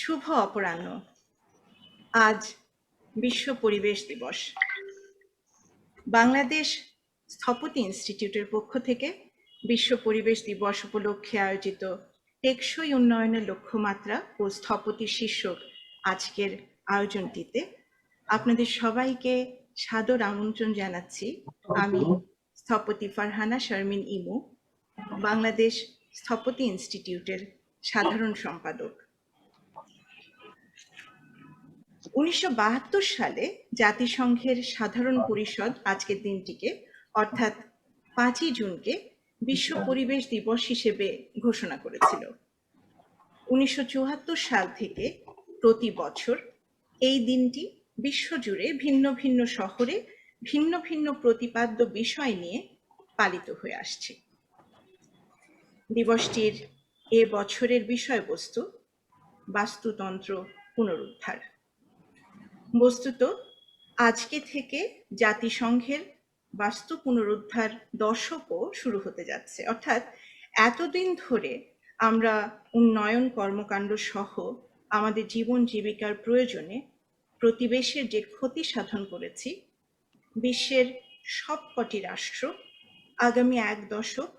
শুভ অপরাহ্ন। আজ বিশ্ব পরিবেশ দিবস। বাংলাদেশ স্থপতি ইনস্টিটিউটের পক্ষ থেকে বিশ্ব পরিবেশ দিবস উপলক্ষে আয়োজিত টেকসই উন্নয়নের লক্ষ্যমাত্রা ও স্থপতি শীর্ষক আজকের আয়োজনটিতে আপনাদের সবাইকে সাদর আমন্ত্রণ জানাচ্ছি। আমি স্থপতি ফারহানা শারমিন ইমু, বাংলাদেশ স্থপতি ইনস্টিটিউটের সাধারণ সম্পাদক। 1972 সালে জাতিসংঘের সাধারণ পরিষদ আজকের দিনটিকে অর্থাৎ 5ই জুনকে বিশ্ব পরিবেশ দিবস হিসেবে ঘোষণা করেছিল। 1974 সাল থেকে প্রতি বছর এই দিনটি বিশ্বজুড়ে ভিন্ন ভিন্ন শহরে ভিন্ন ভিন্ন প্রতিপাদ্য বিষয় নিয়ে পালিত হয়ে আসছে। দিবসটির এ বছরের বিষয়বস্তু বাস্তুতন্ত্র পুনরুদ্ধার। বস্তুত আজকে থেকে জাতিসংঘের বাস্তু পুনরুদ্ধার দশকও শুরু হতে যাচ্ছে। অর্থাৎ এতদিন ধরে আমরা উন্নয়ন কর্মকাণ্ড সহ আমাদের জীবন জীবিকার প্রয়োজনে প্রতিবেশের যে ক্ষতি সাধন করেছি, বিশ্বের সবকটি রাষ্ট্র আগামী এক দশক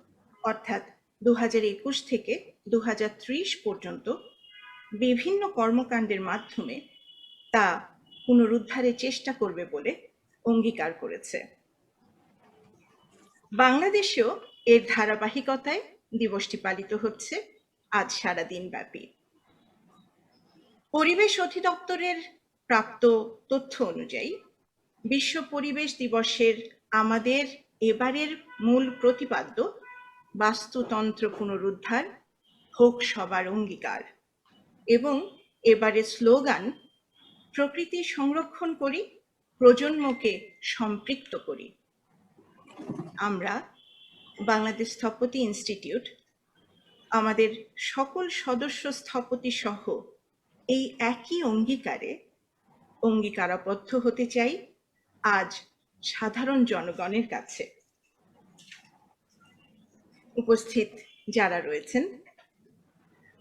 অর্থাৎ 2021 থেকে 2030 পর্যন্ত বিভিন্ন কর্মকাণ্ডের মাধ্যমে তা পুনরুদ্ধারের চেষ্টা করবে বলে অঙ্গীকার করেছে। বাংলাদেশেও এর ধারাবাহিকতায় দিবসটি পালিত হচ্ছে আজ সারাদিন ব্যাপী। পরিবেশ অধিদপ্তরের প্রাপ্ত তথ্য অনুযায়ী বিশ্ব পরিবেশ দিবসের আমাদের এবারের মূল প্রতিপাদ্য বাস্তুতন্ত্র পুনরুদ্ধার হোক সবার অঙ্গীকার এবং এবারের স্লোগান প্রকৃতি সংরক্ষণ করি, প্রজন্মকে সম্পৃক্ত করি। আমরা বাংলাদেশ স্থপতি ইনস্টিটিউট আমাদের সকল সদস্য স্থপতি সহ এই একই অঙ্গীকারে অঙ্গীকারাবদ্ধ হতে চাই আজ সাধারণ জনগণের কাছে। উপস্থিত যারা রয়েছেন,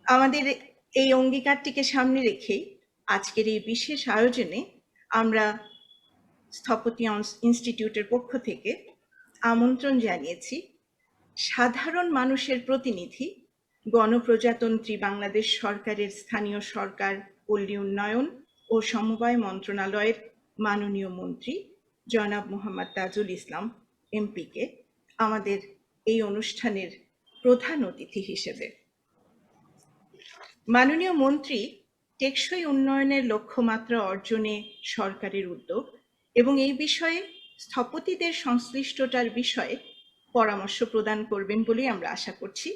আমাদের এই অঙ্গীকারটিকে সামনে রেখেই আজকের এই বিশেষ আয়োজনে আমরা স্থপতি ইনস্টিটিউটের পক্ষ থেকে আমন্ত্রণ জানিয়েছি সাধারণ মানুষের প্রতিনিধি, গণপ্রজাতন্ত্রী বাংলাদেশ সরকারের স্থানীয় সরকার, পল্লী উন্নয়ন ও সমবায় মন্ত্রণালয়ের মাননীয় মন্ত্রী জনাব মোহাম্মদ তাজুল ইসলাম এমপিকে আমাদের এই অনুষ্ঠানের প্রধান অতিথি হিসেবে। মাননীয় মন্ত্রী টেকসই উন্নয়নের লক্ষ্যমাত্রা অর্জনে সরকারের উদ্যোগ এবং এই বিষয়ে স্থপতিদের সংশ্লিষ্টতার বিষয়ে পরামর্শ প্রদান করবেন বলে আমরা আশা করছি।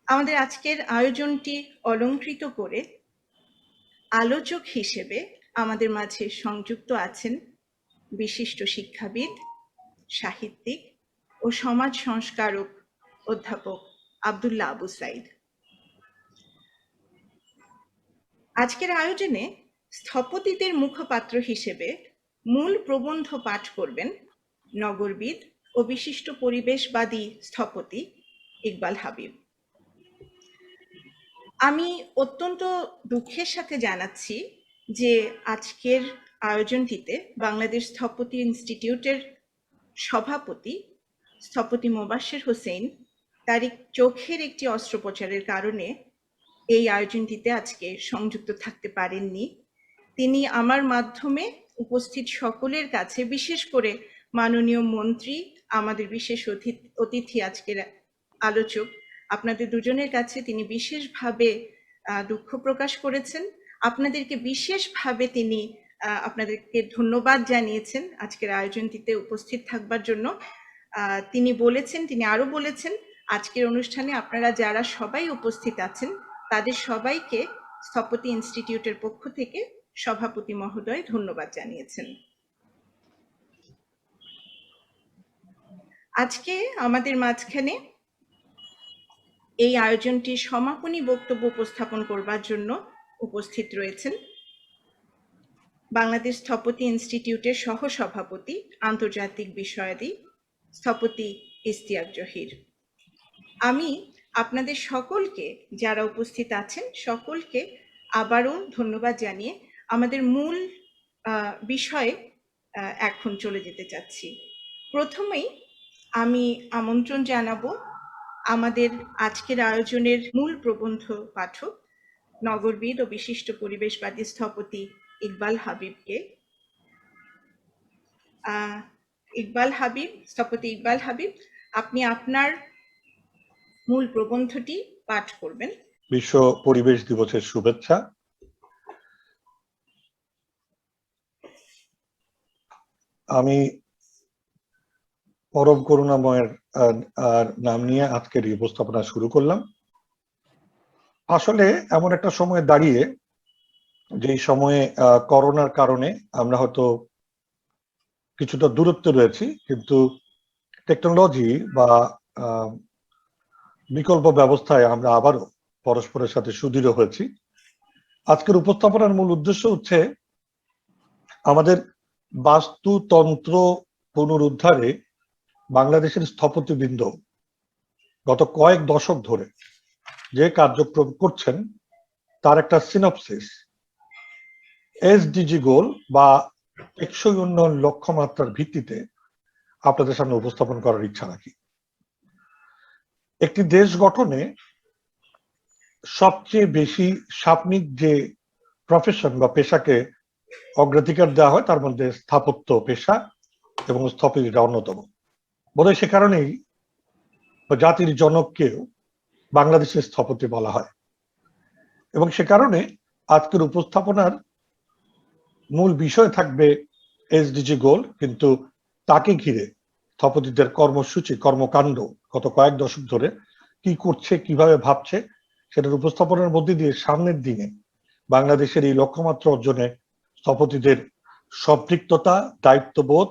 আমাদের আজকের আয়োজনটি অলংকৃত করে আলোচক হিসেবে আমাদের মাঝে সংযুক্ত আছেন বিশিষ্ট শিক্ষাবিদ, সাহিত্যিক ও সমাজ সংস্কারক অধ্যাপক আব্দুল্লাহ আবু সাইদ। আজকের আয়োজনে স্থপতিদের মুখপাত্র হিসেবে মূল প্রবন্ধ পাঠ করবেন নগরবিদ ও বিশিষ্ট পরিবেশবাদী স্থপতি ইকবাল হাবিব। আমি অত্যন্ত দুঃখের সাথে জানাচ্ছি যে আজকের আয়োজনটিতে বাংলাদেশ স্থপতি ইনস্টিটিউটের সভাপতি স্থপতি মোবাশ্বের হোসেন তার চোখের একটি অস্ত্রোপচারের কারণে এই আয়োজনটিতে আজকে সংযুক্ত থাকতে পারেননি। তিনি আমার মাধ্যমে উপস্থিত সকলের কাছে, বিশেষ করে মাননীয় মন্ত্রী, আমাদের বিশেষ অতিথি আজকের আলোচক, আপনাদের দুজনের কাছে তিনি বিশেষভাবে দুঃখ প্রকাশ করেছেন। আপনাদেরকে বিশেষভাবে তিনি আপনাদেরকে ধন্যবাদ জানিয়েছেন আজকের আয়োজনটিতে উপস্থিত থাকবার জন্য। তিনি আরো বলেছেন আজকের অনুষ্ঠানে আপনারা যারা সবাই উপস্থিত আছেন তাদের সবাইকে স্থপতি ইনস্টিটিউটের পক্ষ থেকে সভাপতি মহোদয় ধন্যবাদ জানিয়েছেন। আজকে আমাদের মাঝখানে এই আয়োজনটির সমাপনী বক্তব্য উপস্থাপন করবার জন্য উপস্থিত রয়েছেন বাংলাদেশ স্থপতি ইনস্টিটিউটের সহসভাপতি আন্তর্জাতিক বিষয়াদি স্থপতি ইশতিয়াক জহির। আমি আপনাদের সকলকে, যারা উপস্থিত আছেন সকলকে আবারও ধন্যবাদ জানিয়ে আমাদের মূল বিষয়ে এখন চলে যেতে চাচ্ছি। প্রথমেই আমি আমন্ত্রণ জানাবো আমাদের আজকের আয়োজনের মূল প্রবন্ধ পাঠক, নগরবিদ ও বিশিষ্ট পরিবেশবাদী স্থপতি ইকবাল হাবিবকে। স্থপতি ইকবাল হাবিব, আপনি আপনার মূল প্রবন্ধটি পাঠ করবেন। বিশ্ব পরিবেশ দিবসের শুভেচ্ছা। আমি পরম করুণাময়ের নাম নিয়ে আজকের এই উপস্থাপনা শুরু করলাম। আসলে এমন একটা সময় দাঁড়িয়ে, যেই সময়ে করোনার কারণে আমরা হয়তো কিছুটা দূরত্বে রয়েছি, কিন্তু টেকনোলজি বা বিকল্প ব্যবস্থায় আমরা আবারও পরস্পরের সাথে সুদৃঢ় হয়েছি। আজকের উপস্থাপনার মূল উদ্দেশ্য হচ্ছে আমাদের বাস্তুতন্ত্র পুনরুদ্ধারে বাংলাদেশের স্থপতিবৃন্দ গত কয়েক দশক ধরে যে কার্যক্রম করছেন তার একটা সিনপসিস, এসডিজি গোল বা টেকসই উন্নয়ন লক্ষ্যমাত্রার ভিত্তিতে আপনাদের সামনে উপস্থাপন করার ইচ্ছা রাখি। একটি দেশ গঠনে সবচেয়ে বেশি সাপনিক যে প্রফেশন বা পেশাকে অগ্রাধিকার দেওয়া হয় তার মধ্যে স্থাপত্য পেশা এবং স্থপতিটা অন্যতম। বোধহয় সে কারণেই জাতির জনককেও বাংলাদেশের স্থপতি বলা হয়, এবং সে কারণে আজকের উপস্থাপনার মূল বিষয় থাকবে এসডিজি গোল, কিন্তু তাকে ঘিরে স্থপতিদের কর্মসূচি কর্মকাণ্ড গত কয়েক দশক ধরে কি করছে, কিভাবে ভাবছে, সেটার উপস্থাপনার মধ্যে দিয়ে সামনের দিনে বাংলাদেশের এই লক্ষ্যমাত্রা অর্জনে স্থপতিদের সম্পৃক্ততা, দায়িত্ববোধ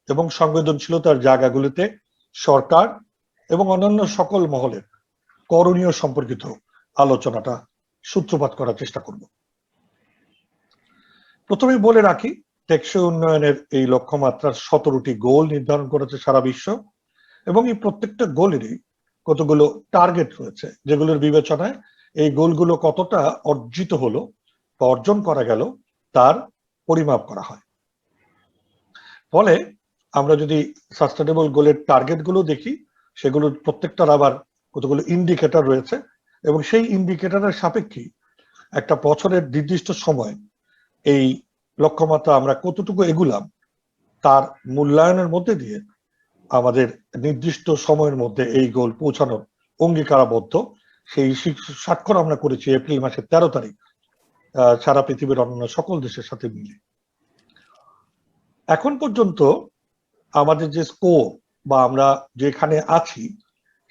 এবং সংবেদনশীলতার জায়গাগুলিতে সরকার এবং অন্যান্য সকল মহলের করণীয় সম্পর্কিত আলোচনাটা সূত্রপাত করার চেষ্টা করব। প্রথমে বলে রাখি, টেকসই উন্নয়নের এই লক্ষ্যমাত্রার 17টি গোল নির্ধারণ করেছে সারা বিশ্ব, এবং এই প্রত্যেকটা গোলেরই কতগুলো টার্গেট রয়েছে, যেগুলোর বিবেচনায় এই গোলগুলো কতটা অর্জিত হলো বা অর্জন করা গেল তার পরিমাপ করা হয়। ফলে আমরা যদি সাস্টেনেবল গোলের টার্গেট গুলো দেখি, সেগুলোর প্রত্যেকটার আবার কতগুলো ইন্ডিকেটর রয়েছে, এবং সেই ইন্ডিকেটরের সাপেক্ষে একটা বছরের নির্দিষ্ট সময় এই লক্ষ্যমাত্রা আমরা কতটুকু এগুলাম তার মূল্যায়নের মধ্যে দিয়ে আমাদের নির্দিষ্ট সময়ের মধ্যে এই গোল পৌঁছানোর অঙ্গীকারাবদ্ধ সেই স্বাক্ষর আমরা করেছি এপ্রিল মাসের 13 তারিখ সারা পৃথিবীর অন্যান্য সকল দেশের সাথে মিলে। এখন পর্যন্ত আমাদের যে স্কোর বা আমরা যেখানে আছি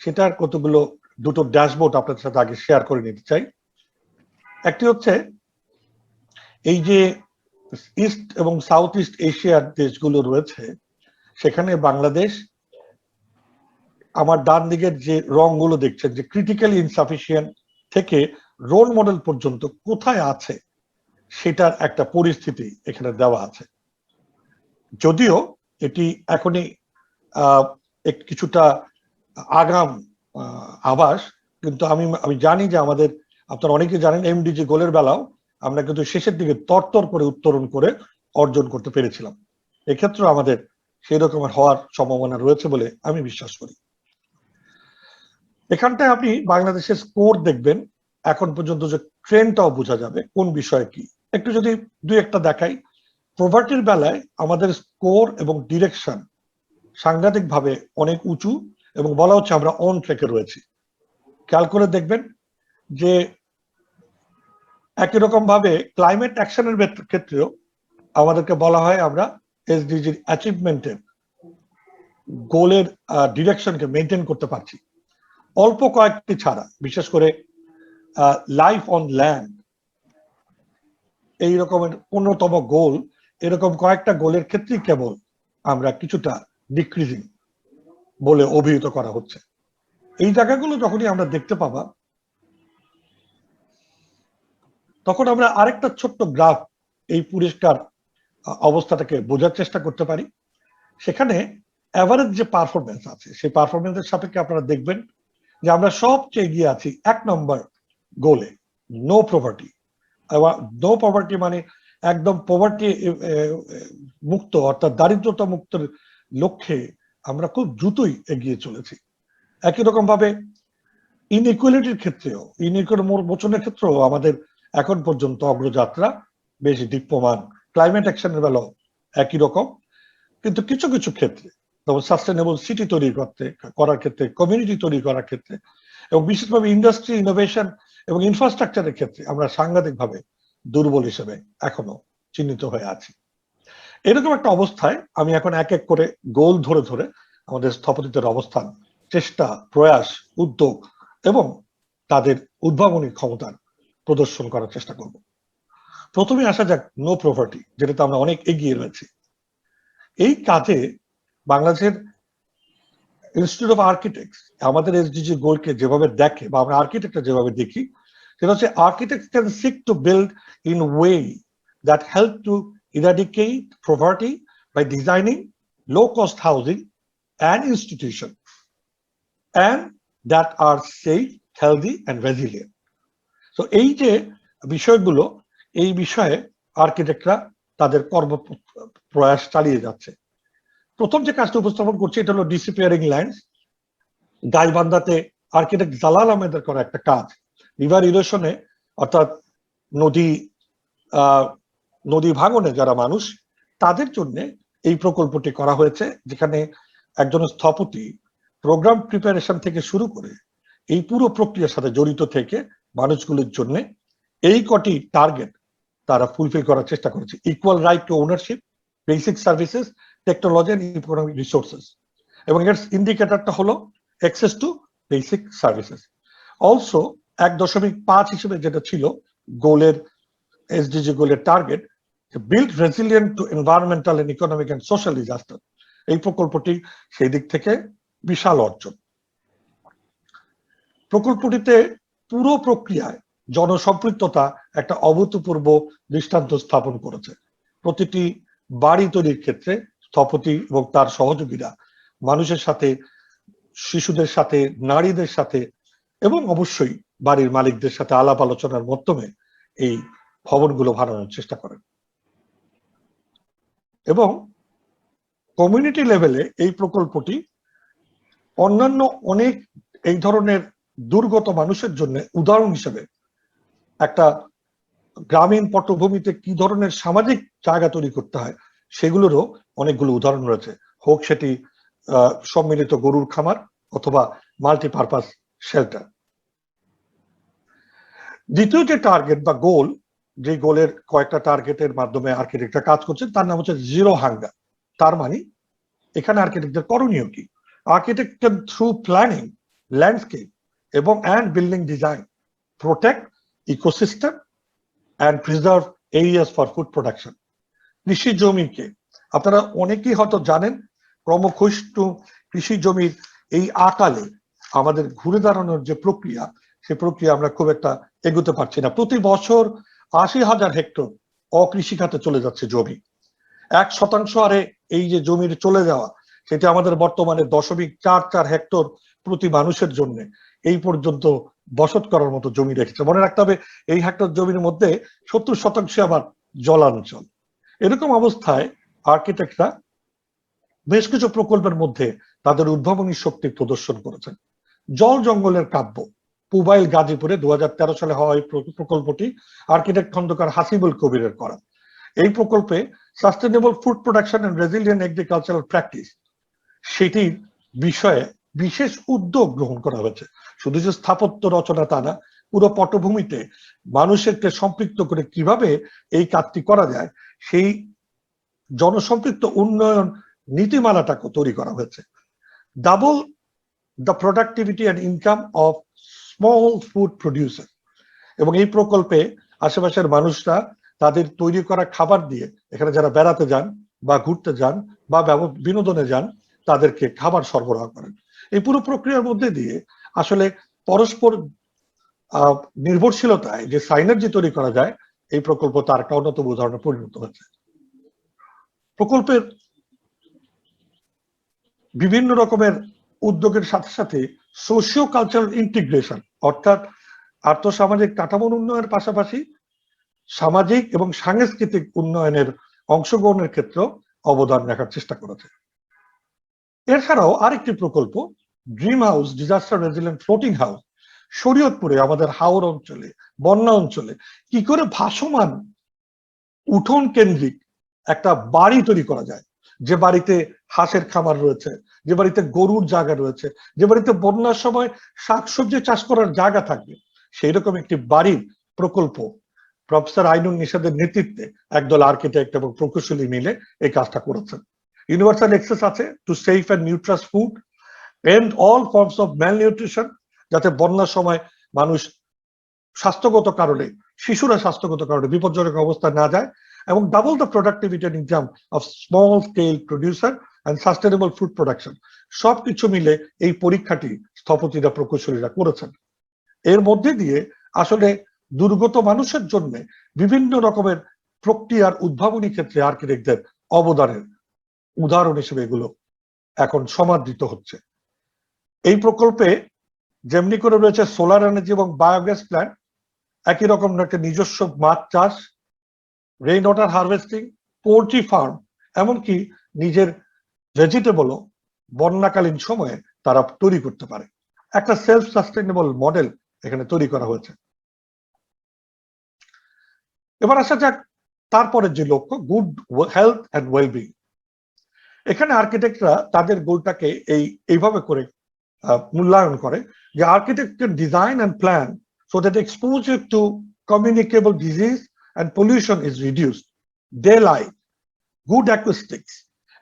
সেটার কতগুলো দুটো ড্যাশবোর্ড আপনাদের সাথে আগে শেয়ার করে নিতে চাই। একটি হচ্ছে এই যে ইস্ট এবং সাউথ ইস্ট এশিয়ার দেশগুলো রয়েছে, সেখানে বাংলাদেশ আমার ডান দিকের যে রংগুলো দেখছেন, যে ক্রিটিক্যালি ইনসাফিসিয়েন্ট থেকে রোল মডেল পর্যন্ত কোথায় আছে সেটার একটা পরিস্থিতি এখানে দেওয়া আছে। যদিও এটি এখনই কিছুটা আগাম আভাস, কিন্তু আমি জানি যে আমাদের, আপনারা অনেকে জানেন, এমডিজি গোলের বেলাও আমরা কিন্তু শেষের দিকে তরতর করে উত্তরণ করে অর্জন করতে পেরেছিলাম। এক্ষেত্রে আমাদের সেই রকমের হওয়ার সম্ভাবনা রয়েছে বলে আমি বিশ্বাস করি। এখানটায় আপনি বাংলাদেশের স্কোর দেখবেন, এখন পর্যন্ত যে ট্রেন্ডটাও বোঝা যাবে কোন বিষয়ে কি। একটু যদি দুই একটা দেখাই, পভার্টির বেলায় আমাদের স্কোর এবং ডিরেকশন সাংঘাতিকভাবে অনেক উঁচু, এবং বলা হচ্ছে আমরা অন ট্র্যাকে রয়েছি। খেয়াল করে দেখবেন যে একই রকম ভাবে ক্লাইমেট অ্যাকশনের ক্ষেত্রেও আমাদেরকে বলা হয় আমরা এসডিজির অ্যাচিভমেন্টের গোলের ডিরেকশনকে মেনটেন করতে পারছি। অল্প কয়েকটি ছাড়া, বিশেষ করে লাইফ অন ল্যান্ড এই রকমের 15তম গোল, এরকম কয়েকটা গোলের ক্ষেত্রেই কেবল আমরা কিছুটা ডিক্রিজিং বলে অভিহিত করা হচ্ছে। এই জায়গাগুলো যখনই আমরা দেখতে পাবা, তখন আমরা আরেকটা ছোট্ট গ্রাফ এই পরিষ্কার অবস্থাটাকে বোঝার চেষ্টা করতে পারি। সেখানে অ্যাভারেজ যে পারফরমেন্স আছে, সেই পারফরমেন্সের সাপেক্ষে আপনারা দেখবেন যে আমরা সবচেয়ে এগিয়ে আছি 1 নম্বর গোলে, নো প্রপার্টি, নো পভার্টি মানে একদম পভার্টি মুক্ত অর্থাৎ দারিদ্রতা মুক্তের লক্ষ্যে আমরা খুব দ্রুতই এগিয়ে চলেছি। একই রকম ভাবে ইনইকুয়ালিটির ক্ষেত্রেও, ইনইকুয়ালিটি মোচনের ক্ষেত্রেও আমাদের এখন পর্যন্ত অগ্রযাত্রা বেশ দীপ্যমান। ক্লাইমেট অ্যাকশনের বেলাও একই রকম, কিন্তু কিছু কিছু ক্ষেত্রে যেমন সাস্টেনেবল সিটি তৈরি করার ক্ষেত্রে, কমিউনিটি তৈরি করার ক্ষেত্রে এবং বিশেষভাবে ইন্ডাস্ট্রি, ইনোভেশন এবং ইনফ্রাস্ট্রাকচারের ক্ষেত্রে আমরা সাংঘাতিকভাবে দুর্বল হিসেবে এখনো চিহ্নিত হয়ে আছি। এরকম একটা অবস্থায় আমি এখন এক এক করে গোল ধরে ধরে আমাদের স্থপতিদের অবস্থান, চেষ্টা, প্রয়াস, উদ্যোগ এবং তাদের উদ্ভাবনী ক্ষমতার প্রদর্শন করার চেষ্টা করব। প্রথমে আসা যাক নো পভার্টি, যেটাতে আমরা অনেক এগিয়ে রয়েছি। এই কাজে বাংলাদেশের ইনস্টিটিউট অফ আর্কিটেক্টস আমাদের এসডিজি গোলকে যেভাবে দেখে বা আমরা আর্কিটেক্টরা যেভাবে দেখি, সেটা হচ্ছে architects can seek to build in way that help to eradicate poverty by designing low-cost housing and institutions and that are safe, healthy and resilient. So এই যে বিষয়গুলো, এই বিষয়ে আর্কিটেক্টরা তাদের কর্ম প্রয়াস চালিয়ে যাচ্ছে। প্রথম যে কাজটা উপস্থাপন করছে এটা হলো ডিসিপিয়ারিং ল্যান্ডস। গাইবান্ধাতে আর্কিটেক্ট জালাল আহমেদের করা একটা কাজ, রিভার ইরোশনে অর্থাৎ নদী ভাঙনে যারা মানুষ, তাদের জন্য এই প্রকল্পটি করা হয়েছে, যেখানে একজন স্থপতি প্রোগ্রাম প্রিপারেশন থেকে শুরু করে এই পুরো প্রক্রিয়ার সাথে জড়িত থেকে মানুষগুলোর জন্য এই কটি টার্গেট তারা ফুলফিল করার চেষ্টা করেছে: equal right to ownership, basic services, technology and economic resources, এবং এর ইন্ডিকেটরটা হলো access to basic services. Also 1.5 হিসেবে যেটা ছিল গোলের, এসডিজি গোলের target, build resilient to environmental and economic and social disaster. এই প্রকল্পটি সেই দিক থেকে বিশাল অর্জন। প্রকল্পটিতে পুরো প্রক্রিয়ায় জনসম্পৃক্ততা একটা অভূতপূর্ব দৃষ্টান্ত স্থাপন করেছে। প্রতিটি বাড়ি তৈরির ক্ষেত্রে স্থপতি এবং তার সহযোগীরা মানুষের সাথে, শিশুদের সাথে, নারীদের সাথে এবং অবশ্যই বাড়ির মালিকদের সাথে আলাপ আলোচনার মাধ্যমে এই ভবনগুলো বানানোর চেষ্টা করেন। এবং কমিউনিটি লেভেলে এই প্রকল্পটি অন্যান্য অনেক এই ধরনের দুর্গত মানুষের জন্য উদাহরণ হিসেবে একটা গ্রামীণ পটভূমিতে কি ধরনের সামাজিক জায়গা তৈরি করতে হয় সেগুলোরও অনেকগুলো উদাহরণ রয়েছে, হোক সেটি সম্মিলিত গরুর খামার অথবা মাল্টিপারপাস শেল্টার। দ্বিতীয় যে টার্গেট বা গোল, যে গোলের কয়েকটা টার্গেটের মাধ্যমে আর্কিটেক্টরা কাজ করছেন, তার নাম হচ্ছে জিরো হাঙ্গার। তার মানে এখানে আর্কিটেক্টদের করণীয় কি? Architect can through planning, landscape এবং and building design protect ecosystem and preserve areas for food production. কৃষি জমিকে আপনারা অনেকেই হয়তো জানেন, ক্রমক্ষিপ্ত কৃষি জমির এই আকালে আমাদের ঘুরে দাঁড়ানোর যে প্রক্রিয়া, সেই প্রক্রিয়া আমরা খুব একটা এগোতে পারছি না। প্রতি বছর 80,000 হেক্টর অকৃষি খাতে চলে যাচ্ছে জমি। 1% হারে এই যে জমির চলে যাওয়া, সেটা আমাদের বর্তমানে 0.44 হেক্টর প্রতি মানুষের জন্য এই পর্যন্ত বসত করার মতো জমি রেখেছে। মনে রাখতে হবে এই হেক্টর জমির মধ্যে 70% আবার জলাঞ্চল। এরকম অবস্থায় আর্কিটেক্টরা বেশ কিছু প্রকল্পের মধ্যে তাদের উদ্ভাবনী শক্তি প্রদর্শন করেছেন। জল জঙ্গলের কাব্য, পুবাইল গাজীপুরে 2013 সালে হওয়া এই প্রকল্পটি আর্কিটেক্ট খন্দকার হাসিবুল কবিরের করা। এই প্রকল্পে sustainable food production and resilient agricultural practice, সেটির বিষয়ে বিশেষ উদ্যোগ গ্রহণ করা হয়েছে। শুধু যে স্থাপত্য রচনা তা না, পুরো পটভূমিতে মানুষকে সম্পৃক্ত করে কিভাবে এই কাজটি করা যায় সেই জনসম্পৃক্ত উন্নয়ন নীতিমালাটাকে তৈরি করা হয়েছে। Double the productivity and income of small food producer, এবং এই প্রকল্পে আশেপাশের মানুষরা তাদের তৈরি করা খাবার দিয়ে এখানে যারা বেড়াতে যান বা ঘুরতে যান বা বিনোদনে যান তাদেরকে খাবার সরবরাহ করেন। এই পুরো প্রক্রিয়ার মধ্যে দিয়ে আসলে পরস্পর নির্ভরশীলতায় যে সাইনার্জি তৈরি করা যায়, এই প্রকল্প তার একটা অন্যতম উদাহরণে পরিণত হয়েছে। প্রকল্পের বিভিন্ন রকমের উদ্যোগের সাথে সাথে সোশিও কালচারাল ইন্টিগ্রেশন, অর্থাৎ আর্থসামাজিক কাঠামোর উন্নয়নের পাশাপাশি সামাজিক এবং সাংস্কৃতিক উন্নয়নের অংশগ্রহণের ক্ষেত্রেও অবদান রাখার চেষ্টা করেছে। এছাড়াও আরেকটি প্রকল্প dream house disaster resilient floating house শরীয়তপুরে আমাদের হাওর অঞ্চলে, বন্যা অঞ্চলে কি করে ভাসমান উঠোন কেন্দ্রিক একটা বাড়ি তৈরি করা যায়, যে বাড়িতে হাঁসের খামার রয়েছে, যে বাড়িতে গরুর জায়গা রয়েছে, যে বাড়িতে বন্যার সময় শাকসবজি চাষ করার জায়গা থাকবে, সেই রকম একটি বাড়ির প্রকল্প প্রফেসর আইনুন নিশাদের নেতৃত্বে একদল আর্কিটেক্ট এবং প্রকৌশলী মিলে এই কাজটা করেছেন। ইউনিভার্সাল অ্যাক্সেস আছে to safe and nutritious food and all forms of malnutrition, যাতে বন্যার সময় মানুষ স্বাস্থ্যগত কারণে, শিশুরা স্বাস্থ্যগত কারণে বিপজ্জনক অবস্থায় না যায়, এবং double the productivity and income of small scale producer and sustainable food production. সবকিছু মিলে এই পরীক্ষাটি স্থপতিরা, প্রকৌশলীরা করেছেন। এর মধ্যে দিয়ে আসলে দুর্গত মানুষের জন্য বিভিন্ন রকমের প্রক্রিয়ার উদ্ভাবনী ক্ষেত্রে আর্কিটেক্টদের অবদানের উদাহরণ হিসেবে এগুলো এখন সমাদৃত হচ্ছে। এই প্রকল্পে যেমনি করে রয়েছে সোলার এনার্জি এবং বায়োগ্যাস প্ল্যান্ট, একই রকম একটা নিজস্ব মাছ চাষ, rain water harvesting, poultry farm, এমনকি নিজের ভেজিটেবলও বন্যাকালীন সময়ে তারা তৈরি করতে পারে। একটা সেলফ সাস্টেনেবল মডেল এখানে তৈরি করা হয়েছে। এবার আসা যাক তারপরের যে লক্ষ্য, গুড হেলথ অ্যান্ড ওয়েলবিং। এখানে আর্কিটেক্টরা তাদের গোলটাকে এইভাবে করে মূল্যায়ন করে যে architect can design and plan so that exposure to communicable disease and pollution is reduced, daylight, good acoustics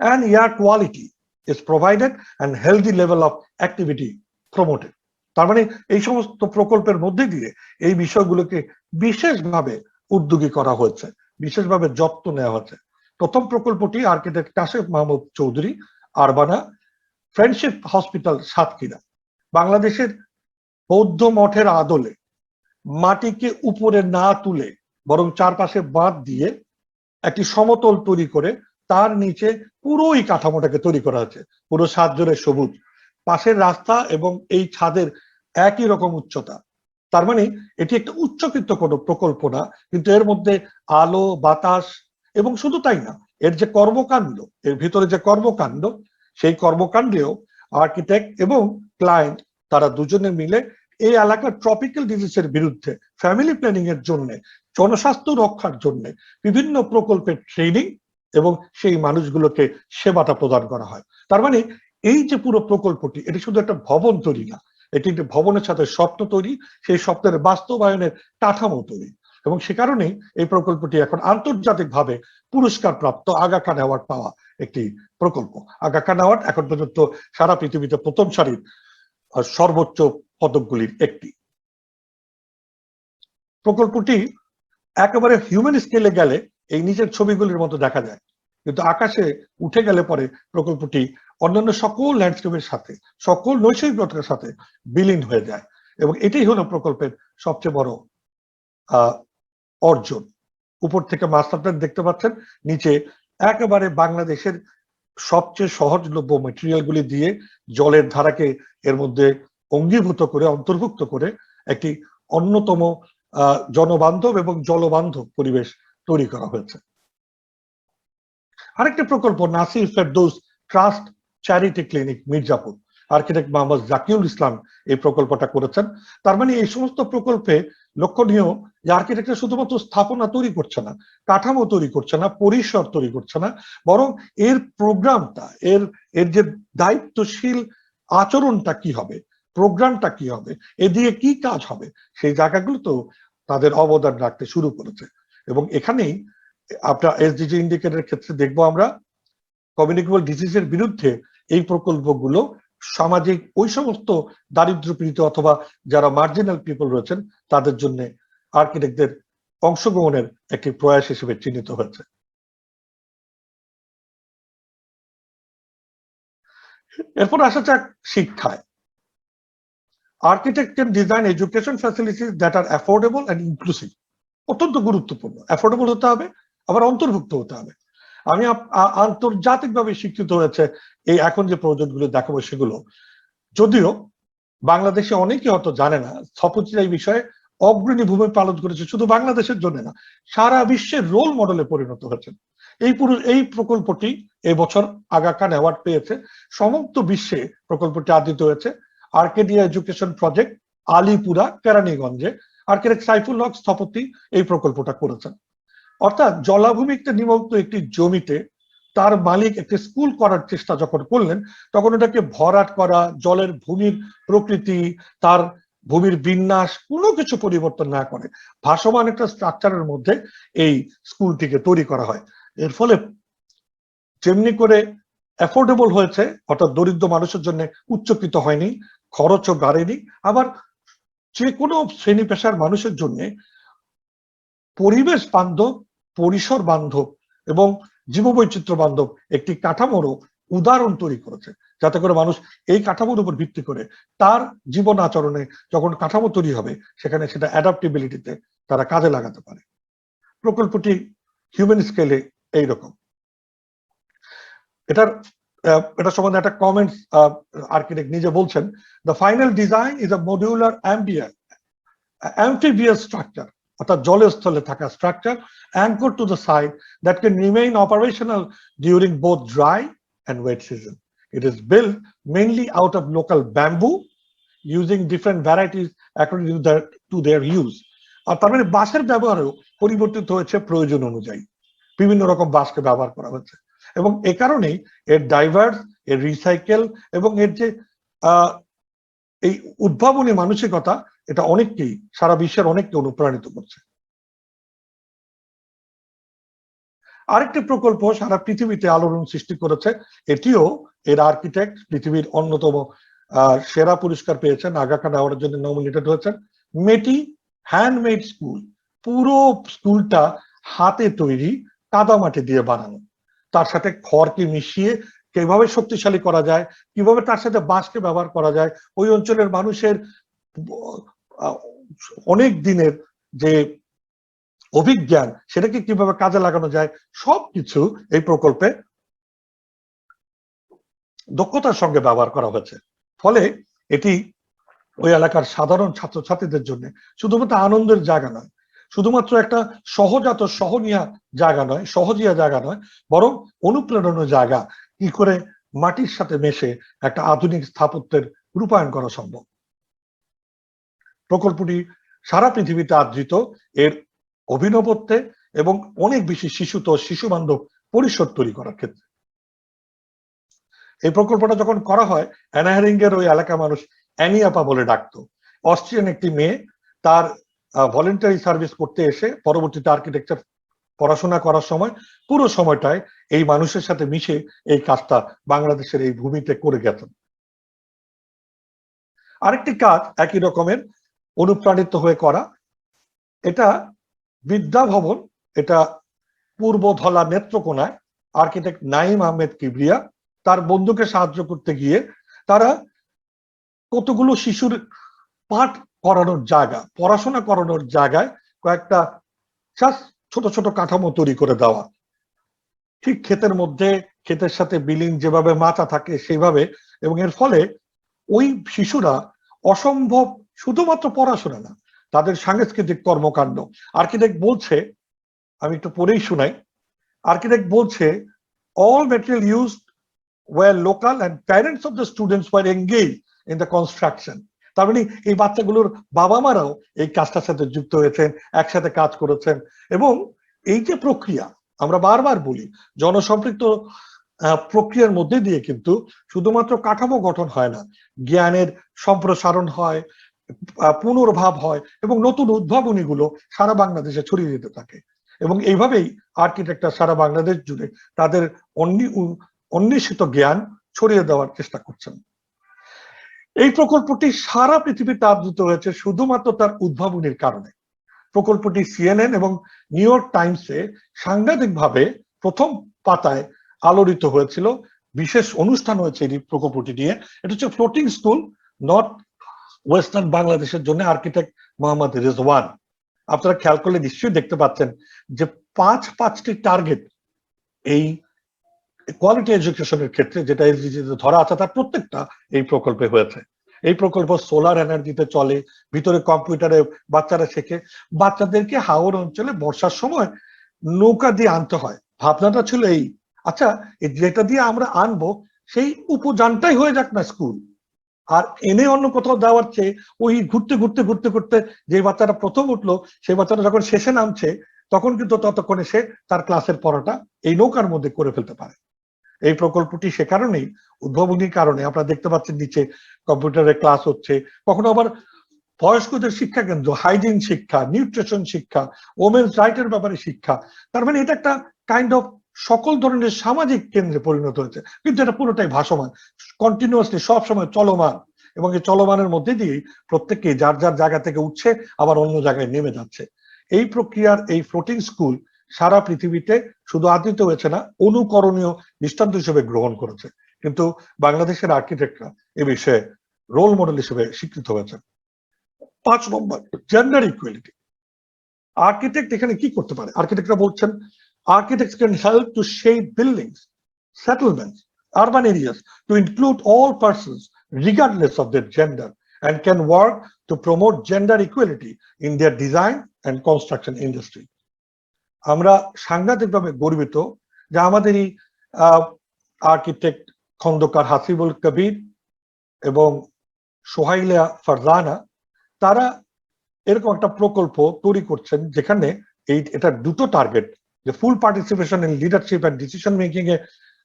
and air quality is provided and healthy level of activity promoted. তার মানে এই সমস্ত প্রকল্পের মধ্যে দিয়ে এই বিষয়গুলোকে বিশেষভাবে উদ্যোগী করা হয়েছে, বিশেষভাবে যত্ন নেওয়া হয়েছে। প্রথম প্রকল্পটি architect Kashef Mahmud Chowdhury, Urbana, friendship hospital, Satkhira. বাংলাদেশের বৌদ্ধ মঠের আদলে মাটিকে উপরে না তুলে বরং চারপাশে বাঁধ দিয়ে একটি সমতল তৈরি করে তার নিচে পুরো এই কাঠামোটাকে তৈরি করা হয়েছে, পুরো ছাদ জুড়ে সবুজ, পাশের রাস্তা এবং এই ছাদের একই রকম উচ্চতা। তার মানে এটি একটা উচ্চকৃত কোনো প্রকল্প না, কিন্তু এর মধ্যে আলো, বাতাস এবং শুধু তাই না, এর যে কর্মকাণ্ড, এর ভিতরে যে কর্মকাণ্ড, সেই কর্মকাণ্ডেও আর্কিটেক্ট এবং ক্লায়েন্ট তারা দুজনে মিলে এই এলাকার ট্রপিক্যাল ডিজিজের বিরুদ্ধে ফ্যামিলি প্ল্যানিং এর জন্য, জনস্বাস্থ্য রক্ষার জন্য বিভিন্ন প্রকল্পের ট্রেনিং এবং সেই মানুষগুলোকে সেবাটা প্রদান করা হয়। তার মানে এই যে পুরো প্রকল্পটি, এটি শুধু একটা ভবন তৈরি না, এটি একটি ভবনের সাথে স্বপ্ন তৈরি, সেই স্বপ্নের বাস্তবায়নের কাঠামো তৈরি। এবং সে কারণেই এই প্রকল্পটি এখন আন্তর্জাতিকভাবে পুরস্কার প্রাপ্ত আগা খান অ্যাওয়ার্ড পাওয়া একটি প্রকল্প। আগা খান অ্যাওয়ার্ড এখন পর্যন্ত সারা পৃথিবীতে প্রথম সারির সর্বোচ্চ পদকগুলির একটি। প্রকল্পটি একেবারে হিউম্যান স্কেলে গেলে এই নিচের ছবিগুলির মতো দেখা যায়, কিন্তু আকাশে উঠে গেলে পরে প্রকল্পটি অন্যান্য সকল ল্যান্ডস্কেপের সাথে, সকল নৈসর্গিকতার সাথে বিলীন হয়ে যায়। এবং এটাই হলো প্রকল্পের সবচেয়ে বড় অর্জন। উপর থেকে মাস্টার প্ল্যান দেখতে পাচ্ছেন, নিচে একেবারে বাংলাদেশের সবচেয়ে সহজলভ্য মেটেরিয়ালগুলি দিয়ে জলের ধারাকে এর মধ্যে অঙ্গীভূত করে, অন্তর্ভুক্ত করে একটি অন্যতম জনবান্ধব এবং জলবান্ধব পরিবেশ তৈরি করা হয়েছে। আরেকটি প্রকল্প Nasir Ferdous trust charity clinic, Mirzapur. Architect Mohammad Zakiul Islam এই প্রকল্পটা করেছেন। তার মানে এই সমস্ত প্রকল্পে লক্ষণীয় যে আর্কিটেক্টরা শুধুমাত্র স্থাপনা তৈরি করছে না, কাঠামো তৈরি করছে না, পরিসর তৈরি করছে না, বরং এর প্রোগ্রামটা, এর যে দায়িত্বশীল আচরণটা কি হবে, প্রোগ্রামটা কি হবে, এ দিয়ে কি কাজ হবে, সেই জায়গাগুলো তো তাদের অবদান রাখতে শুরু করেছে। এবং এখানেই আপনার এসডিজি ইন্ডিকেটরের ক্ষেত্রে দেখবো আমরা কমিউনিকেবল ডিজিজের বিরুদ্ধে এই প্রকল্পগুলো সামাজিক ওই সমস্ত দারিদ্র্যপীড়িত অথবা যারা মার্জিনাল পিপল রয়েছেন তাদের জন্য আর্কিটেক্টদের অংশগ্রহণের একটি প্রয়াস হিসেবে চিহ্নিত হয়েছে। এরপর আসা যাক শিক্ষায়। Architect can design education facilities that are affordable and inclusive. অত্যন্ত গুরুত্বপূর্ণ, অ্যাফোর্ডেবল হতে হবে, আবার অন্তর্ভুক্ত হতে হবে। আমি আন্তর্জাতিকভাবে স্বীকৃত হয়েছে এই এখন যে প্রয়োজনগুলো দেখাবো সেগুলো, যদিও বাংলাদেশে অনেকে হয়তো জানে না, স্থপতিরা এই বিষয়ে অগ্রণী ভূমিকা পালন করেছে, শুধু বাংলাদেশের জন্য না, সারা বিশ্বের রোল মডেলে পরিণত হয়েছেন। এই প্রকল্পটি এবছর আগা খান অ্যাওয়ার্ড পেয়েছে, সমস্ত বিশ্বে প্রকল্পটি আদৃত হয়েছে। আর্কেডিয়া এডুকেশন প্রজেক্ট, আলিপুরা কেরানীগঞ্জে আর্কিটেক্ট সাইফুল হক স্থপতি এই প্রকল্পটা করেছেন। অর্থাৎ জলাভূমিতে নিমগ্ন একটি জমিতে তার মালিক একটি স্কুল করার চেষ্টা যখন করলেন, তখন এটাকে ভরাট করা, জলের ভূমির প্রকৃতি, তার ভূমির বিন্যাস কোনো কিছু পরিবর্তন না করে ভাসমান একটা স্ট্রাকচারের মধ্যে এই স্কুলটিকে তৈরি করা হয়। এর ফলে যেমনি করে অ্যাফোর্ডেবল হয়েছে, অর্থাৎ দরিদ্র মানুষের জন্য উচ্চকিত হয়নি, খরচও বাড়েনি, আবার যে কোনো শ্রেণী পেশার মানুষের জন্য পরিবেশ বান্ধব, পরিসর বান্ধব এবং জীববৈচিত্র্য বান্ধব একটি কাঠামোরও উদাহরণ তৈরি করেছে, যাতে করে মানুষ এই কাঠামোর উপর ভিত্তি করে তার জীবন আচরণে যখন কাঠামো তৈরি হবে, সেখানে সেটা অ্যাডাপ্টেবিলিটিতে তারা কাজে লাগাতে পারে। প্রকল্পটি হিউম্যান স্কেলে এইরকম। এটা সম্বন্ধে একটা কমেন্টস আর্কিটেক্ট নিজে বলছেন, the final design is a modular amphibious structure, অর্থাৎ জলের স্থলে থাকা structure, anchored to the site that can remain operational during both dry and wet season. It is built mainly out of local bamboo, using different varieties according to their use. আর তার মানে বাঁশের ব্যবহারও পরিবর্তিত হয়েছে প্রয়োজন অনুযায়ী, বিভিন্ন রকম বাঁশকে ব্যবহার করা হচ্ছে, এবং এ কারণেই এর ডাইভার্স, এর রিসাইকেল এবং এর যে এই উদ্ভাবনী মানসিকতা, এটা অনেককেই, সারা বিশ্বের অনেককে অনুপ্রাণিত করছে। আরেকটি প্রকল্প সারা পৃথিবীতে আলোড়ন সৃষ্টি করেছে, এটিও এর আর্কিটেক্ট পৃথিবীর অন্যতম সেরা পুরস্কার পেয়েছেন, আগা খান অ্যাওয়ার্ডের জন্য নমিনেটেড হয়েছেন। মেটি হ্যান্ডমেড স্কুল, পুরো স্কুলটা হাতে তৈরি, কাদামাটি দিয়ে বানানো, তার সাথে খড়কে মিশিয়ে কিভাবে শক্তিশালী করা যায়, কিভাবে তার সাথে বাঁশকে ব্যবহার করা যায়, ওই অঞ্চলের মানুষের অনেক দিনের যে অভিজ্ঞান সেটাকে কিভাবে কাজে লাগানো যায়, সবকিছু এই প্রকল্পে দক্ষতার সঙ্গে ব্যবহার করা হয়েছে। ফলে এটি ওই এলাকার সাধারণ ছাত্রছাত্রীদের জন্য শুধুমাত্র আনন্দের জায়গা নয়, শুধুমাত্র একটা সহজাত সহজিয়া জায়গা নয়, বরং অনুপ্রেরণার জায়গা, কি করে মাটির সাথে মেশে একটা আধুনিক স্থাপত্যের রূপায়ণ করা সম্ভব। প্রকল্পটি সারা পৃথিবীতে আদৃত এর অভিনবত্বে এবং অনেক বেশি শিশু বান্ধব পরিসর তৈরি করার ক্ষেত্রে। এই প্রকল্পটা যখন করা হয়, অ্যানাহারিং এর ওই এলাকা মানুষ অ্যানিয়াপা বলে ডাকতো। অস্ট্রিয়ান একটি মেয়ে তার ভলেন্টারি সার্ভিস করতে এসে পরবর্তীতে আর্কিটেকচার পড়াশোনা করার সময় পুরো সময়টায় এই মানুষের সাথে মিশে এই কাজটা বাংলাদেশের এই ভূমিতে করে গেছেন। আরেকটি কাজ একই রকমের অনুপ্রাণিত হয়ে করা, এটা বিদ্যা ভবন, এটা পূর্ব ধলা নেত্রকোনায় আর্কিটেক্ট নাইম আহমেদ কিবরিয়া তার বন্ধুকে সাহায্য করতে গিয়ে তারা কতগুলো শিশুর পাঠ করানোর জায়গা, পড়াশোনা করানোর জায়গায় কয়েকটা ছোট ছোট কাঠামো তৈরি করে দেওয়া, ঠিক ক্ষেতের মধ্যে, ক্ষেতের সাথে বিলীন যেভাবে মাচা থাকে সেইভাবে, এবং এর ফলে ওই শিশুরা অসম্ভব শুধুমাত্র পড়াশোনা না, তাদের সাংস্কৃতিক কর্মকাণ্ড। আর্কিটেক্ট বলছে, আমি একটু পড়েই শোনাই, আর্কিটেক্ট বলছে, all material used were local and parents of the students were engaged in the construction. তার মানে এই বাচ্চাগুলোর বাবা মারাও এই কাজটার সাথে যুক্ত হয়েছেন, একসাথে কাজ করেছেন। এবং এই যে প্রক্রিয়া, আমরা বারবার বলি, জনসম্পৃক্ত প্রক্রিয়ার মধ্যে দিয়ে কিন্তু শুধুমাত্র কাঠামো গঠন হয় না, জ্ঞানের সম্প্রসারণ হয়, পুনর্ভাব হয় এবং নতুন উদ্ভাবনীগুলো সারা বাংলাদেশে ছড়িয়ে দিতে থাকে। এবং এইভাবেই আর্কিটেক্টরা সারা বাংলাদেশ জুড়ে তাদের অন্বেষিত জ্ঞান ছড়িয়ে দেওয়ার চেষ্টা করছেন। এই প্রকল্পটি সারা পৃথিবীতে আদৃত হয়েছে শুধুমাত্র তার উদ্ভাবনীর কারণে। প্রকল্পটি সিএনএন এবং নিউ ইয়র্ক টাইমসে সাংঘাতিকভাবে প্রথম পাতায় আলোড়িত হয়েছিল, বিশেষ অনুষ্ঠান হয়েছে এই প্রকল্পটি নিয়ে। এটা হচ্ছে ফ্লোটিং স্কুল নর্থ ওয়েস্টার্ন বাংলাদেশের জন্য আর্কিটেক্ট মোহাম্মদ রেজওয়ান। আপনারা খেয়াল করলে নিশ্চয়ই দেখতে পাচ্ছেন যে পাঁচটি টার্গেট এই কোয়ালিটি এডুকেশনের ক্ষেত্রে যেটা এসডিজিতে ধরা আছে, তার প্রত্যেকটা এই প্রকল্পে হয়েছে। এই প্রকল্প সোলার এনার্জিতে চলে, ভিতরে কম্পিউটারে বাচ্চারা শেখে। বাচ্চাদেরকে হাওর অঞ্চলে বর্ষার সময় নৌকা দিয়ে আনতে হয়। ভাবনাটা ছিল এই, আচ্ছা যেটা দিয়ে আমরা আনবো সেই উপযানটাই হয়ে যাক না স্কুল, আর এনে অন্য কোথাও দেওয়ার চেয়ে ওই ঘুরতে ঘুরতে ঘুরতে ঘুরতে যে বাচ্চাটা প্রথম উঠলো সেই বাচ্চাটা যখন শেষে নামছে তখন কিন্তু ততক্ষণে সে তার ক্লাসের পড়াটা এই নৌকার মধ্যে করে ফেলতে পারে। এই প্রকল্পটি সে কারণেই উদ্ভাবনীর কারণে আপনারা দেখতে পাচ্ছেন নিচে কম্পিউটারের ক্লাস হচ্ছে, কখনো আবার বয়স্কদের শিক্ষা কেন্দ্র, হাইজিন শিক্ষা, নিউট্রিশন শিক্ষা, ওমেন্স রাইটের ব্যাপারে শিক্ষা। তার মানে এটা একটা কাইন্ড অফ সকল ধরনের সামাজিক কেন্দ্রে পরিণত হয়েছে, কিন্তু এটা পুরোটাই ভাসমান, কন্টিনিউয়াসলি সবসময় চলমান, এবং এই চলমানের মধ্যে দিয়ে প্রত্যেককে যার যার জায়গা থেকে উঠছে আবার অন্য জায়গায় নেমে যাচ্ছে। এই প্রক্রিয়ার এই ফ্লোটিং স্কুল সারা পৃথিবীতে শুধু আদৃত হয়েছে না, অনুকরণীয় দৃষ্টান্ত হিসেবে গ্রহণ করেছে, কিন্তু বাংলাদেশের আর্কিটেক্টরা এ বিষয়ে রোল মডেল হিসেবে স্বীকৃত হয়েছে। 5 নম্বর, জেন্ডার ইকুয়ালিটি। আর্কিটেক্ট এখানে কি করতে পারে? আর্কিটেক্টরা বলছেন architects can help to shape buildings, settlements, urban areas to include all persons regardless of their gender, and can work to promote gender equality in their design and construction industry. আমরা সাংঘাতিকভাবে গর্বিত যে আমাদের এই আর্কিটেক্ট খন্দকার হাসিবুল কবির এবং সোহাইলা ফারজানা তারা এরকম একটা প্রকল্প তৈরি করছেন যেখানে এটা দুটো টার্গেট, যে full participation in leadership and decision making এ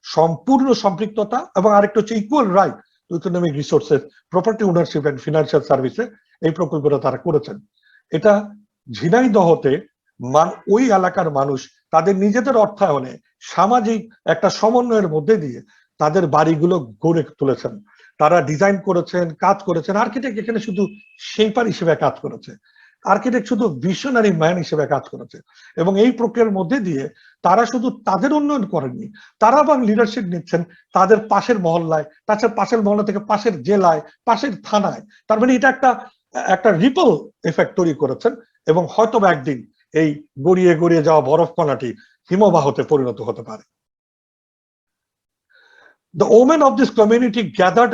সম্পূর্ণ সম্পৃক্ততা, এবং আরেকটা হচ্ছে equal right to economic resources, property ownership and financial সার্ভিসে এই প্রকল্পটা তারা করেছেন। এটা ঝিনাইদহতে ওই এলাকার মানুষ তাদের নিজেদের অর্থায়নে সামাজিক একটা সমন্বয়ের মধ্যে দিয়ে তাদের বাড়িগুলো গড়ে তুলেছেন। তারা ডিজাইন করেছেন, কাজ করেছেন। আর্কিটেক্ট এখানে শুধু শেপার হিসেবে কাজ করেছে, আর্কিটেক্ট শুধু ভিশনারি ম্যান হিসেবে কাজ করেছে, এবং এই প্রক্রিয়ার মধ্যে দিয়ে তারা শুধু তাদের উন্নয়ন করেননি, তারা এবং লিডারশিপ নিচ্ছেন তাদের পাশের মহল্লায়, তাছাড়া পাশের মহল্লা থেকে পাশের জেলায়, পাশের থানায়। তার মানে এটা একটা রিপল এফেক্ট তৈরি করেছেন, এবং হয়তো একদিন এই গড়িয়ে গড়িয়ে যাওয়া বরফ কণাটি হিমবাহতে পরিণত হতে পারে। The women of this community gathered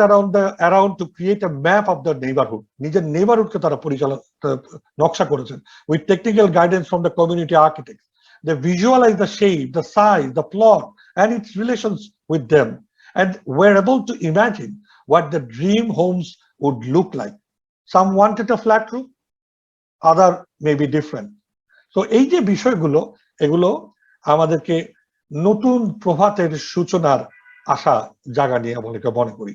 around to create a map of the neighborhood. নিজের নেইবারহুডকে তারা পরিচালনা নকশা করেছেন with technical guidance from the community architects. They visualized the shape, the size, the plot and its relations with them, and were able to imagine what the dream homes would look like. Some wanted a flat roof, other may be different. So এই যে বিষয়গুলো, এগুলো আমাদেরকে নতুন প্রভাতের সূচনার আশা জাগা নিয়ে মনে করি।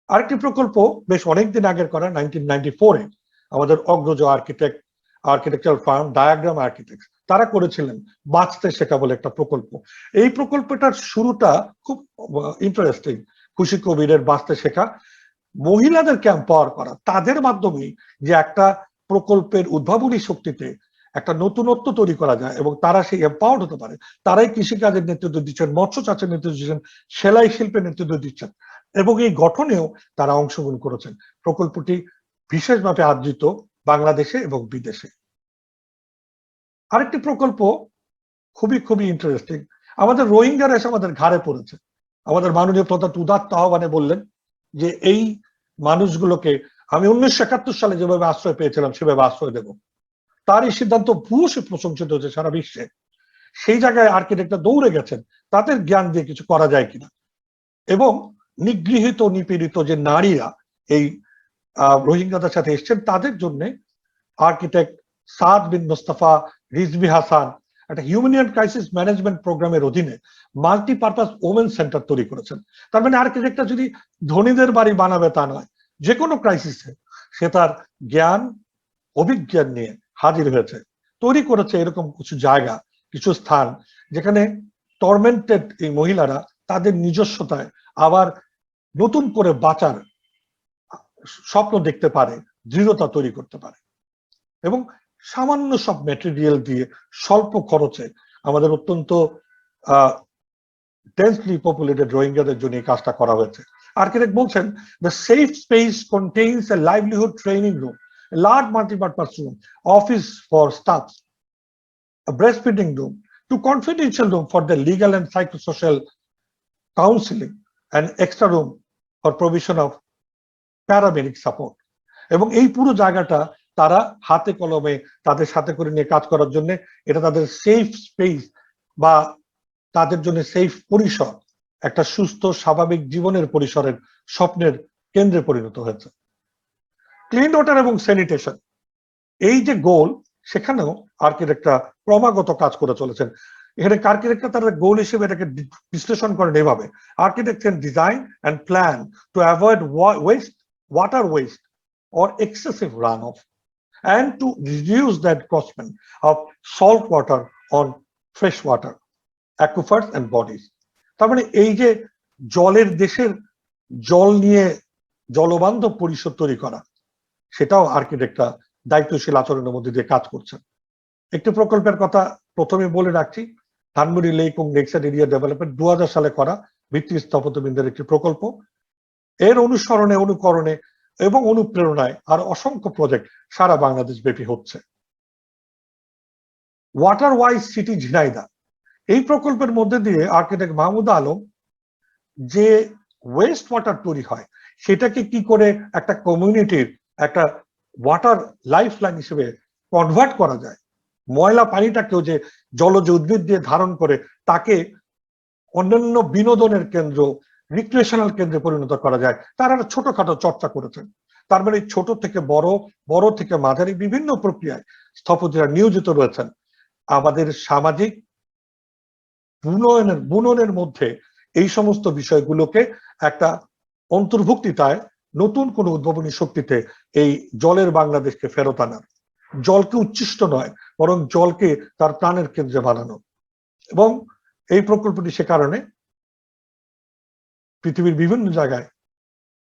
আরেকটি প্রকল্প বেশ অনেকদিন আগের করা, 1994-এ আমাদের অগ্রজ আর্কিটেকচারাল ফার্ম ডায়াগ্রাম আর্কিটেক্ট তারা করেছিলেন বাঁচতে শেখা বলে একটা প্রকল্প। এই প্রকল্পটার শুরুটা খুব ইন্টারেস্টিং। খুশি কবিরের বাঁচতে শেখা, মহিলাদেরকে এম্পাওয়ার করা, তাদের মাধ্যমে যে একটা প্রকল্পের উদ্ভাবনী শক্তিতে একটা নতুনত্ব তৈরি করা যায় এবং তারা সেই এম্পাওয়ার্ড হতে পারে। তারাই কৃষিকাজের নেতৃত্ব দিচ্ছেন, মৎস্য চাষের নেতৃত্ব দিচ্ছেন, সেলাই শিল্পের নেতৃত্ব দিচ্ছেন, এবং এই গঠনেও তারা অংশগ্রহণ করেছেন। প্রকল্পটি বিশেষভাবে আদৃত বাংলাদেশে এবং বিদেশে। আরেকটি প্রকল্প খুবই খুবই ইন্টারেস্টিং, আমাদের রোহিঙ্গারা এসে আমাদের ঘাড়ে পড়েছে। আমাদের মাননীয় প্রধান উদাত্ত আহ্বানে বললেন যে এই মানুষগুলোকে আমি 1971 সালে যেভাবে আশ্রয় পেয়েছিলাম সেভাবে আশ্রয় দেব। তার এই সিদ্ধান্ত ভূয়সী প্রশংসিত হয়েছে সারা বিশ্বে। সেই জায়গায় আর্কিটেক্টরা দৌড়ে গেছেন তাদের জ্ঞান দিয়ে কিছু করা যায় কিনা, এবং নিগৃহীত নিপীড়িত যে নারীরা এই রোহিঙ্গাদের সাথে এসছেন তাদের জন্য আর্কিটেক্ট সাদ বিন মুস্তাফা রিজভি হাসান একটা হিউম্যানিয়ান ক্রাইসিস ম্যানেজমেন্ট প্রোগ্রামের অধীনে মাল্টিপারপাস ওমেন সেন্টার তৈরি করেছেন। তার মানে আর্কিটেক্টরা যদি ধনীদের বাড়ি বানাবে তা নয়, যে কোনো ক্রাইসিসে সে তার জ্ঞান অভিজ্ঞান নিয়ে হাজির হয়েছে, তৈরি করেছে এরকম কিছু জায়গা, কিছু স্থান যেখানে টর্মেন্টেড এই মহিলারা তাদের নিজস্বতায় আবার নতুন করে বাঁচার স্বপ্ন দেখতে পারে, দৃঢ়তা তৈরি করতে পারে। এবং সামান্য সব ম্যাটেরিয়াল দিয়ে স্বল্প খরচে আমাদের অত্যন্ত ডেন্সলি পপুলেটেড রোহিঙ্গাদের জন্য এই কাজটা করা হয়েছে। আর্কিটেক্ট বলছেন the safe space contains a livelihood training room, a large multi-purpose room, office for staff, a breastfeeding room, two confidential room for the legal and psychosocial counseling, an extra room for provision of paramedic support, এবং এই পুরো জায়গাটা তারা হাতে কলমে তাদের সাথে করে নিয়ে কাজ করার জন্য এটা তাদের সেফ স্পেস বা তাদের জন্য সেফ পরিসর, একটা সুস্থ স্বাভাবিক জীবনের পরিসরের স্বপ্নের কেন্দ্রে পরিণত হয়েছে। ক্লিন ওয়াটার এবং স্যানিটেশন, এই যে গোল, সেখানেও আর্কিটেক্টরা ক্রমাগত কাজ করে চলেছেন। এখানে আর্কিটেক্টরা তারা গোল হিসেবে এটাকে বিশ্লেষণ করেন এভাবে: architect can design and plan to avoid West, water West or excessive runoff, and to reduce the encroachment of salt water on fresh water, aquifers and bodies. তার মানে এই যে জলের দেশের জল নিয়ে জলবান্ধব পরিসর তৈরি করা, সেটাও আর্কিটেক্টরা দায়িত্বশীল আচরণের মধ্যে দিয়ে কাজ করছেন। একটি প্রকল্পের কথা প্রথমে বলে রাখছি, ধানমন্ডি লেক এবং লেকসাইড এরিয়া ডেভেলপমেন্ট 2000 সালে করা ভিত্তি স্থাপত্যবিদের একটি প্রকল্প। এর অনুসরণে, অনুকরণে এবং অনুপ্রেরণায় আর অসংখ্য প্রজেক্ট সারা বাংলাদেশ ব্যাপী হচ্ছে। ওয়াটার ওয়াইজ সিটি ঝিনাইদহ, এই প্রকল্পের মধ্যে দিয়ে আর্কিটেক্ট মাহমুদ আলম যে ওয়েস্ট ওয়াটার তৈরি হয় সেটাকে কি করে একটা কমিউনিটির একটা ওয়াটার লাইফ লাইন হিসেবে কনভার্ট করা যায়, ময়লা পানিটাকেও যে জলজ উদ্ভিদ দিয়ে ধারণ করে তাকে অন্যান্য বিনোদনের কেন্দ্র, রিক্রিয়েশনাল কেন্দ্রে পরিণত করা যায়, তারা ছোটখাটো চর্চা করেছেন। তার মানে ছোট থেকে বড়, বড় থেকে মাঝারি বিভিন্ন প্রক্রিয়ায় স্থপতিরা নিয়োজিত রয়েছেন। আমাদের সামাজিক বুননের মধ্যে এই সমস্ত বিষয়গুলোকে একটা অন্তর্ভুক্তিতায় নতুন কোন উদ্ভাবনী শক্তিতে এই জলের বাংলাদেশকে ফেরত আনার, জলকে উচ্ছিষ্ট নয় বরং জলকে তার প্রাণের কেন্দ্রে বানানো। এবং এই প্রকল্পটি সে কারণে পৃথিবীর বিভিন্ন জায়গায়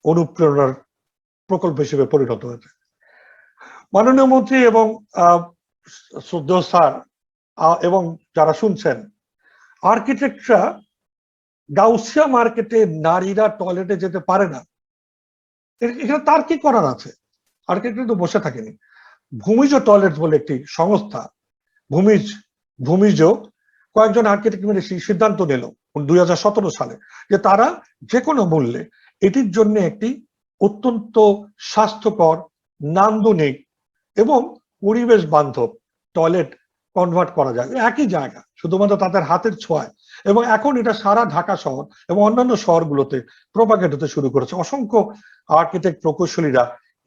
অনুপ্রেরণার প্রকল্প হিসেবে পরিণত হয়েছে। মাননীয় মন্ত্রী এবং শ্রদ্ধেয় স্যার এবং যারা শুনছেন, আর্কিটেক্টরা গাউসিয়া মার্কেটে নারীরা টয়লেটে যেতে পারে না, এখানে তার কি করার আছে? আর্কিটেক্ট তো বসে থাকেনি। ভূমিজ টয়লেট বলে একটি সংস্থা, ভূমিজ কয়েকজন আর্কিটেক্ট মিলে সেই সিদ্ধান্ত নিল 2017 সালে যে তারা যে কোনো মূল্যে এটির জন্য একটি অত্যন্ত স্বাস্থ্যকর, নান্দনিক এবং পরিবেশ বান্ধব টয়লেট কনভার্ট করা যায় একই জায়গা, শুধুমাত্র তাদের হাতের ছোঁয়ায়। এবং এখন এটা সারা ঢাকা শহর এবং অন্যান্য শহরগুলোতে প্রপাগেট হতে শুরু করেছে। অসংখ্য আর্কিটেক্ট প্রকৌশলীরা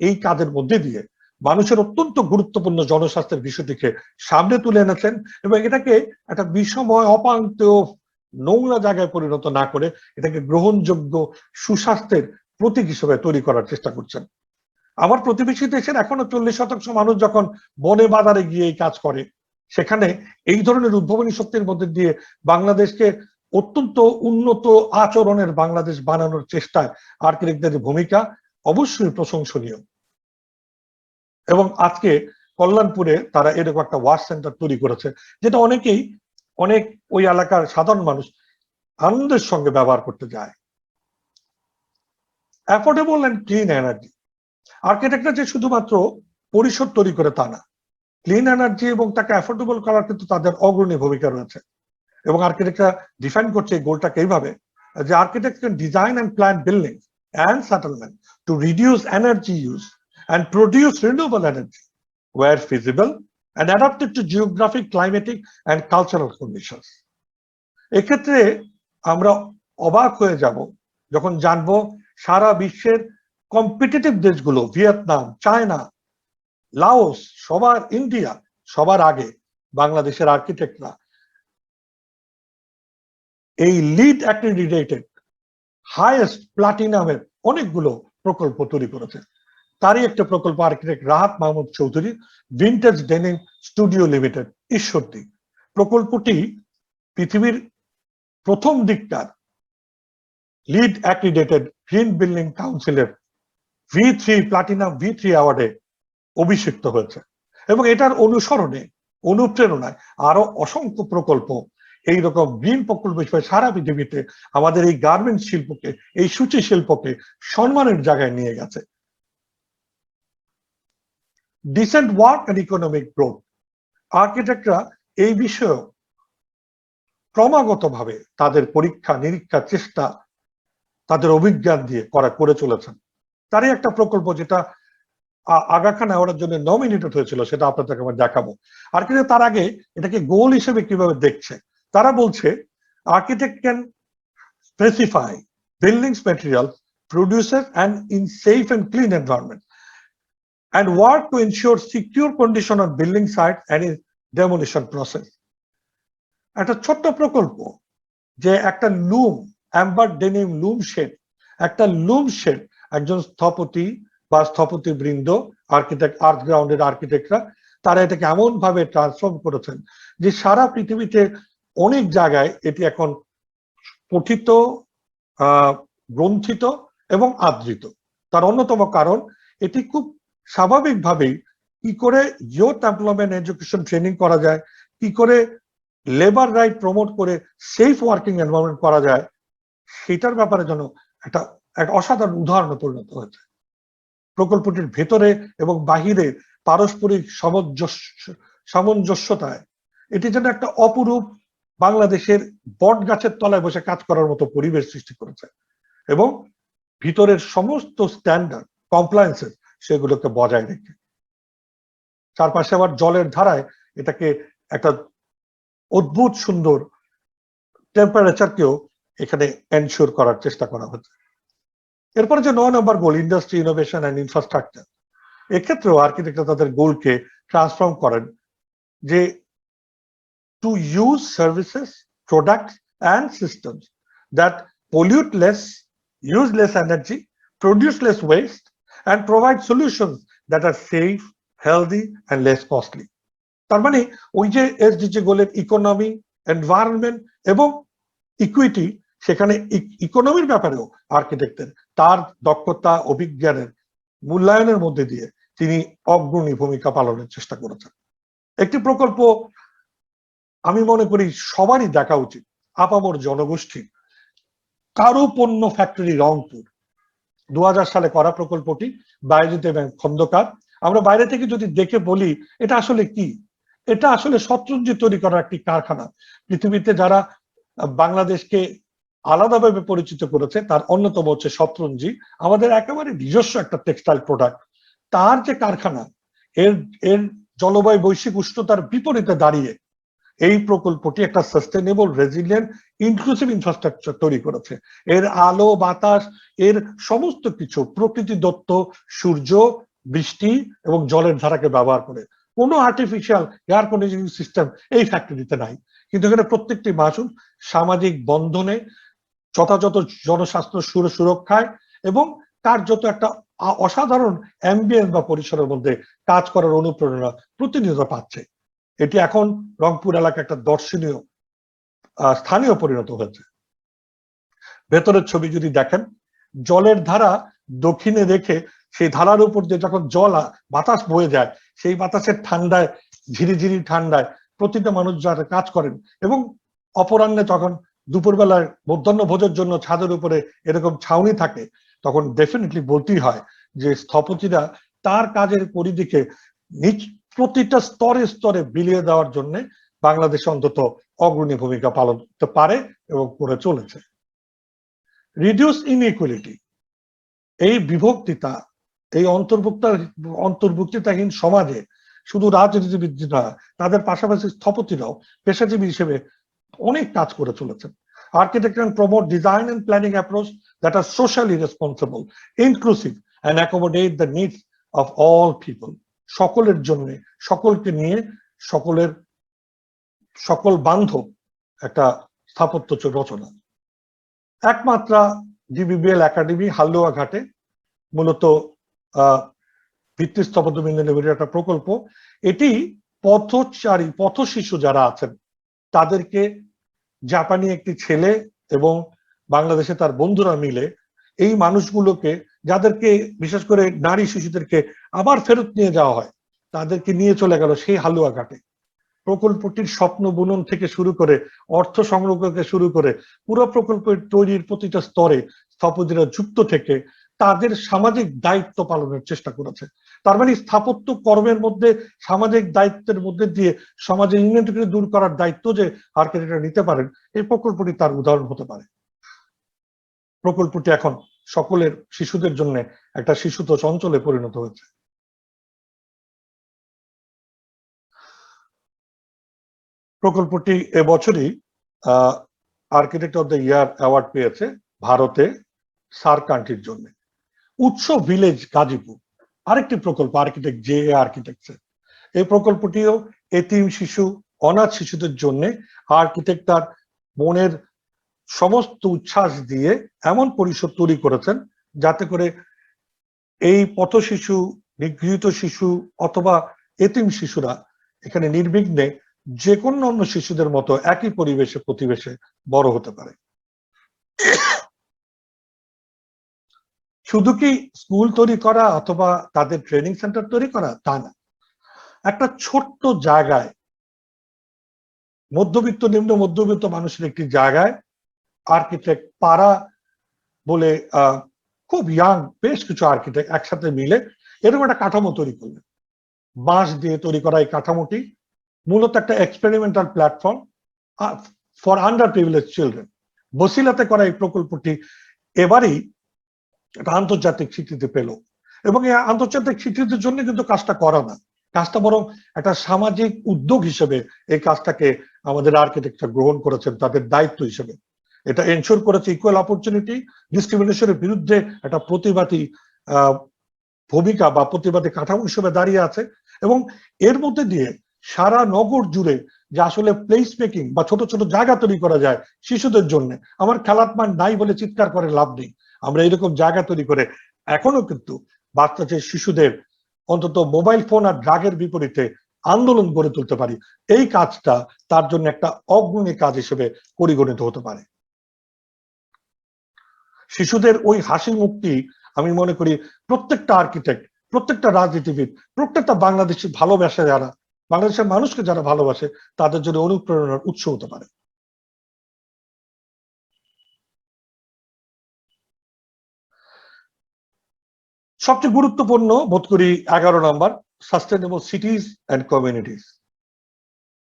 এই কাজের মধ্যে দিয়ে মানুষের অত্যন্ত গুরুত্বপূর্ণ জনস্বাস্থ্যের বিষয়টিকে সামনে তুলে এনেছেন এবং এটাকে একটা বিষময়, অপাঙ্ক্তেয়, নোংরা জায়গায় পরিণত না করে এটাকে গ্রহণযোগ্য সুস্বাস্থ্যের প্রতীক হিসেবে তৈরি করার চেষ্টা করছেন। আমার প্রতিবেশী দেশের এখনো 40% মানুষ যখন বনে বাজারে গিয়ে এই কাজ করে, সেখানে এই ধরনের উদ্ভাবনী শক্তির মধ্যে দিয়ে বাংলাদেশকে অত্যন্ত উন্নত আচরণের বাংলাদেশ বানানোর চেষ্টায় আর্কিটেক্টদের ভূমিকা অবশ্যই প্রশংসনীয়। এবং আজকে কল্যাণপুরে তারা এরকম একটা ওয়াশ সেন্টার তৈরি করেছে, যেটা অনেক ওই এলাকার সাধারণ মানুষ আনন্দের সঙ্গে ব্যবহার করতে যায়। অ্যাফোর্ডেবল অ্যান্ড ক্লিন এনার্জি, আর্কিটেক্টরা যে শুধুমাত্র পরিসর তৈরি করে তা না, ক্লিন এনার্জি এবং তাকে অ্যাফোর্ডেবল করার কিন্তু তাদের অগ্রণী ভূমিকা রয়েছে। এবং আর্কিটেক্টরা ডিফাইন করছে এই গোলটাকে এইভাবে যে architect can design and plan building and settlement to reduce energy use and produce renewable energy where feasible and adapted to geographic, climatic and cultural conditions. এক্ষেত্রে আমরা অবাক হয়ে যাব যখন জানবো সারা বিশ্বের কম্পিটিটিভ দেশগুলো, ভিয়েতনাম, চায়না, লাওস, ইন্ডিয়া, সবার আগে বাংলাদেশের আর্কিটেক্টরা এই লিড অ্যাক্রিডিটেটেড হাইয়েস্ট প্লাটিনামের অনেকগুলো প্রকল্প তৈরি করেছে। তারই একটা প্রকল্প architect Rahat Mahmud Chowdhury vintage denim studio limited, Ishwardi. প্রকল্পটি পৃথিবীর প্রথম দিককার লিড অ্যাক্রিডেটেড গ্রিন বিল্ডিং কাউন্সিলের V3 প্লাটিনাম V3 অ্যাওয়ার্ডে অভিষিক্ত হয়েছে। এবং এটার অনুসরণে, অনুপ্রেরণায় আরো অসংখ্য প্রকল্প এইরকম গ্রিন প্রকল্প হিসেবে সারা পৃথিবীতে আমাদের এই গার্মেন্ট শিল্পকে, এই সূচি শিল্পকে সম্মানের জায়গায় নিয়ে গেছে। Decent work and economic growth, আর্কিটেক্টরা এই বিষয়ে ক্রমাগতভাবে তাদের পরীক্ষা নিরীক্ষা চেষ্টা তাদের অভিজ্ঞান দিয়ে করে চলেছেন। তারই একটা প্রকল্প যেটা আগা খান অ্যাওয়ার্ডের জন্য নমিনেটেড হয়েছিল, সেটা আপনাদেরকে আমরা দেখাবো। আর কিন্তু তার আগে এটাকে গোল হিসেবে কিভাবে দেখছে, তারা বলছে architect can specify buildings material producer and in safe and clean environment and work to ensure secure condition on building site and in demolition process. একটা ছোট্ট প্রকল্প যে একটা লুম, অ্যাম্বার ডেনিম লুম শেড, একটা লুম শেড একজন স্থপতি বা স্থপতি বৃন্দ, আর্কিটেক্ট, আর্থ গ্রাউন্ডের আর্কিটেক্টরা তারা এটাকে এমন ভাবে ট্রান্সফর্ম করেছেন যে সারা পৃথিবীতে অনেক জায়গায় এটি এখন পঠিত, গ্রন্থিত এবং আদৃত। তার অন্যতম কারণ এটি খুব স্বাভাবিকভাবেই কি করে ইয়ুথ এমপ্লয়মেন্ট এডুকেশন ট্রেনিং করা যায়, কি করে লেবার রাইট প্রমোট করে সেফ ওয়ার্কিং এনভায়রনমেন্ট করা যায়, সেটার ব্যাপারে যেন একটা অসাধারণ উদাহরণে পরিণত হয়েছে। প্রকল্পটির ভেতরে এবং বাহিরে পারস্পরিক সামঞ্জস্যতায় এটি যেন একটা অপরূপ বাংলাদেশের বট গাছের তলায় বসে কাজ করার মতো পরিবেশ সৃষ্টি করেছে এবং ভিতরের সমস্ত স্ট্যান্ডার্ড কমপ্লায়েন্সেস সেগুলোকে বজায় রেখে চারপাশে আবার জলের ধারায় এটাকে একটা অদ্ভুত সুন্দর টেম্পারেচারকেও এখানে এনশিওর করার চেষ্টা করা হচ্ছে। এরপরে যে 9 নম্বর গোল, ইন্ডাস্ট্রি, ইনোভেশন অ্যান্ড ইনফ্রাস্ট্রাকচার, এক্ষেত্রেও আর্কিটেক্টরা তাদের গোলকে ট্রান্সফর্ম করেন যে to use services, products and systems that pollute less, use less energy, produce less waste, and provide solutions that are safe, healthy, and less costly. তার মানে ওই যে এসডিজি গোলের ইকোনমি, এনভায়রনমেন্ট এবং ইকুইটি, সেখানে ইকোনমির ব্যাপারেও আর্কিটেক্টের তার দক্ষতা, অভিজ্ঞানের মূল্যায়নের মধ্যে দিয়ে তিনি অগ্রণী ভূমিকা পালনের চেষ্টা করেছেন। একটি প্রকল্প আমি মনে করি সবারই দেখা উচিত, আপামর জনগোষ্ঠীর, কারো পণ্য ফ্যাক্টরি রংপুর 2000 সালে করা প্রকল্পটি, বাইজিৎ এবং খন্দকার। আমরা বাইরে থেকে যদি দেখে বলি এটা আসলে কি, এটা আসলে শতরঞ্জি তৈরি করার একটি কারখানা। পৃথিবীতে যারা বাংলাদেশকে আলাদাভাবে পরিচিত করেছে তার অন্যতম হচ্ছে শতরঞ্জি, আমাদের একেবারে নিজস্ব একটা টেক্সটাইল প্রোডাক্ট। তার যে কারখানা, এর জলবায়ু বৈশ্বিক উষ্ণতার বিপরীতে দাঁড়িয়ে এই প্রকল্পটি একটা সাস্টেনেবল, রেজিলিয়েন্ট, ইনক্লুসিভ ইনফ্রাস্ট্রাকচার তৈরি করেছে। এর আলো, বাতাস, এর সমস্ত কিছু প্রকৃতি দত্ত, সূর্য, বৃষ্টি এবং জলের ধারাকে ব্যবহার করে। কোনো আর্টিফিশিয়াল এয়ার কন্ডিশনিং সিস্টেম এই ফ্যাক্টরিতে নাই, কিন্তু এখানে প্রত্যেকটি মানুষ সামাজিক বন্ধনে, যথাযথ জনস্বাস্থ্য সুরক্ষায় এবং কার্যত একটা অসাধারণ অ্যাম্বিয়েন্স বা পরিসরের মধ্যে কাজ করার অনুপ্রেরণা প্রতিনিয়ত পাচ্ছে। এটি এখন রংপুর এলাকা একটা দর্শনীয় স্থানীয় পরিণত হয়েছে। ভেতরের ছবি যদি দেখেন, জলের ধারা দক্ষিণে রেখে সেই ধারার উপর দিয়ে যখন বাতাস বয়ে যায়, সেই বাতাসের ঠান্ডায়, ঝিরিঝিরি ঠান্ডায় প্রতিটা মানুষ যারা কাজ করেন এবং অপরাহ্নে যখন দুপুরবেলায় মধ্যাহ্ন ভোজের জন্য ছাদের উপরে এরকম ছাউনি থাকে, তখন ডেফিনেটলি বলতেই হয় যে স্থপতিরা তার কাজের পরিধিকে প্রতিটা স্তরে স্তরে বিলিয়ে দেওয়ার জন্য বাংলাদেশে অন্তত অগ্রণী ভূমিকা পালন করতে পারে এবং করে চলেছে। রিডিউস ইনইকুয়ালিটি, এই বিভক্তিতা, এই অন্তর্ভুক্তিতাহীন সমাজে শুধু রাজনীতিবিদ না, তাদের পাশাপাশি স্থপতিরাও পেশাজীবী হিসেবে অনেক কাজ করে চলেছেন। Architect can promote design and planning approach that are socially responsible, inclusive, and accommodate the needs of all people. সকলের জন্য, সকলকে নিয়ে, সকল বান্ধব একটা স্থাপত্য রচনা। একমাত্রা জিবিবিএল একাডেমি হালুয়াঘাটে মূলত ভিত্তি স্থপতিবৃন্দ নিয়ে একটা প্রকল্প। এটি পথচারী, পথ শিশু যারা আছেন তাদেরকে জাপানি একটি ছেলে এবং বাংলাদেশে তার বন্ধুরা মিলে এই মানুষগুলোকে, যাদেরকে বিশেষ করে নারী শিশুদেরকে আবার ফেরত নিয়ে যাওয়া হয়, তাদেরকে নিয়ে চলে গেল সেই হালুয়াঘাটে। প্রকল্পটির স্বপ্ন বুনন থেকে শুরু করে অর্থ সংগ্রহ থেকে শুরু করে পুরো প্রকল্পের তৈরির প্রতিটা স্তরে স্থপতিরা যুক্ত থেকে তাদের সামাজিক দায়িত্ব পালনের চেষ্টা করেছে। তার মানে স্থাপত্য কর্মের মধ্যে সামাজিক দায়িত্বের মধ্যে দিয়ে সমাজের ইনইকুয়ালিটি দূর করার দায়িত্ব যে আর্কিটেক্টরা নিতে পারেন, এই প্রকল্পটি তার উদাহরণ হতে পারে। প্রকল্পটি এখন সকলের শিশুদের জন্য একটা শিশুতোষ অঞ্চলে পরিণত হয়েছে। প্রকল্পটি এবছরই architect of the year award পেয়েছে ভারতে সার কান্ট্রির জন্য। উৎস ভিলেজ গাজীপুর আরেকটি প্রকল্প আর্কিটেক্ট জে এ আর্কিটেকচার। এই প্রকল্পটিও এতিম শিশু অনাথ শিশুদের জন্য আর্কিটেক্ট তার মনের সমস্ত উচ্ছ্বাস দিয়ে এমন পরিসর তৈরি করেছেন যাতে করে এই পথ শিশু, নিগৃহীত শিশু অথবা এতিম শিশুরা এখানে নির্বিঘ্নে যে কোনো অন্য শিশুদের মতো একই পরিবেশে প্রতিবেশে বড় হতে পারে। শুধু কি স্কুল তৈরি করা অথবা তাদের ট্রেনিং সেন্টার তৈরি করা তা না, একটা ছোট্ট জায়গায় মধ্যবিত্ত নিম্ন মধ্যবিত্ত মানুষের একটি জায়গায় আর্কিটেক্ট পাড়া বলে খুব ইয়াং বেশ কিছু আর্কিটেক্ট একসাথে মিলে এরকম একটা কাঠামো তৈরি করলেন। বাঁশ দিয়ে তৈরি করা এই কাঠামোটি মূলত একটা experimental platform for under privilege children. বসিলাতে করা এই প্রকল্পটি এবারই একটা আন্তর্জাতিক স্বীকৃতি পেল, এবং এই আন্তর্জাতিক স্বীকৃতির জন্য কিন্তু কাজটা করা না, কাজটা বরং একটা সামাজিক উদ্যোগ হিসেবে এই কাজটাকে আমাদের আর্কিটেক্টরা গ্রহণ করেছেন তাদের দায়িত্ব হিসেবে। এটা এনশোর করেছে ইকুয়াল অপরচুনিটি, ডিসক্রিমিনেশনের বিরুদ্ধে একটা প্রতিবাদী ভূমিকা বা প্রতিবাদী কাঠামো হিসেবে দাঁড়িয়ে আছে। এবং এর মধ্যে দিয়ে সারা নগর জুড়ে যে আসলে প্লেস মেকিং বা ছোট ছোট জায়গা তৈরি করা যায় শিশুদের জন্য, আমার খেলার মাঠ নাই বলে চিৎকার করে লাভ নেই, আমরা এরকম জায়গা তৈরি করে এখনো কিন্তু বাচ্চাদের শিশুদের অন্তত মোবাইল ফোন আর ড্রাগের বিপরীতে আন্দোলন গড়ে তুলতে পারি, এই কাজটা তার জন্য একটা অগ্রণী কাজ হিসেবে পরিগণিত হতে পারে। শিশুদের ওই হাসি মুখটি আমি মনে করি প্রত্যেকটা আর্কিটেক্ট, প্রত্যেকটা রাজনীতিবিদ, প্রত্যেকটা বাংলাদেশি ভালোবাসে যারা, বাংলাদেশের মানুষকে যারা ভালোবাসে তাদের জন্য অনুপ্রেরণার উৎস হতে পারে। সবচেয়ে গুরুত্বপূর্ণ বোধ করি 11 নম্বর, সাস্টেনেবল সিটিজ অ্যান্ড কমিউনিটিস।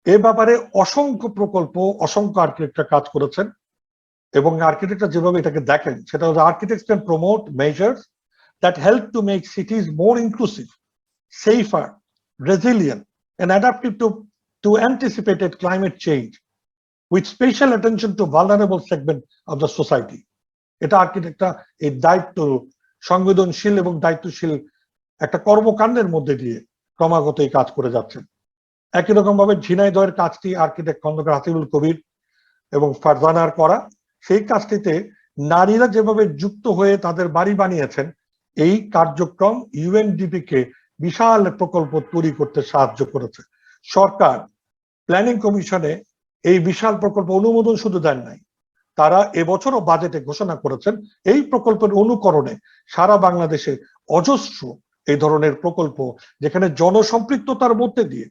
এ ব্যাপারে অসংখ্য প্রকল্প, অসংখ্য আর্কিটেক্টরা কাজ করেছেন, এবং আর্কিটেক্টরা যেভাবে এটাকে দেখেন সেটা হচ্ছে architects can promote measures that help to make সিটিজ more inclusive, safer, resilient, and adaptive to anticipated climate change, with special attention to vulnerable segment of the society. এটা আর্কিটেক্টরা এই দায়িত্ব, সংবেদনশীল এবং দায়িত্বশীল একটা কর্মকাণ্ডের মধ্যে দিয়ে ক্রমাগত এই কাজ করে যাচ্ছেন। একই রকম ভাবে ঝিনাইদহের কাজটি আর্কিটেক্ট খন্দকার হাসিবুল কবির এবং ফারজানার করা, সেই কাজটিতে নারীরা যেভাবে যুক্ত হয়ে তাদের বাড়ি বানিয়েছেন, এই কার্যক্রম ইউএনডিপি কে বিশাল প্রকল্প তৈরি করতে সাহায্য করেছে। সরকার প্ল্যানিং কমিশনে এই বিশাল প্রকল্প অনুমোদন শুধু দেন নাই, তারা এবছরও বাজেটে ঘোষণা করেছেন এই প্রকল্পের অনুকরণে সারা বাংলাদেশে অজস্র এই ধরনের প্রকল্প, যেখানে জনসম্পৃক্ততার মধ্যে দিয়ে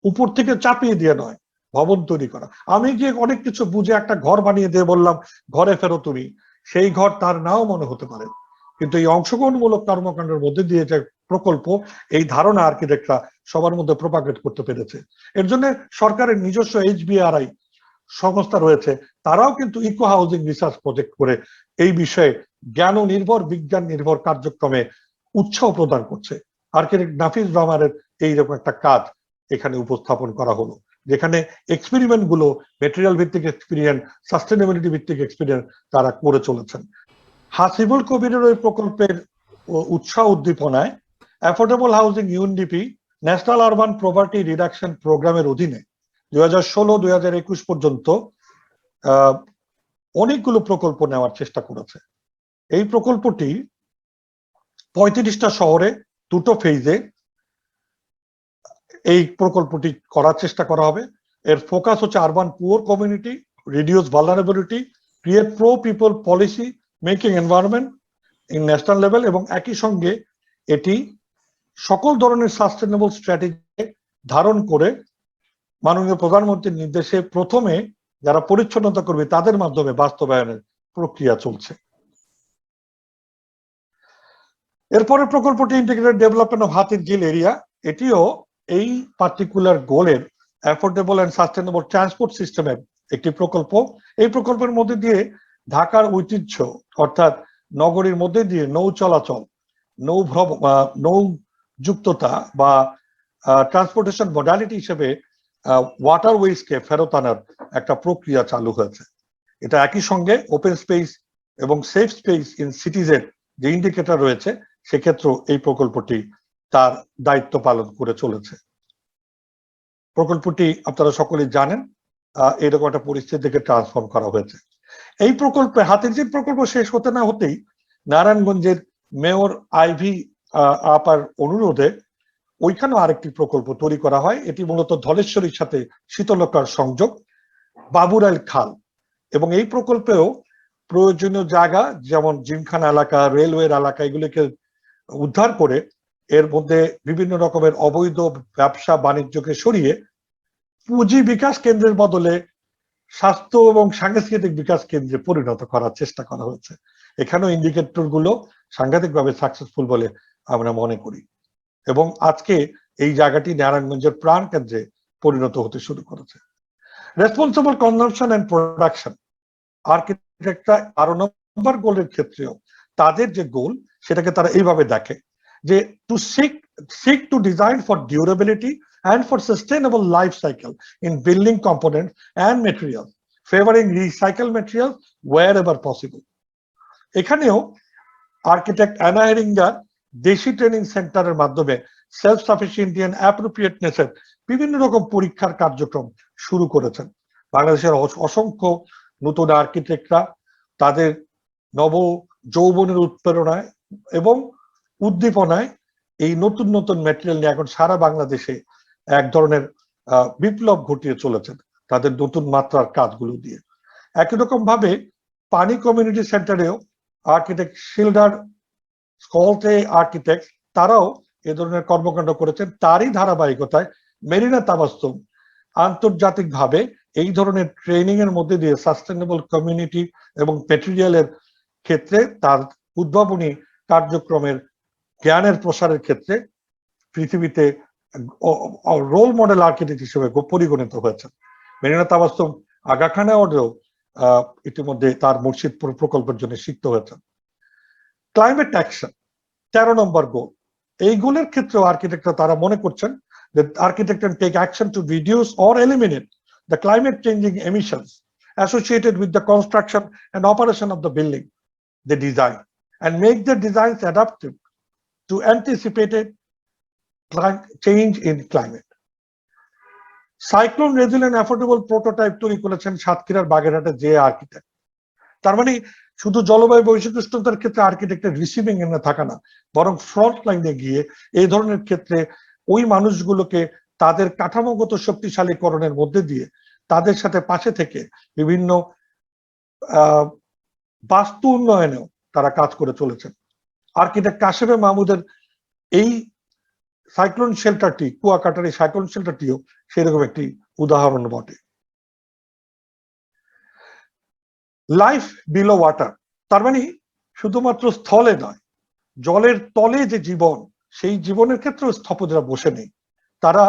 উপর থেকে চাপিয়ে দিয়ে নয়, ভবন তৈরি করা। আমি যে অনেক কিছু বুঝে একটা ঘর বানিয়ে দিয়ে বললাম ঘরে ফেরো তুমি, সেই ঘর তার নাও মনে হতে পারে, কিন্তু এই অংশগ্রহণমূলক কর্মকাণ্ডের মধ্যে দিয়ে যে প্রকল্প, এই ধারণা আর্কিটেক্টরা সবার মধ্যে প্রপাগেট করতে পেরেছে। এর জন্য সরকারের নিজস্ব HBRI সংস্থা রয়েছে, তারাও কিন্তু ইকো হাউজিং রিসার্চ প্রজেক্ট করে এই বিষয়ে জ্ঞান নির্ভর, বিজ্ঞান নির্ভর কার্যক্রমে উৎসাহ প্রদান করছে। আর্কিটেক্ট নাফিজ রহমানের এইরকম একটা কাজ এখানে উপস্থাপন করা হলো, যেখানে এক্সপেরিমেন্ট গুলো মেটেরিয়াল ভিত্তিক এক্সপেরিয়েন্স, সাস্টেনেবিলিটি ভিত্তিক এক্সপেরিয়েন্স তারা করে চলেছেন। হাসিবুল কবিরের ওই প্রকল্পের উৎসাহ উদ্দীপনায় affordable housing UNDP national urban property reduction প্রোগ্রামের অধীনে 2016-2021 পর্যন্ত অনেকগুলো প্রকল্প নেওয়ার চেষ্টা করেছে। এই প্রকল্পটি 35টা শহরে 2টো ফেজে এই প্রকল্পটি করার চেষ্টা করা হবে। এর ফোকাস হচ্ছে urban poor community, reduce vulnerability, create pro people policy making environment in national level, এবং একই সঙ্গে এটি সকল ধরনের সাস্টেনেবল স্ট্র্যাটেজি ধারণ করে মাননীয় প্রধানমন্ত্রীর নির্দেশে প্রথমে যারা পরিচ্ছন্নতা করবে তাদের মাধ্যমে বাস্তবায়নের প্রক্রিয়া চলছে। এরপরে প্রকল্পটি integrated development of Hatirjheel area, এটিও এই পার্টিকুলার গোলের অ্যাফোর্ডেবল অ্যান্ড সাস্টেনেবল ট্রান্সপোর্ট সিস্টেমের একটি প্রকল্প। এই প্রকল্পের মধ্যে দিয়ে ঢাকার ঐতিহ্য অর্থাৎ নগরীর মধ্যে দিয়ে নৌ চলাচল, নৌ যুক্ততা বা ট্রান্সপোর্টেশন মডালিটি হিসেবে ওয়াটারওয়েজকে ফেরত আনার একটা প্রক্রিয়া চালু হয়েছে। এটা একই সঙ্গে ওপেন স্পেস এবং সেফ স্পেস ইন সিটিজের যে ইন্ডিকেটর রয়েছে সেক্ষেত্রেও এই প্রকল্পটি তার দায়িত্ব পালন করে চলেছে। প্রকল্পটি আপনারা সকলেই জানেন এরকম একটা পরিস্থিতি থেকে ট্রান্সফর্ম করা হয়েছে। এই প্রকল্পে হাতিরঝিল প্রকল্প শেষ হতে না হতেই নারায়ণগঞ্জের মেয়র আইভি আপার অনুরোধে ওইখানেও আরেকটি প্রকল্প তৈরি করা হয়। এটি মূলত ধলেশ্বরীর সাথে শীতলক্ষার সংযোগ, বাবুরাইল খাল, এবং এই প্রকল্পেও প্রয়োজনীয় জায়গা যেমন জিমখানা এলাকা, রেলওয়ের এলাকা এগুলিকে উদ্ধার করে এর মধ্যে বিভিন্ন রকমের অবৈধ ব্যবসা বাণিজ্যকে সরিয়ে পুঁজি বিকাশ কেন্দ্রের বদলে স্বাস্থ্য এবং সাংস্কৃতিক বিকাশ কেন্দ্রে পরিণত করার চেষ্টা করা হয়েছে। এখানেও ইন্ডিকেটর গুলো সাংঘাতিকভাবে সাকসেসফুল বলে আমরা মনে করি, এবং আজকে এই জায়গাটি নারায়ণগঞ্জের প্রাণ কেন্দ্রে পরিণত হতে শুরু করেছে। রেসপন্সিবল কনজাম্পশন এন্ড প্রোডাকশন আর্কিটেক্টরা 12 নম্বর গোলের ক্ষেত্রেও তাদের যে গোল সেটাকে তারা এইভাবে দেখে যে two seek to design for durability and for sustainable life cycle in building components and materials, favoring recycled materials wherever possible. এখানেও আর্কিটেক্ট অ্যানা হেরিঙ্গার দেশি ট্রেনিং সেন্টারের মাধ্যমে সেলফ সাফিসিয়েন্ট এন্ড অ্যাপ্রোপ্রিয়েটনেস এর বিভিন্ন রকম পরীক্ষার কার্যক্রম শুরু করেছেন। বাংলাদেশের অসংখ্য নতুন আর্কিটেক্টরা তাদের নব যৌবনের উৎপ্রেরণায় এবং উদ্দীপনায় এই নতুন নতুন ম্যাটেরিয়াল নিয়ে এখন সারা বাংলাদেশে এক ধরনের বিপ্লব ঘটিয়ে চলেছেন তাদের নতুন মাত্রার কাজগুলো দিয়ে। একই রকম ভাবে পানি কমিউনিটি সেন্টারেও আর্কিটেক্ট শিলডার স্কলতে আর্কিটেক্ট তারাও এ ধরনের কর্মকাণ্ড করেছেন। তারই ধারাবাহিকতায় মেরিনা তাবাস্তুম আন্তর্জাতিকভাবে এই ধরনের ট্রেনিং এর মধ্যে দিয়ে সাস্টেনেবল কমিউনিটি এবং ম্যাটেরিয়ালের ক্ষেত্রে তার উদ্ভাবনী কার্যক্রমের জ্ঞানের প্রসারের ক্ষেত্রে পৃথিবীতে রোল মডেল আর্কিটেক্ট হিসেবে পরিগণিত হয়েছে। মেরিনা তাবাস্তুম আগা খান অ্যাওয়ার্ডেও ইতিমধ্যে তার মুর্শিদ প্রকল্পের জন্য সিক্ত হয়েছেন। ক্লাইমেট অ্যাকশন 13 নম্বর গোল। এই গোলের ক্ষেত্রে আর্কিটেক্টরা তারা মনে করছেন that architect can take action to reduce or eliminate the climate changing emissions associated with the construction and operation of the building they design and make their designs adaptive to anticipated change in climate. Cyclone resilient affordable prototype তৈরি করেছেন সাতক্ষীরার বাগেরহাটের যে architect. তার মানে শুধু জলবায়ু বৈশ্বিক উষ্ণতার ক্ষেত্রে আর্কিটেক্টের রিসিভিং এন্ডে থাকা না, বরং ফ্রন্ট লাইনে গিয়ে এই ধরনের ক্ষেত্রে ওই মানুষগুলোকে তাদের কাঠামোগত শক্তিশালীকরণের মধ্যে দিয়ে তাদের সাথে পাশে থেকে বিভিন্ন বাস্তু উন্নয়নেও তারা কাজ করে চলেছেন। আর্কিটেক্ট কাশেমে মাহমুদের এই সাইক্লোন শেল্টারটি, কুয়াকাটার এই সাইক্লোন শেল্টারটিও সেরকম একটি উদাহরণ বটে। লাইফ বিলো ওয়াটার, তার মানে শুধুমাত্র স্থলে নয়, জলের তলে যে জীবন, সেই জীবনের ক্ষেত্রেও স্থপতিরা বসে নেই। তারা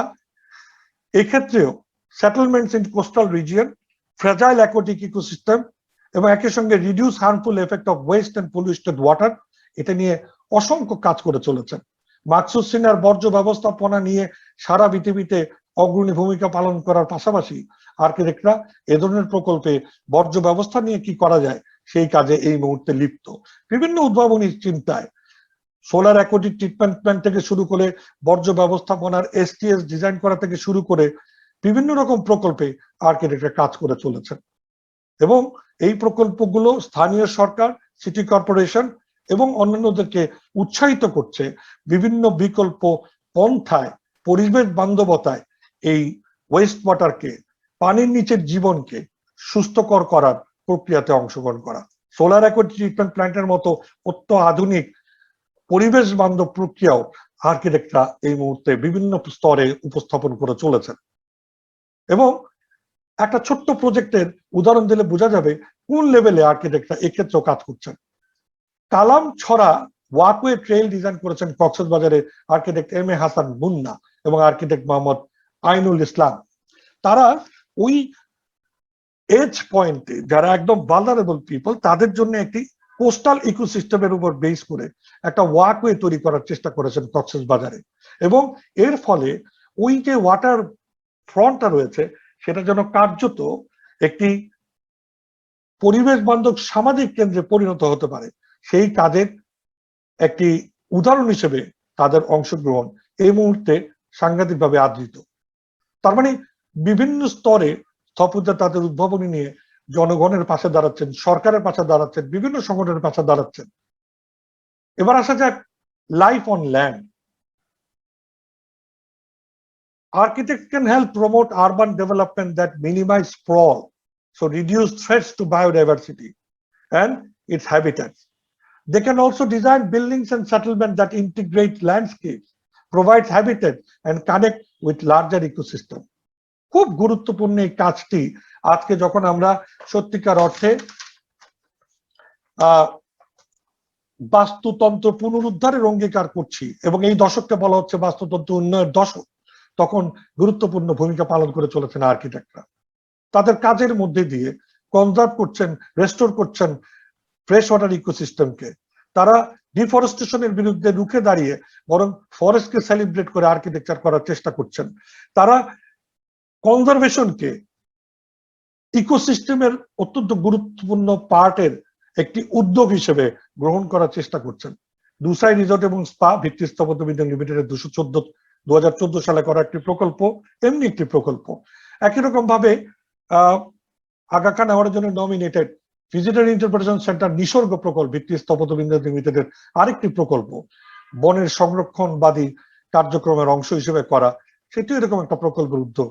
এক্ষেত্রেও settlements in coastal region, fragile aquatic ecosystem এবং একই সঙ্গে reduce harmful effect of waste and polluted water, এটা নিয়ে অসংখ্য কাজ করে চলেছেন। মাকসুদ সিনহার বর্জ্য ব্যবস্থাপনা নিয়ে সারা পৃথিবীতে অগ্রণী ভূমিকা পালন করার পাশাপাশি আর্কিটেক্টরা এ ধরনের প্রকল্পে বর্জ্য ব্যবস্থা নিয়ে কি করা যায় সেই কাজে এই মুহূর্তে লিপ্ত। বিভিন্ন উদ্ভাবনী চিন্তায় সোলার অ্যাকোয়াটিক ট্রিটমেন্ট প্ল্যান্ট থেকে শুরু করে বর্জ্য ব্যবস্থাপনার STS ডিজাইন করা থেকে শুরু করে বিভিন্ন রকম প্রকল্পে আর্কিটেক্টরা কাজ করে চলেছেন, এবং এই প্রকল্পগুলো স্থানীয় সরকার, সিটি কর্পোরেশন এবং অন্যান্যদেরকে উৎসাহিত করছে বিভিন্ন বিকল্প পন্থায়, পরিবেশ বান্ধবতায় এই ওয়েস্ট ওয়াটারকে, পানির নিচের জীবনকে সুস্থকর করার প্রক্রিয়াতে অংশগ্রহণ করা। সোলার অ্যাকোয়াটিক ট্রিটমেন্ট প্ল্যান্টের মতো অত্যাধুনিক পরিবেশ বান্ধব প্রক্রিয়াও আর্কিটেক্টরা এই মুহূর্তে বিভিন্ন স্তরে উপস্থাপন করে চলেছেন। এবং একটা ছোট্ট প্রজেক্টের উদাহরণ দিলে বোঝা যাবে কোন লেভেলে আর্কিটেক্টরা এক্ষেত্রেও কাজ করছেন। কালাম ছড়া ওয়াকওয়ে ট্রেইল ডিজাইন করেছেন কক্সবাজারে আর্কিটেক্ট MA হাসান মুন্না এবং আর্কিটেক্ট মোহাম্মদ আইনুল ইসলাম। তারা ওই এজ পয়েন্টে যারা একদম ভালনারেবল পিপল তাদের জন্য একটি কোস্টাল ইকোসিস্টেমের উপর বেস করে একটা ওয়াকওয়ে তৈরি করার চেষ্টা করেছেন কক্সবাজারে, এবং এর ফলে ওই যে ওয়াটার ফ্রন্টটা রয়েছে সেটা যেন কার্যত একটি পরিবেশ বান্ধব সামাজিক কেন্দ্রে পরিণত হতে পারে, সেই কাজের একটি উদাহরণ হিসেবে তাদের অংশগ্রহণ এই মুহূর্তে সাংঘাতিকভাবে আদৃত। তার মানে বিভিন্ন স্তরে স্থপতিরা তাদের উদ্ভাবনী নিয়ে জনগণের পাশে দাঁড়াচ্ছেন, সরকারের পাশে দাঁড়াচ্ছেন, বিভিন্ন সংগঠনের পাশে দাঁড়াচ্ছেন। এবার আসা যাক life on land. Architects can help promote urban development that minimize sprawl, so reduce threats to biodiversity and its habitats. They can also design buildings and settlements that integrate landscapes, provide habitat, and connect with larger ecosystem. খুব গুরুত্বপূর্ণ এই কাজটি আজকে যখন আমরা সত্যিকার অর্থে বাস্তুতন্ত্র পুনরুদ্ধারের অঙ্গীকার করছি, এবং এই দশককে বলা হচ্ছে বাস্তুতন্ত্র উন্নয়নের দশক, তখন গুরুত্বপূর্ণ ভূমিকা পালন করে চলেছেন আর্কিটেক্টরা। তাদের কাজের মধ্যে দিয়ে কনজার্ভ করছেন, রেস্টোর করছেন ফ্রেশ ওয়াটার ইকোসিস্টেমকে। তারা ডিফরেস্টেশনের বিরুদ্ধে রুখে দাঁড়িয়ে বরং ফরেস্টকে সেলিব্রেট করে আর্কিটেকচার করার চেষ্টা করছেন। তারা কনজারভেশনকে ইকোসিস্টেমের অত্যন্ত গুরুত্বপূর্ণ পার্টের একটি উদ্যোগ হিসেবে গ্রহণ করার চেষ্টা করছেন। দুসাই রিসোর্ট এবং স্পা ভিত্তি স্থাপত্যবিজ্ঞান লিমিটেডের 2014 সালে করা একটি প্রকল্প এমনি একটি প্রকল্প। একই রকম ভাবে আগা খান অ্যাওয়ার্ডের জন্য নমিনেটেড ভিজিটর ইন্টারপ্রিটেশন সেন্টার নিসর্গ প্রকল্প ভিত্তি স্থাপত্যবিজ্ঞান লিমিটেডের আরেকটি প্রকল্প বনের সংরক্ষণবাদী কার্যক্রমের অংশ হিসেবে করা, সেটিও এরকম একটা প্রকল্পের উদ্যোগ।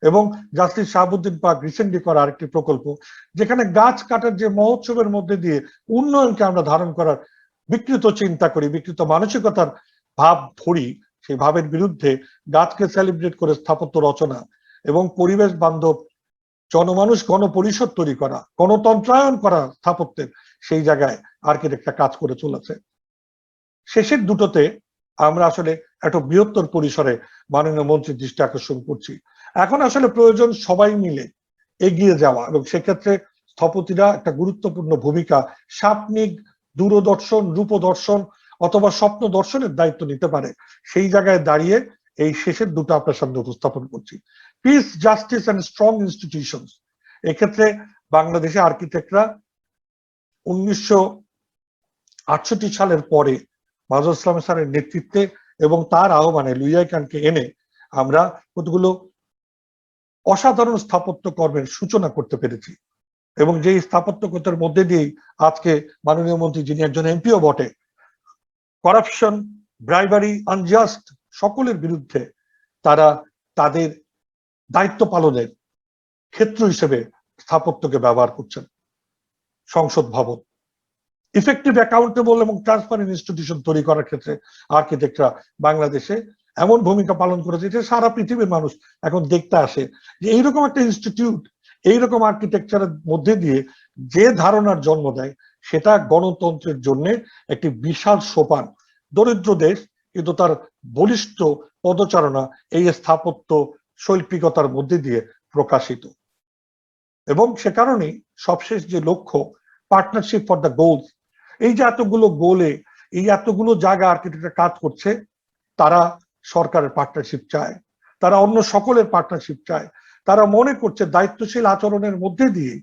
এবং জাস্টিস শাহাবুদ্দিন পার্ক রিসেন্টলি করা আরেকটি প্রকল্প, যেখানে গাছ কাটার যে মহোৎসবের মধ্যে দিয়ে উন্নয়নকে আমরা ধারণ করার বিকৃত চিন্তা করি, বিকৃত মানসিকতার ভাব ধরি, সেই ভাবের বিরুদ্ধে গাছকে সেলিব্রেট করে স্থাপত্য রচনা এবং পরিবেশ বান্ধব জনমানুষ গণপরিষদ তৈরি করা, গণতন্ত্রায়ন করা স্থাপত্যের, সেই জায়গায় আর্কিটেক্টরা কাজ করে চলেছে। শেষের দুটোতে আমরা আসলে একটা বৃহত্তর পরিসরে মাননীয় মন্ত্রীর দৃষ্টি আকর্ষণ করছি। এখন আসলে প্রয়োজন সবাই মিলে এগিয়ে যাওয়া, এবং সেক্ষেত্রে স্থপতিরা একটা গুরুত্বপূর্ণ ভূমিকা স্বপ্নিক দূরদর্শন, রূপদর্শন অথবা স্বপ্ন দর্শনের দায়িত্ব নিতে পারে। সেই জায়গায় দাঁড়িয়ে এই শেষের দুটো আপনার সামনে উপস্থাপন করছি। Piece, justice and strong institutions. এক্ষেত্রে বাংলাদেশে আর্কিটেক্টরা 1968 সালের পরে মাজহারুল ইসলাম স্যারের নেতৃত্বে এবং তার আহ্বানে লুইয়াই খানকে এনে আমরা কতগুলো অসাধারণ স্থাপত্য কর্মের সূচনা করতে পেরেছি, এবং যেই স্থাপত্য কর্মের মধ্যে দিয়েই আজকে মাননীয় মন্ত্রী, যিনি একজন এমপিও বটে, করাপশন, ব্রাইবারি, আনজাস্ট সকলের বিরুদ্ধে তারা তাদের দায়িত্ব পালনের ক্ষেত্র হিসেবে স্থাপত্যকে ব্যবহার করছেন। সংসদ ভবন, ইফেক্টিভ, অ্যাকাউন্টেবল এবং ট্রান্সপারেন্ট ইনস্টিটিউশন তৈরি করার ক্ষেত্রে আর্কিটেক্টরা বাংলাদেশে এমন ভূমিকা পালন করেছে যে সারা পৃথিবীর মানুষ এখন দেখতে আসে যে এইরকম একটা ইনস্টিটিউট, এইরকম আর্কিটেকচারের মধ্যে দিয়ে যে ধারণার জন্ম দেয়, সেটা গণতন্ত্রের জন্য একটি বিশাল সোপান। দরিদ্র দেশ কিন্তু তার বলিষ্ঠ পদচারণা এই স্থাপত্য শৈল্পিকতার মধ্যে দিয়ে প্রকাশিত। এবং সে কারণেই সবশেষ যে লক্ষ্য, পার্টনারশিপ ফর দ্য গোলস, এই যে এতগুলো গোলে, এই এতগুলো জায়গা আর্কিটেক্টরা কাজ করছে, তারা সরকারের পার্টনারশিপ চায়, তারা অন্য সকলের পার্টনারশিপ চায়। তারা মনে করছে দায়িত্বশীল আচরণের মধ্যে দিয়ে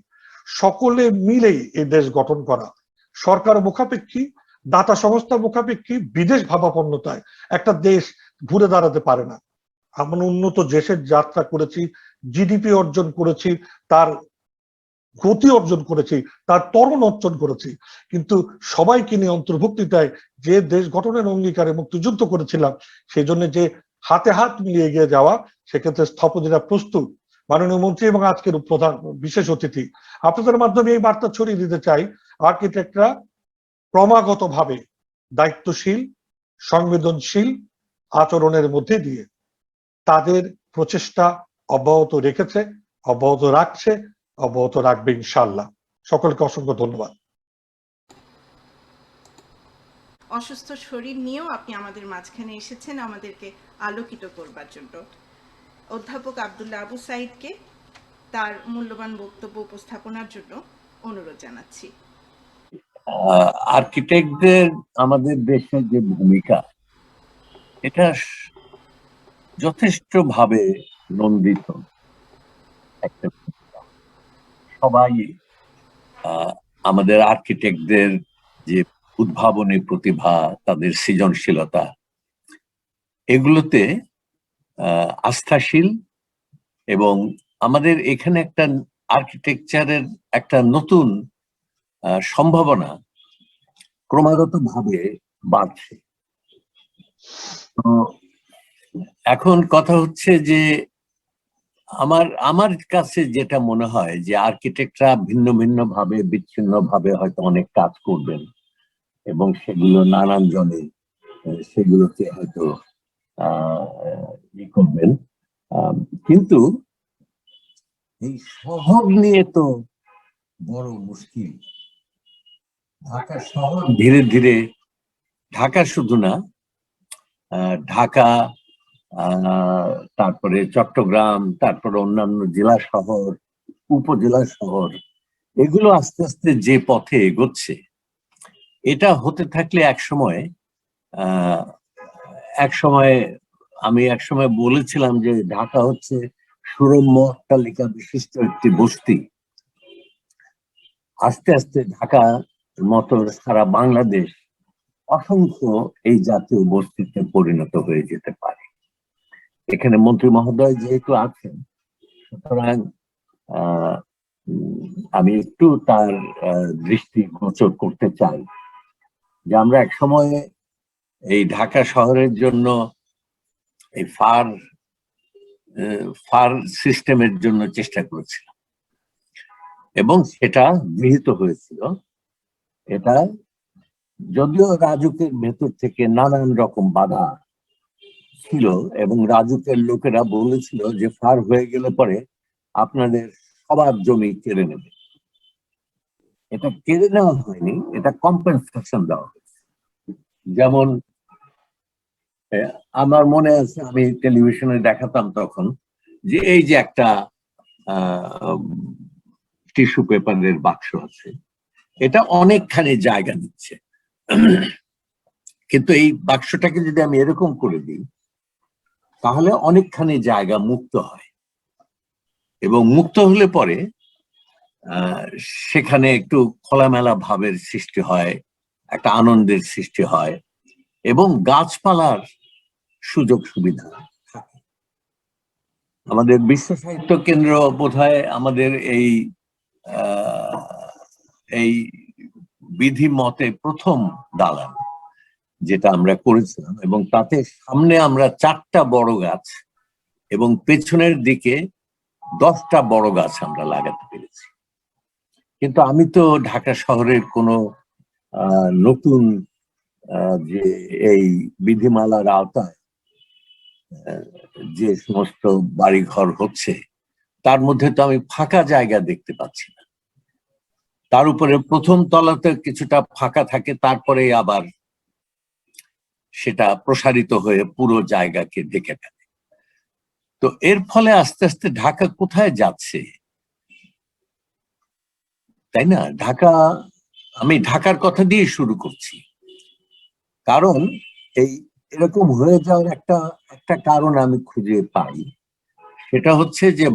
সকলে মিলে এই দেশ গঠন করা। সরকার মুখাপেক্ষী, দাতা সংস্থা মুখাপেক্ষী, বিদেশ ভাবাপন্নতায় একটা দেশ ঘুরে দাঁড়াতে পারে না। আমরা উন্নত দেশের যাত্রা করেছি, জিডিপি অর্জন করেছি, তার গতি অর্জন করেছি, তার ত্বরণ অর্জন করেছি, কিন্তু সবাইকে নিয়ে অন্তর্ভুক্তিতায় যে দেশ গঠনের অঙ্গীকারে মুক্তিযুদ্ধ করেছিলাম, সেই জন্য যে হাতে হাত মিলিয়ে এগিয়ে যাওয়া, সেক্ষেত্রে স্থপতিরা প্রস্তুত। মাননীয় মন্ত্রী এবং আজকের প্রধান বিশেষ অতিথি, আপনাদের মাধ্যমে এই বার্তা ছড়িয়ে দিতে চাই, আর্কিটেক্টরা ক্রমাগতভাবে দায়িত্বশীল, সংবেদনশীল আচরণের মধ্যে দিয়ে তাদের প্রচেষ্টা অব্যাহত রেখেছে, অব্যাহত রাখছে, অব্যাহত রাখবে ইনশাআল্লাহ। সকলকে অসংখ্য ধন্যবাদ। অসুস্থ শরীর নিয়েও আপনি আমাদের মাঝখানে এসেছেন আমাদেরকে আলোকিত করবার জন্য। অধ্যাপক আব্দুল্লাহ আবু সাঈদকে তার মূল্যবান বক্তব্য উপস্থাপনার জন্য অনুরোধ জানাচ্ছি। আর্কিটেক্টদের আমাদের দেশের যে ভূমিকা, এটা যথেষ্ট ভাবে নন্দিত একটা ভূমিকা। সবাই আমাদের আর্কিটেক্টদের যে উদ্ভাবনী প্রতিভা, তাদের সৃজনশীলতা, এগুলোতে আস্থাশীল। এবং আমাদের এখানে একটা আর্কিটেকচারের একটা নতুন সম্ভাবনা ক্রমাগত ভাবে বাড়ছে। তো এখন কথা হচ্ছে যে আমার আমার কাছে যেটা মনে হয় যে আর্কিটেক্টরা ভিন্ন ভিন্ন ভাবে, বিচ্ছিন্ন ভাবে হয়তো অনেক কাজ করবেন এবং সেগুলো নানান জনে সেগুলোকে হয়তো ই করবেন, কিন্তু এই শহর নিয়ে তো বড় মুশকিল। ঢাকা শহর ধীরে ধীরে, ঢাকা শুধু না, ঢাকা, তারপরে চট্টগ্রাম, তারপরে অন্যান্য জেলা শহর, উপজেলা শহর, এগুলো আস্তে আস্তে যে পথে এগোচ্ছে, এটা হতে থাকলে এক সময় আমি বলেছিলাম যে ঢাকা হচ্ছে সুরম্য অট্টালিকা বিশিষ্ট একটি বস্তি। আস্তে আস্তে ঢাকা মতো সারা বাংলাদেশ অসংখ্য এই জাতীয় বস্তিতে পরিণত হয়ে যেতে পারে। এখানে মন্ত্রী মহোদয় যেহেতু আছেন, সুতরাং আমি একটু তার দৃষ্টি গোচর করতে চাই যে আমরা এক সময়ে এই ঢাকা শহরের জন্য এই ফার সিস্টেমের জন্য চেষ্টা করেছিলাম এবং সেটা গৃহীত হয়েছিল। এটা যদিও রাজুকের ভেতর থেকে নানান রকম বাধা ছিল এবং রাজুকের লোকেরা বলেছিল যে ফার হয়ে গেলে পরে আপনাদের সবার জমি কেড়ে নেবে। এটা কেড়ে নেওয়া হয়নি, এটা কম্পেনসেশন দেওয়া হয়েছে। যেমন আমার মনে আছে, আমি টেলিভিশনে দেখাতাম তখন যে এই যে একটা টিস্যু পেপারের বাক্স আছে, এটা অনেকখানি জায়গা নিচ্ছে, কিন্তু এই বাক্সটাকে যদি আমি এরকম করে দিই তাহলে অনেকখানি জায়গা মুক্ত হয় এবং মুক্ত হলে পরে সেখানে একটু খোলামেলা ভাবের সৃষ্টি হয়, একটা আনন্দের সৃষ্টি হয় এবং গাছপালার সুযোগ সুবিধা থাকে। আমাদের বিশ্ব সাহিত্য কেন্দ্র বোধহয় আমাদের এই বিধি মতে প্রথম দালান যেটা আমরা করেছিলাম, এবং তাতে সামনে আমরা 4টা বড় গাছ এবং পেছনের দিকে 10টা বড় গাছ আমরা লাগাতে পেরেছি। কিন্তু আমি তো ঢাকা শহরের কোনো নতুন যে এই বিধিমালার আওতায় যে সমস্ত বাড়িঘর হচ্ছে তার মধ্যে তো আমি ফাঁকা জায়গা দেখতে পাচ্ছি না। তার উপরে প্রথম তলাতে কিছুটা ফাঁকা থাকে, তারপরে আবার সেটা প্রসারিত হয়ে পুরো জায়গাকে ঢেকে ফেলে। তো এর ফলে আস্তে আস্তে ঢাকা কোথায় যাচ্ছে, তাই না? আমি ঢাকার কথা দিয়ে শুরু করছি, কারণ এই এরকম হয়ে যাওয়ার একটা কারণ আমি খুঁজে পাই। সেটা হচ্ছে যে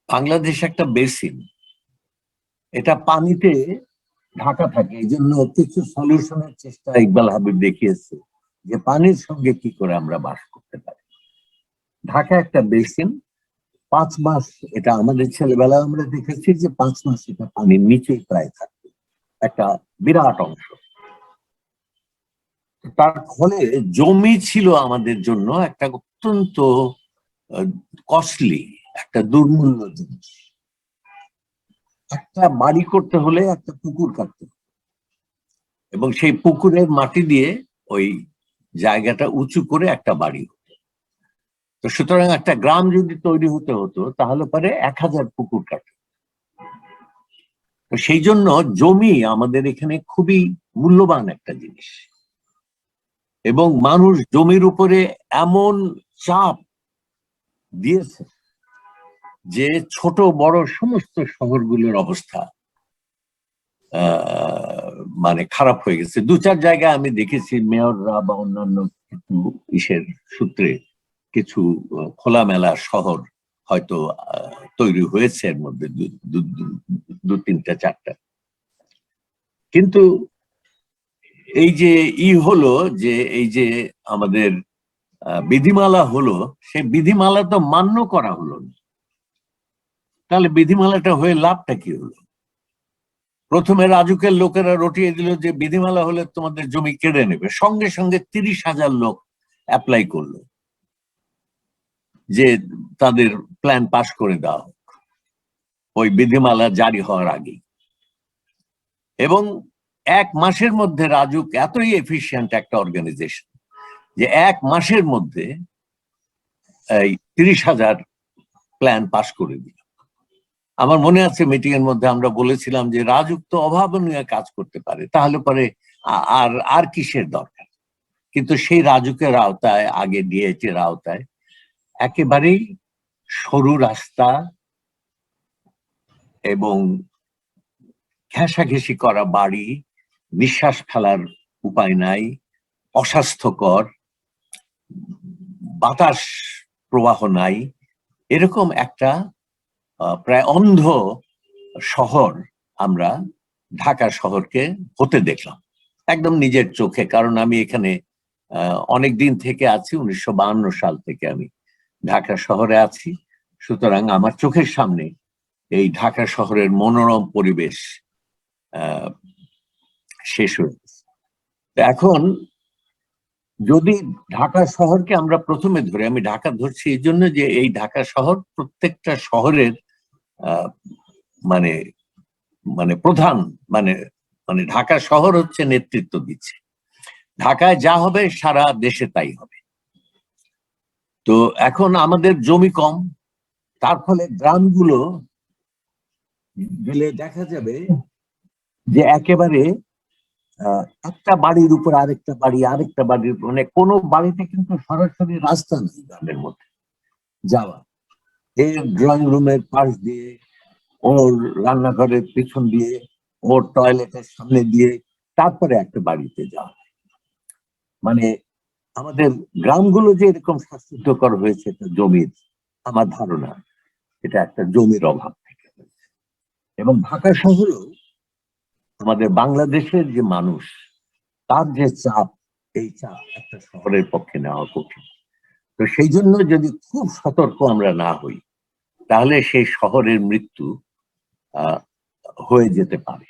বাংলাদেশ একটা বেসিন, এটা পানিতে ঢাকা থাকে। এই জন্য কিছু সলিউশনের চেষ্টা ইকবাল হাবিব দেখিয়েছে যে পানির সঙ্গে কি করে আমরা বাস করতে পারি। ঢাকা একটা বেসিন, 5 মাস, এটা আমাদের ছেলেবেলা আমরা দেখেছি যে 5 মাস এটা পানির নিচেই প্রায় থাকবে, একটা বিরাট অংশ। তার ফলে জমি ছিল আমাদের জন্য একটা অত্যন্ত কস্টলি, একটা দুর্মূল্য জিনিস। একটা বাড়ি করতে হলে একটা পুকুর কাটতে হবে এবং সেই পুকুরের মাটি দিয়ে ওই জায়গাটা উঁচু করে একটা বাড়ি হতো। তো সুতরাং একটা গ্রাম যদি তৈরি হতে হতো তাহলে পরে 1000 পুকুর কাটতে। তো সেই জন্য জমি আমাদের এখানে খুবই মূল্যবান একটা জিনিস, এবং মানুষ জমির উপরে এমন চাপ দিয়েছে যে ছোট বড় সমস্ত শহরগুলোর অবস্থা মানে খারাপ হয়ে গেছে। 2-4 জায়গায় আমি দেখেছি মেয়ররা বা অন্যান্য কিছু ইসের সূত্রে কিছু খোলামেলা শহর হয়তো তৈরি হয়েছে, এর মধ্যে 2-3-4টা। কিন্তু এই যে হলো যে এই যে আমাদের বিধিমালা হলো, সেই বিধিমালা তো মান্য করা হলো না। তাহলে বিধিমালাটা হয়ে লাভটা কি হলো? প্রথমে রাজুকের লোকেরা রটিয়ে দিল যে বিধিমালা হলে তোমাদের জমি কেড়ে নেবে, সঙ্গে সঙ্গে 30,000 লোক অ্যাপ্লাই করলো যে তাদের প্ল্যান পাস করে দেওয়া হোক ওই বিধিমালা জারি হওয়ার আগে। এবং 1 মাসের মধ্যে রাজুক এতই এফিশিয়েন্ট একটা অর্গানাইজেশন যে 1 মাসের মধ্যে এই 30,000 প্ল্যান পাস করে দিল। আমার মনে আছে মিটিং এর মধ্যে আমরা বলেছিলাম যে রাজুক তো অভাবনীয় কাজ করতে পারে, তাহলে পরে আর কিসের দরকার। কিন্তু সেই রাজুকের আওতায়, আগে ডিএইচের আওতায় একেবারেই সরু রাস্তা এবং ঘেঁষাঘেঁষি করা বাড়ি, নিঃশ্বাস ফেলার উপায় নাই, অস্বাস্থ্যকর, বাতাস প্রবাহ নাই, এরকম একটা প্রায় অন্ধ শহর আমরা ঢাকা শহরকে হতে দেখলাম একদম নিজের চোখে। কারণ আমি এখানে অনেক দিন থেকে আছি, 1952 সাল থেকে আমি ঢাকা শহরে আছি। সুতরাং আমার চোখের সামনে এই ঢাকা শহরের মনোরম পরিবেশ শেষ হয়ে গেছে। এখন যদি ঢাকা শহরকে আমরা প্রথমে ধরে, আমি ঢাকা ধরছি এই জন্য যে এই ঢাকা শহর প্রত্যেকটা শহরের মানে মানে প্রধান মানে মানে ঢাকা শহর হচ্ছে নেতৃত্ব দিচ্ছে। ঢাকায় যা হবে সারা দেশে তাই হবে। তো এখন আমাদের জমি কম, তার ফলে গ্রামগুলো গেলে দেখা যাবে যে একেবারে একটা বাড়ির উপর আরেকটা বাড়ি, আরেকটা বাড়ির উপর, মানে কোনো বাড়িতে কিন্তু সরাসরি রাস্তা নেই গ্রামের মধ্যে যাওয়া। এর ড্রয়িং রুমের পাশ দিয়ে, ওর রান্নাঘরের পিছন দিয়ে, ওর টয়লেটের সামনে দিয়ে, তারপরে একটা বাড়িতে যাওয়া। মানে আমাদের গ্রামগুলো যে এরকম স্বাস্থ্যকর হয়েছে এটা জমির, আমার ধারণা এটা একটা জমির অভাব থেকে হয়েছে। এবং ঢাকা শহরেও আমাদের বাংলাদেশের যে মানুষ, তার যে চাপ, এই চাপ একটা শহরের পক্ষে নেওয়া কঠিন। তো সেই জন্য যদি খুব সতর্ক আমরা না হই, তাহলে সেই শহরের মৃত্যু হয়ে যেতে পারে,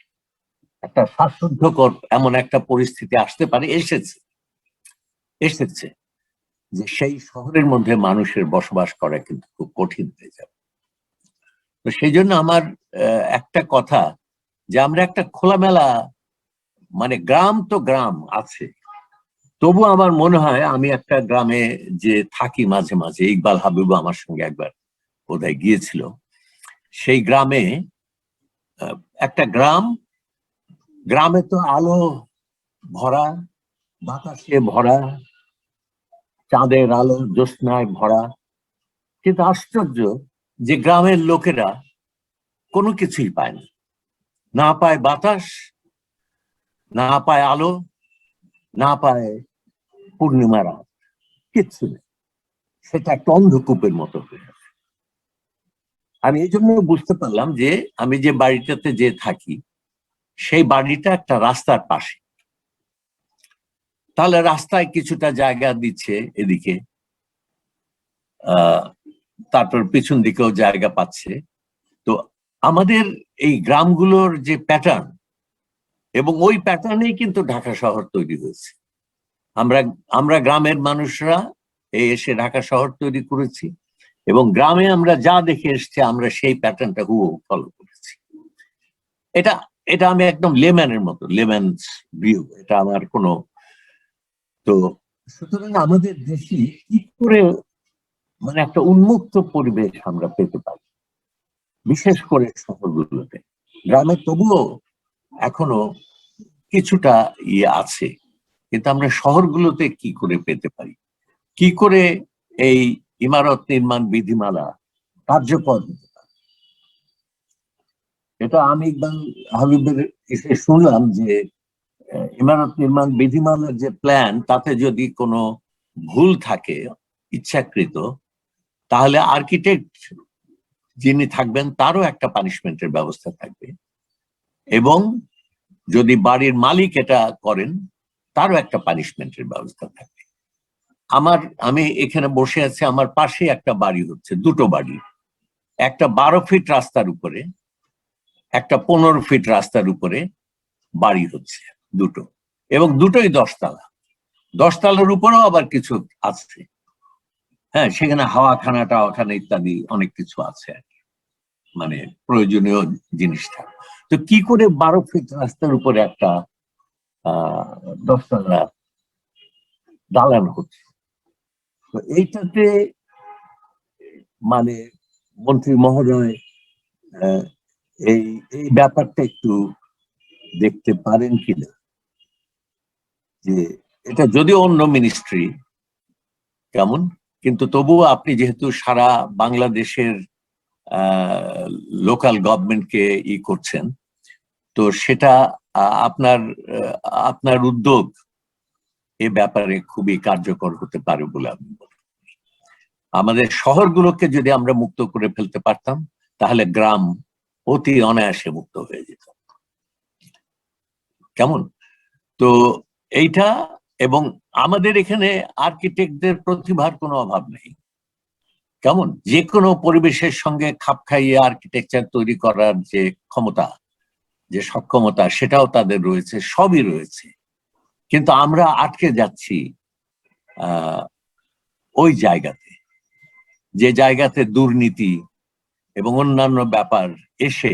একটা শ্বাসরুদ্ধকর এমন একটা পরিস্থিতি আসতে পারে, এসেছে যে সেই শহরের মধ্যে মানুষের বসবাস করা কিন্তু খুব কঠিন হয়ে যাবে। তো সেই জন্য আমার একটা কথা যে আমরা একটা খোলামেলা, মানে গ্রাম তো গ্রাম আছে, তবু আমার মনে হয়, আমি একটা গ্রামে যে থাকি মাঝে মাঝে, ইকবাল হাবিব আমার সঙ্গে একবার বোধহয় গিয়েছিল, সেই গ্রামে একটা গ্রামে তো আলো ভরা, বাতাসে ভরা, চাঁদের আলো জ্যোৎস্নায় ভরা, কিন্তু আশ্চর্য যে গ্রামের লোকেরা কোনো কিছুই পায় না, না পায় বাতাস, না পায় আলো, না পায় পূর্ণিমা রাত, কিচ্ছু নেই। সেটা একটা অন্ধকূপের মতো হয়ে আছে। আমি এই জন্য বুঝতে পারলাম যে আমি যে বাড়িটাতে যে থাকি, সেই বাড়িটা একটা রাস্তার পাশে। তাহলে রাস্তায় কিছুটা জায়গা দিচ্ছে এদিকে, তারপর পিছন দিকেও জায়গা পাচ্ছে। তো আমাদের এই গ্রামগুলোর যে প্যাটার্ন, এবং ওই প্যাটার্নেই কিন্তু ঢাকা শহর তৈরি হয়েছে। আমরা গ্রামের মানুষরা এসে ঢাকা শহর তৈরি করেছি, এবং গ্রামে আমরা যা দেখে এসছি আমরা সেই প্যাটার্নটা হুবহু ফলো করেছি। এটা আমি একদম লেম্যানের মতো, লেম্যানস ভিউ, এটা আমার কোনো। তো সুতরাং আমাদের দেশে কি করে মানে একটা উন্মুক্ত পরিবেশ আমরা পেতে পারি, বিশেষ করে শহরগুলোতে। গ্রামে তবুও এখনো কিছুটা আছে, কিন্তু আমরা শহরগুলোতে কি করে পেতে পারি, কি করে এই ইমারত নির্মাণ বিধিমালা কার্যকর হতে পারে, এটা আমি ইকবাল হাবিবের এসে শুনলাম যে ইমারত নির্মাণ বিধিমালার যে প্ল্যান, তাতে যদি কোনো ভুল থাকে ইচ্ছাকৃত, তাহলে আর্কিটেক্ট যিনি থাকবেন তারও একটা পানিশমেন্টের ব্যবস্থা থাকবে, এবং যদি বাড়ির মালিক এটা করেন তারও একটা পানিশমেন্টের ব্যবস্থা থাকবে। আমি এখানে বসে আছি, আমার পাশে একটা বাড়ি হচ্ছে, দুটো বাড়ি, একটা 12 ফিট রাস্তার উপরে, একটা 15 ফিট রাস্তার উপরে বাড়ি হচ্ছে দুটো, এবং দুটোই 10 তলা। 10 তলার উপরেও আবার কিছু আছে, হ্যাঁ, সেখানে হাওয়াখানা টাওয়াখানা ইত্যাদি অনেক কিছু আছে আর কি, মানে প্রয়োজনীয় জিনিসটা। তো কি করে 12 ফিট রাস্তার উপরে একটা 10 তলা দালান হচ্ছে? তো এইটাতে মানে মন্ত্রী মহোদয় এই এই ব্যাপারটা একটু দেখতে পারেন কিনা, যে এটা যদিও অন্য মিনিস্ট্রি কেমন, কিন্তু তবুও আপনি যেহেতু সারা বাংলাদেশের লোকাল গভর্নমেন্টকে করছেন, তো সেটা আপনার আপনার উদ্যোগ এ ব্যাপারে খুবই কার্যকর হতে পারে বলে আমি মনে করি। আমাদের শহরগুলোকে যদি আমরা মুক্ত করে ফেলতে পারতাম, তাহলে গ্রাম অতি অনায়াসে মুক্ত হয়ে যেত। কেমন? তো এইটা, এবং আমাদের এখানে আর্কিটেক্টদের প্রতিভার কোনো অভাব নেই। কেমন? যে কোনো পরিবেশের সঙ্গে খাপ খাইয়ে আর্কিটেকচার তৈরি করার যে ক্ষমতা, যে সক্ষমতা, সেটাও তাদের রয়েছে, সবই রয়েছে। কিন্তু আমরা আটকে যাচ্ছি ওই জায়গাতে, যে জায়গাতে দুর্নীতি এবং অন্যান্য ব্যাপার এসে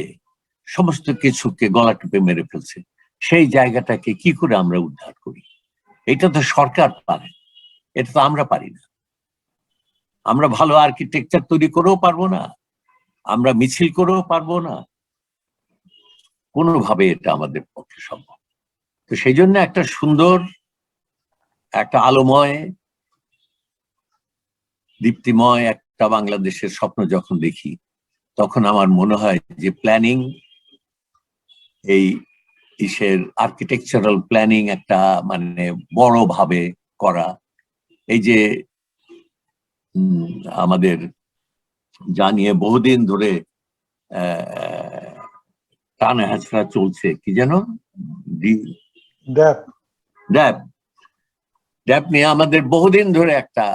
সমস্ত কিছুকে গলা টিপে মেরে ফেলছে। সেই জায়গাটাকে কি করে আমরা উদ্ধার করি? এটা তো সরকার পারে, এটা তো আমরা পারি না। আমরা ভালো আর্কিটেকচার তৈরি করেও পারবো না, আমরা মিছিল করেও পারবো না, কোনোভাবে এটা আমাদের পক্ষে সম্ভব। তো সেই জন্য একটা সুন্দর, একটা আলোময়, দীপ্তিময় একটা বাংলাদেশের স্বপ্ন যখন দেখি, তখন আমার মনে হয় যে প্ল্যানিং, এই ইসের আর্কিটেকচারাল প্ল্যানিং একটা মানে বড় ভাবে করা, এই যে আমাদের জানিয়ে বহুদিন ধরে টানা হেঁচড়া চলছে, কি যেন ড্যাপ নিয়ে আমাদের বহুদিন ধরে একটা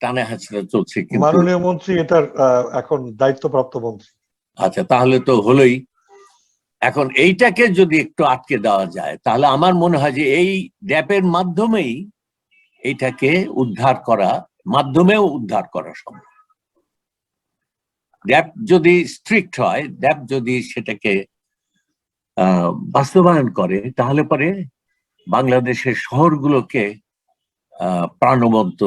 টানা হেঁচড়া চলছে, কিন্তু মাননীয় মন্ত্রী এটার এখন দায়িত্বপ্রাপ্ত মন্ত্রী। আচ্ছা, তাহলে তো হলোই। এখন এইটাকে যদি একটু আটকে দেওয়া যায়, তাহলে আমার মনে হয় যে এই ড্যাপের মাধ্যমেই এইটাকে উদ্ধার করা সম্ভব। ড্যাপ যদি স্ট্রিক্ট হয়, ড্যাপ যদি সেটাকে বাস্তবায়ন করে, তাহলে পরে বাংলাদেশের শহরগুলোকে প্রাণবন্ত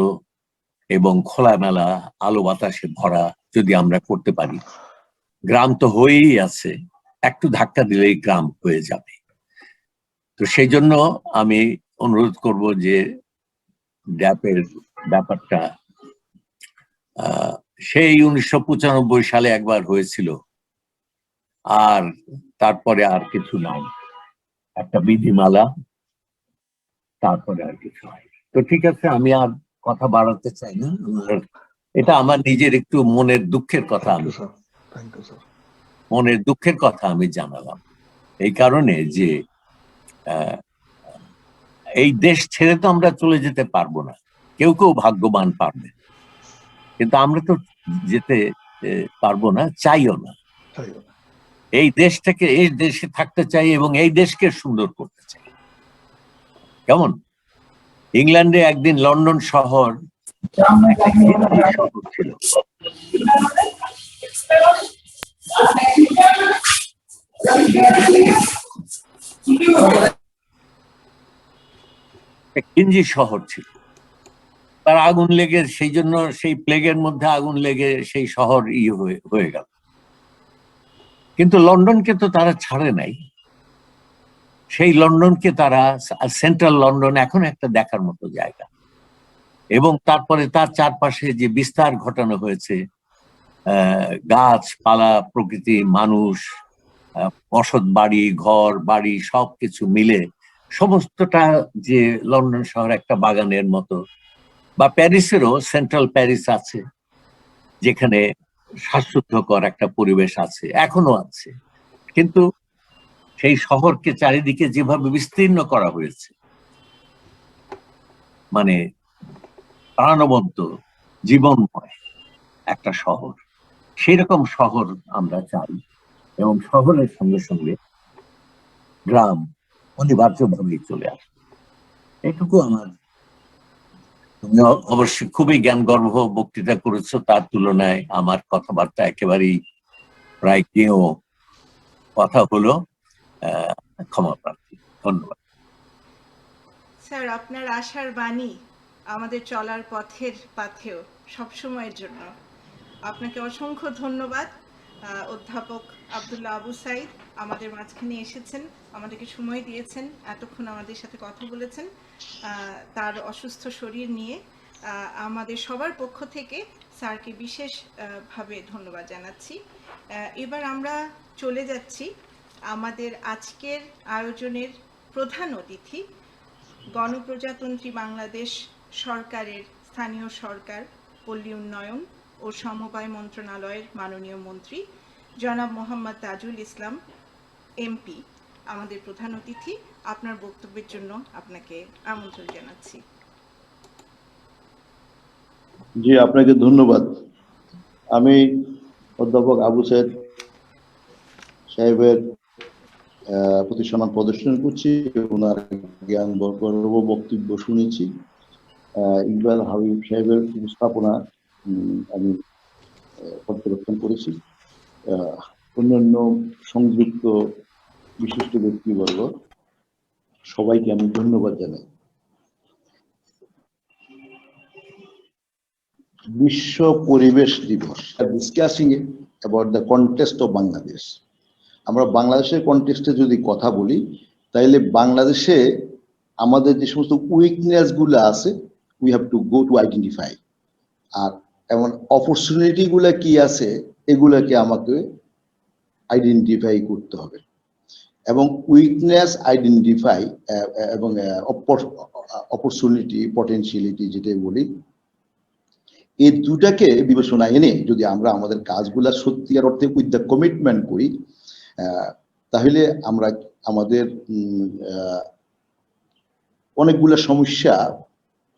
এবং খোলামেলা আলো বাতাসে ভরা যদি আমরা করতে পারি, গ্রাম তো হয়েই আছে, একটু ধাক্কা দিলেই গ্রাম হয়ে যাবে। তো সেই জন্য আমি অনুরোধ করব যে ড্যাপের ব্যাপারটা, সেই 1995 সালে একবার হয়েছিল, আর তারপরে আর কিছু নাই, একটা বিধিমালা, তারপরে আর কিছু নাই। তো ঠিক আছে, আমি আর কথা বাড়াতে চাই না, এটা আমার নিজের একটু মনের দুঃখের কথা, আমি জানালাম এই কারণে যে এই দেশ ছেড়ে তো আমরা চলে যেতে পারবো না, কেউ কেউ ভাগ্যবান পারবে, কিন্তু আমরা তো যেতে পারবো না, চাইও না। এই দেশটাকে, এই দেশে থাকতে চাই এবং এই দেশকে সুন্দর করতে চাই। কেমন? ইংল্যান্ডে একদিন লন্ডন শহর ছিল, ঘিঞ্জি শহর ছিল, তার আগুন লেগে, সেই জন্য সেই প্লেগের মধ্যে আগুন লেগে সেই শহর হয়ে গেল। কিন্তু লন্ডনকে তো তারা ছাড়ে নাই, সেই লন্ডনকে তারা, সেন্ট্রাল লন্ডন এখন একটা দেখার মতো জায়গা, এবং তারপরে তার চারপাশে যে বিস্তার ঘটানো হয়েছে, গাছপালা, প্রকৃতি, মানুষ, বসত বাড়ি, ঘর বাড়ি সবকিছু মিলে সমস্তটা যে লন্ডন শহর একটা বাগানের মতো, বা প্যারিসেরও সেন্ট্রাল প্যারিস আছে যেখানে শ্বাসরুদ্ধকর একটা পরিবেশ আছে, এখনো আছে। কিন্তু সেই শহরকে চারিদিকে যেভাবে বিস্তীর্ণ করা হয়েছে, মানে প্রাণবন্ত জীবনময় একটা শহর, সেরকম শহর আমরা চাই। এবং শহরের সঙ্গে সঙ্গে গ্রাম অনিবার্যভাবেই চলে আসে। এটুকু আমার। তুমি অবশ্যই খুবই জ্ঞানগর্ভ বক্তৃতা করেছো, তার তুলনায় আমার কথাবার্তা একেবারেই প্রায় কেউ কথা হলো, ক্ষমা প্রার্থী। ধন্যবাদ। স্যার, আপনার আশার বাণী আমাদের চলার পথের পাথেও সবসময়ের জন্য। আপনাকে অসংখ্য ধন্যবাদ। অধ্যাপক আব্দুল্লাহ আবু সাইদ আমাদের মাঝখানে এসেছেন, আমাদেরকে সময় দিয়েছেন, এতক্ষণ আমাদের সাথে কথা বলেছেন। তার অসুস্থ শরীর নিয়ে আমাদের সবার পক্ষ থেকে স্যারকে বিশেষভাবে ধন্যবাদ জানাচ্ছি। এবার আমরা চলে যাচ্ছি আমাদের আজকের আয়োজনের প্রধান অতিথি, গণপ্রজাতন্ত্রী বাংলাদেশ সরকারের স্থানীয় সরকার, পল্লী উন্নয়ন ও সমবায় মন্ত্রণালয়ের মাননীয় মন্ত্রী জনাব মোহাম্মদ তাজুল ইসলাম এমপি আমাদের প্রধান অতিথি। আপনার বক্তব্যের জন্য আপনাকে আমন্ত্রণ জানাচ্ছি। জি, আপনাকে ধন্যবাদ। আমি অধ্যাপক আবু সাইদ সাহেবের প্রতি সম্মান প্রদর্শন করছি, ওনার জ্ঞান গর্ব বক্তব্য শুনেছি। ইকবাল হাবিব সাহেবের উপস্থাপনা আমি পর্যবেক্ষণ করেছি। অন্যান্য সংযুক্ত বিশিষ্ট ব্যক্তিবর্গ সবাইকে আমি ধন্যবাদ জানাই। বিশ্ব পরিবেশ দিবস, discussing about the context of Bangladesh. আমরা বাংলাদেশের কন্টেক্সটে যদি কথা বলি, তাইলে বাংলাদেশে আমাদের যে সমস্ত উইকনেস গুলো আছে, we have to go to identify. আর এমন অপরচুনিটি গুলা কি আছে, এগুলাকে আমাকে আইডেন্টিফাই করতে হবে। এবং উইকনেস আইডেন্টিফাই এবং অপরচুনিটি পটেনশিয়ালিটি যেটাই বলি, এই দুটাকে বিবেচনা এনে যদি আমরা আমাদের কাজগুলা সত্যিকার অর্থে উইথ দ্য কমিটমেন্ট করি, তাহলে আমরা আমাদের অনেকগুলো সমস্যা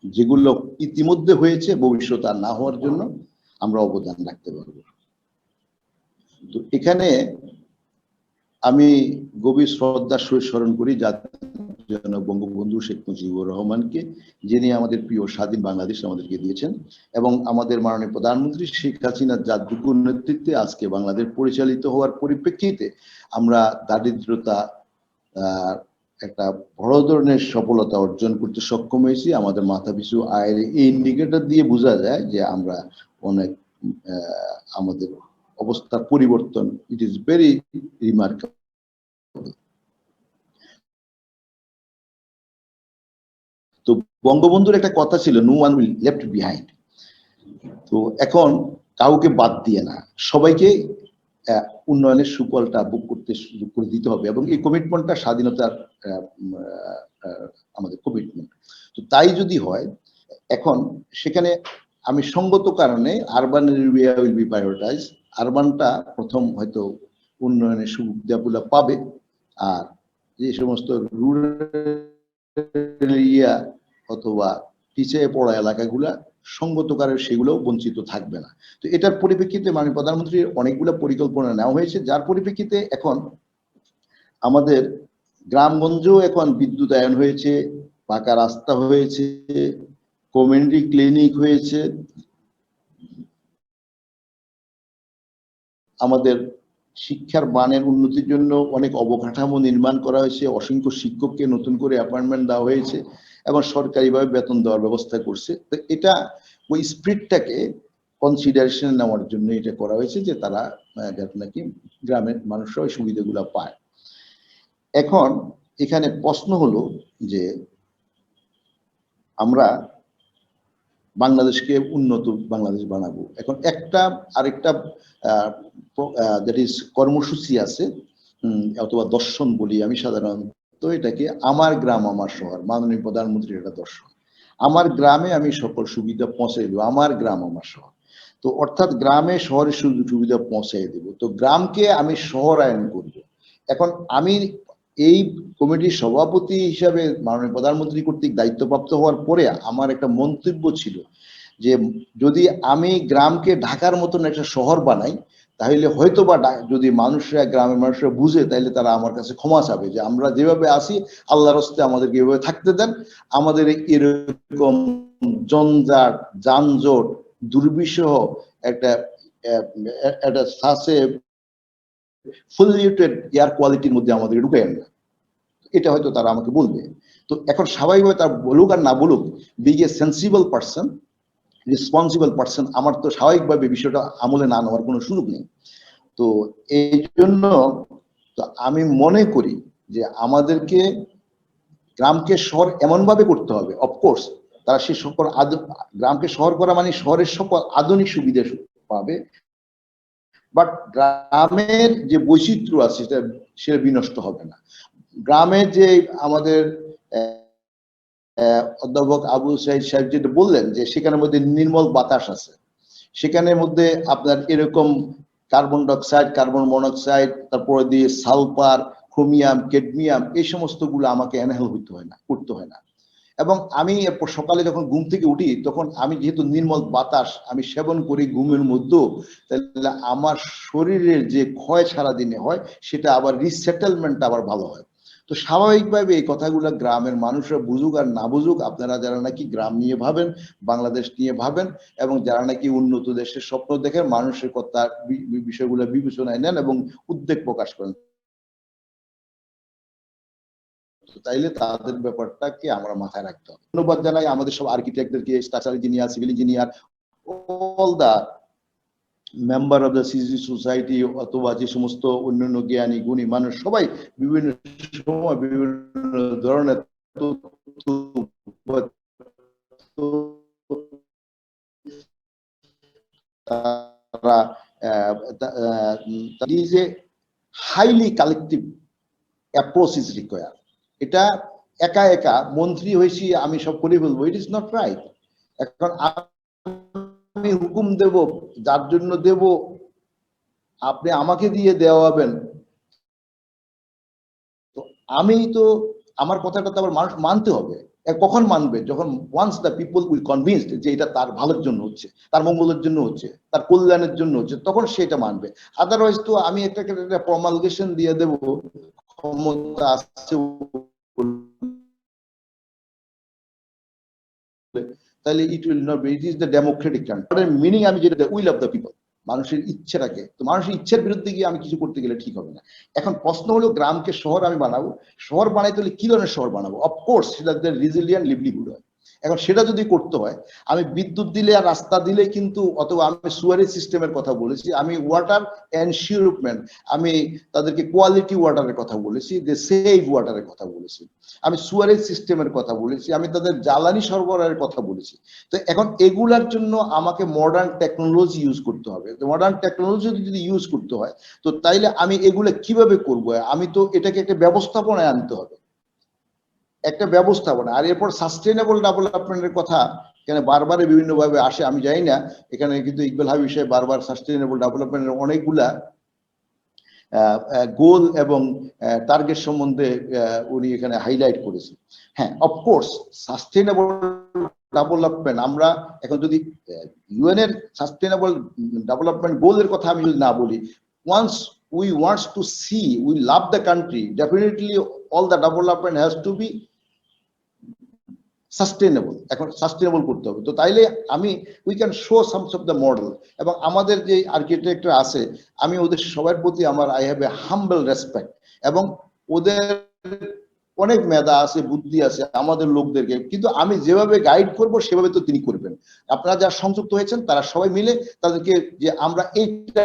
যেগুলো ইতিমধ্যে হয়েছে, ভবিষ্যৎ আর না হওয়ার জন্য আমরা অবদান রাখতে পারব। তো এখানে আমি গভীর শ্রদ্ধার সহিত স্মরণ করি জাতির বঙ্গবন্ধু শেখ মুজিবুর রহমানকে, যিনি আমাদের প্রিয় স্বাধীন বাংলাদেশ আমাদেরকে দিয়েছেন, এবং আমাদের মাননীয় প্রধানমন্ত্রী শেখ হাসিনার জাদুকর নেতৃত্বে আজকে বাংলাদেশ পরিচালিত হওয়ার পরিপ্রেক্ষিতে আমরা দারিদ্রতা একটা বড় ধরনের সফলতা অর্জন করতে সক্ষম হয়েছি। আমাদের মাথাপিছু আয়ের এই ইন্ডিকেটর দিয়ে বোঝা যায় যে আমরা অনেক আমাদের অবস্থার পরিবর্তন, ইট ইজ ভেরি রিমার্কেবল। তো বঙ্গবন্ধুর একটা কথা ছিল, no one will left behind. তো এখন কাউকে বাদ দিয়ে না, সবাইকে উন্নয়নের সুফলটা ভোগ করতে সুযোগ করে দিতে হবে, এবং এই কমিটমেন্টটা স্বাধীনতার আমাদের কমিটমেন্ট। তো তাই যদি হয়, এখন সেখানে আমি সঙ্গত কারণে urban area will be prioritize. আরবানটা প্রথম হয়তো উন্নয়নের সুবিধাগুলো পাবে, আর যে সমস্ত রুরাল এরিয়া অথবা পিছিয়ে পড়া এলাকাগুলা সঙ্গতকারে সেগুলোও বঞ্চিত থাকবে না। তো এটার পরিপ্রেক্ষিতে মাননীয় প্রধানমন্ত্রীর অনেকগুলো পরিকল্পনা নেওয়া হয়েছে, যার পরিপ্রেক্ষিতে এখন আমাদের গ্রামগঞ্জেও এখন বিদ্যুতায়ন হয়েছে, পাকা রাস্তা হয়েছে, কমিউনিটি ক্লিনিক হয়েছে, আমাদের শিক্ষার মানের উন্নতির জন্য অনেক অবকাঠামো নির্মাণ করা হয়েছে, অসংখ্য শিক্ষককে নতুন করে অ্যাপয়েন্টমেন্ট দেওয়া হয়েছে, এবং সরকারিভাবে বেতন দেওয়ার ব্যবস্থা করছে। তো এটা ওই স্পিরিটটাকে কনসিডারেশন নেওয়ার জন্য এটা করা হয়েছে, যে তারা যাতে নাকি গ্রামের মানুষরা ওই সুবিধাগুলো পায়। এখন এখানে প্রশ্ন হলো যে আমরা বাংলাদেশকে উন্নত বাংলাদেশ বানাবো। এখন আরেকটা দ্যাট ইজ কর্মসূচি আছে, অথবা দর্শন বলি আমি সাধারণত এটাকে, আমার গ্রাম আমার শহর, মাননীয় প্রধানমন্ত্রীর একটা দর্শন। আমার গ্রামে আমি সকল সুবিধা পৌঁছে দেবো, আমার গ্রাম আমার শহর। তো অর্থাৎ গ্রামে শহরের সুযোগ সুবিধা পৌঁছে দেব, তো গ্রামকে আমি শহরায়ন করব। এখন আমি এই কমিটির সভাপতি হিসাবে মাননীয় প্রধানমন্ত্রী কর্তৃক দায়িত্বপ্রাপ্ত হওয়ার পরে আমার একটা মন্তব্য ছিল যে যদি আমি গ্রামকে ঢাকার মতন একটা শহর বানাই, তাহলে হয়তো বা যদি মানুষরা, গ্রামের মানুষরা বুঝে, তাহলে তারা আমার কাছে ক্ষমা চাবে যে আমরা যেভাবে আসি আল্লাহর হস্তে আমাদেরকে এভাবে থাকতে দেন, আমাদের এরকম জঞ্জাট, যানজট, দুর্বিষহ একটা একটা সাসে পলিউটেড এয়ার কোয়ালিটির মধ্যে আমাদের ঢুকে না। এটা হয়তো তারা আমাকে বলবে। তো এখন স্বাভাবিকভাবে তার বলুক আর না বলুক, being a sensible person, responsible person, আমার তো স্বাভাবিকভাবে বিষয়টা আমলে না নেওয়ার কোনো সুযোগ নেই। তো এই জন্য তো আমি মনে করি যে আমাদেরকে গ্রামকে শহর এমনভাবে করতে হবে, অফকোর্স তারা সে সকল গ্রামকে শহর করা মানে শহরের সকল আধুনিক সুবিধা পাবে, বাট গ্রামের যে বৈচিত্র্য আছে সেটা বিনষ্ট হবে না। গ্রামের যে আমাদের অধ্যাপক আবু সাইদ সাহেব যেটা বললেন যে সেখানের মধ্যে নির্মল বাতাস আছে, সেখানের মধ্যে আপনার এরকম কার্বন ডাইঅক্সাইড, কার্বন মনোক্সাইড, তারপরে দিয়ে সালফার, ক্রোমিয়াম, ক্যাডমিয়াম, এই সমস্ত গুলো আমাকে এনহেল করতে হয় না। এবং আমি এরপর সকালে যখন ঘুম থেকে উঠি তখন আমি যেহেতু নির্মল বাতাস আমি সেবন করি ঘুমের মধ্যেও, তাহলে আমার শরীরের যে ক্ষয় সারাদিনে হয় সেটা আবার রিসেটেলমেন্ট আবার ভালো হয়। তো স্বাভাবিকভাবে এই কথাগুলো গ্রামের মানুষরা বুঝুক আর না বুঝুক, আপনারা যারা নাকি গ্রাম নিয়ে ভাবেন, বাংলাদেশ নিয়ে ভাবেন, এবং যারা নাকি উন্নত দেশের স্বপ্ন দেখেন, মানুষের কথা বিষয়গুলো বিবেচনায় নেন এবং উদ্বেগ প্রকাশ করেন, তাইলে তাদের ব্যাপারটাকে আমরা মাথায় রাখতে হবে। ধন্যবাদ জানাই আমাদের সব আর্কিটেক্টদেরকে, structural engineer, civil engineer, all the member of the CC society, অথবা যে সমস্ত অন্যান্য জ্ঞানী গুণী মানুষ, সবাই বিভিন্ন সময় বিভিন্ন ধরনের তারা is a highly collective approach is required. এটা একা একা মন্ত্রী হয়েছি আমি সব করে বলবো, ইট ইজ নট রাইট। এখন আমি হুকুম দেব, যার জন্য দেব আপনি আমাকে দিয়ে দেওয়াবেন, তো আমি তো আমার কথাটা তো আবার মানুষ মানতে হবে। কখন মানবে? যখন once the people will convinced যে এটা তার ভালোর জন্য হচ্ছে, তার মঙ্গলের জন্য হচ্ছে, তার কল্যাণের জন্য হচ্ছে, তখন সেটা মানবে। আদারওয়াইজ তো আমি একটা প্রমালগেশন দিয়ে দেব ক্ষমতা আসছে, তাহলে it will not be, it is the democratic country. Meaning আমি যেটা উইল অফ দ্য পিপল, মানুষের ইচ্ছেটাকে, তো মানুষের ইচ্ছের বিরুদ্ধে গিয়ে আমি কিছু করতে গেলে ঠিক হবে না। এখন প্রশ্ন হলো গ্রামকে শহর আমি বানাবো, শহর বানাইতে হলে কি ধরনের শহর বানাবো? অফকোর্স সেটা রিজিলিয়েন্ট লিভলিহুড হয়। এখন সেটা যদি করতে হয়, আমি বিদ্যুৎ দিলে আর রাস্তা দিলে কিন্তু, অথবা আমি সুয়ারেজ সিস্টেমের কথা বলেছি, আমি ওয়াটার এনশিওরমেন্ট, আমি তাদেরকে কোয়ালিটি ওয়াটারের কথা বলেছি, যে সেভ ওয়াটারের কথা বলেছি, আমি সুয়ারেজ সিস্টেমের কথা বলেছি, আমি তাদের জ্বালানি সরবরাহের কথা বলেছি। তো এখন এগুলার জন্য আমাকে মডার্ন টেকনোলজি ইউজ করতে হবে। মডার্ন টেকনোলজি যদি ইউজ করতে হয়, তো তাইলে আমি এগুলো কিভাবে করব? আমি তো এটাকে একটা ব্যবস্থাপনায় আনতে হবে, একটা ব্যবস্থাপনা। আর এরপর সাস্টেইনেবল ডেভেলপমেন্টের কথা এখানে বারবার বিভিন্ন ভাবে আসে, আমি জানি না, এখানে কিন্তু ইকবাল হাবিব সাহেব বারবার সাস্টেইনেবল ডেভেলপমেন্টের অনেকগুলা গোল এবং টার্গেট সম্বন্ধে উনি এখানে হাইলাইট করেছেন। হ্যাঁ, অফকোর্স সাস্টেইনেবল ডেভেলপমেন্ট, আমরা এখন যদি ইউএন এর সাস্টেইনেবল ডেভেলপমেন্ট গোলের কথা আমি যদি না বলি, once we wants to see, we love the country, definitely all the development has to be sustainable. এখন সাস্টেইনেবল করতে হবে, তো তাইলে আমি we can show sums of the model. এবং আমাদের যে আর্কিটেক্টরা আছে, আমি ওদের সবার প্রতি আমার I have a humble respect, এবং ওদের অনেক মেধা আছে, বুদ্ধি আছে আমাদের লোকদেরকে, কিন্তু আমি যেভাবে গাইড করব সেভাবে তো তিনি করবেন। আপনারা যারা সংযুক্ত হয়েছেন তারা সবাই মিলে তাদেরকে যে আমরা এইটা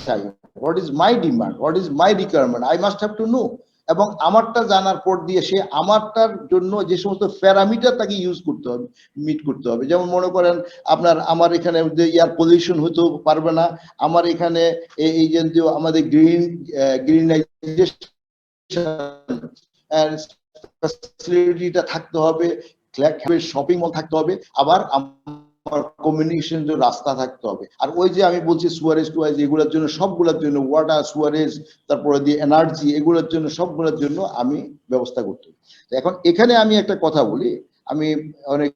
চাই, what is my demand, what is my requirement, I must have to know. এবং আমারটা জানার পর দিয়ে সে আমারটার জন্য যে সমস্ত প্যারামিটার তাকে ইউজ করতে হবে, মিট করতে হবে। যেমন মনে করেন আমার এখানে যে এয়ার পলিউশন হতে পারবে না, আমার এখানে এই যে আমাদের ফ্যাসিলিটিটা থাকতে হবে, শপিং মল থাকতে হবে, আবার কমিউনিকেশন রাস্তা থাকতে হবে। আর ওই যে আমি বলছি সুয়ারেজ টুয়ারেজ এগুলোর জন্য, সবগুলোর জন্য ওয়াটার সুয়ারেজ, তারপরে দিয়ে এনার্জি, এগুলোর জন্য সবগুলোর জন্য আমি ব্যবস্থা করতে হবে। এখন এখানে আমি একটা কথা বলি, আমি অনেক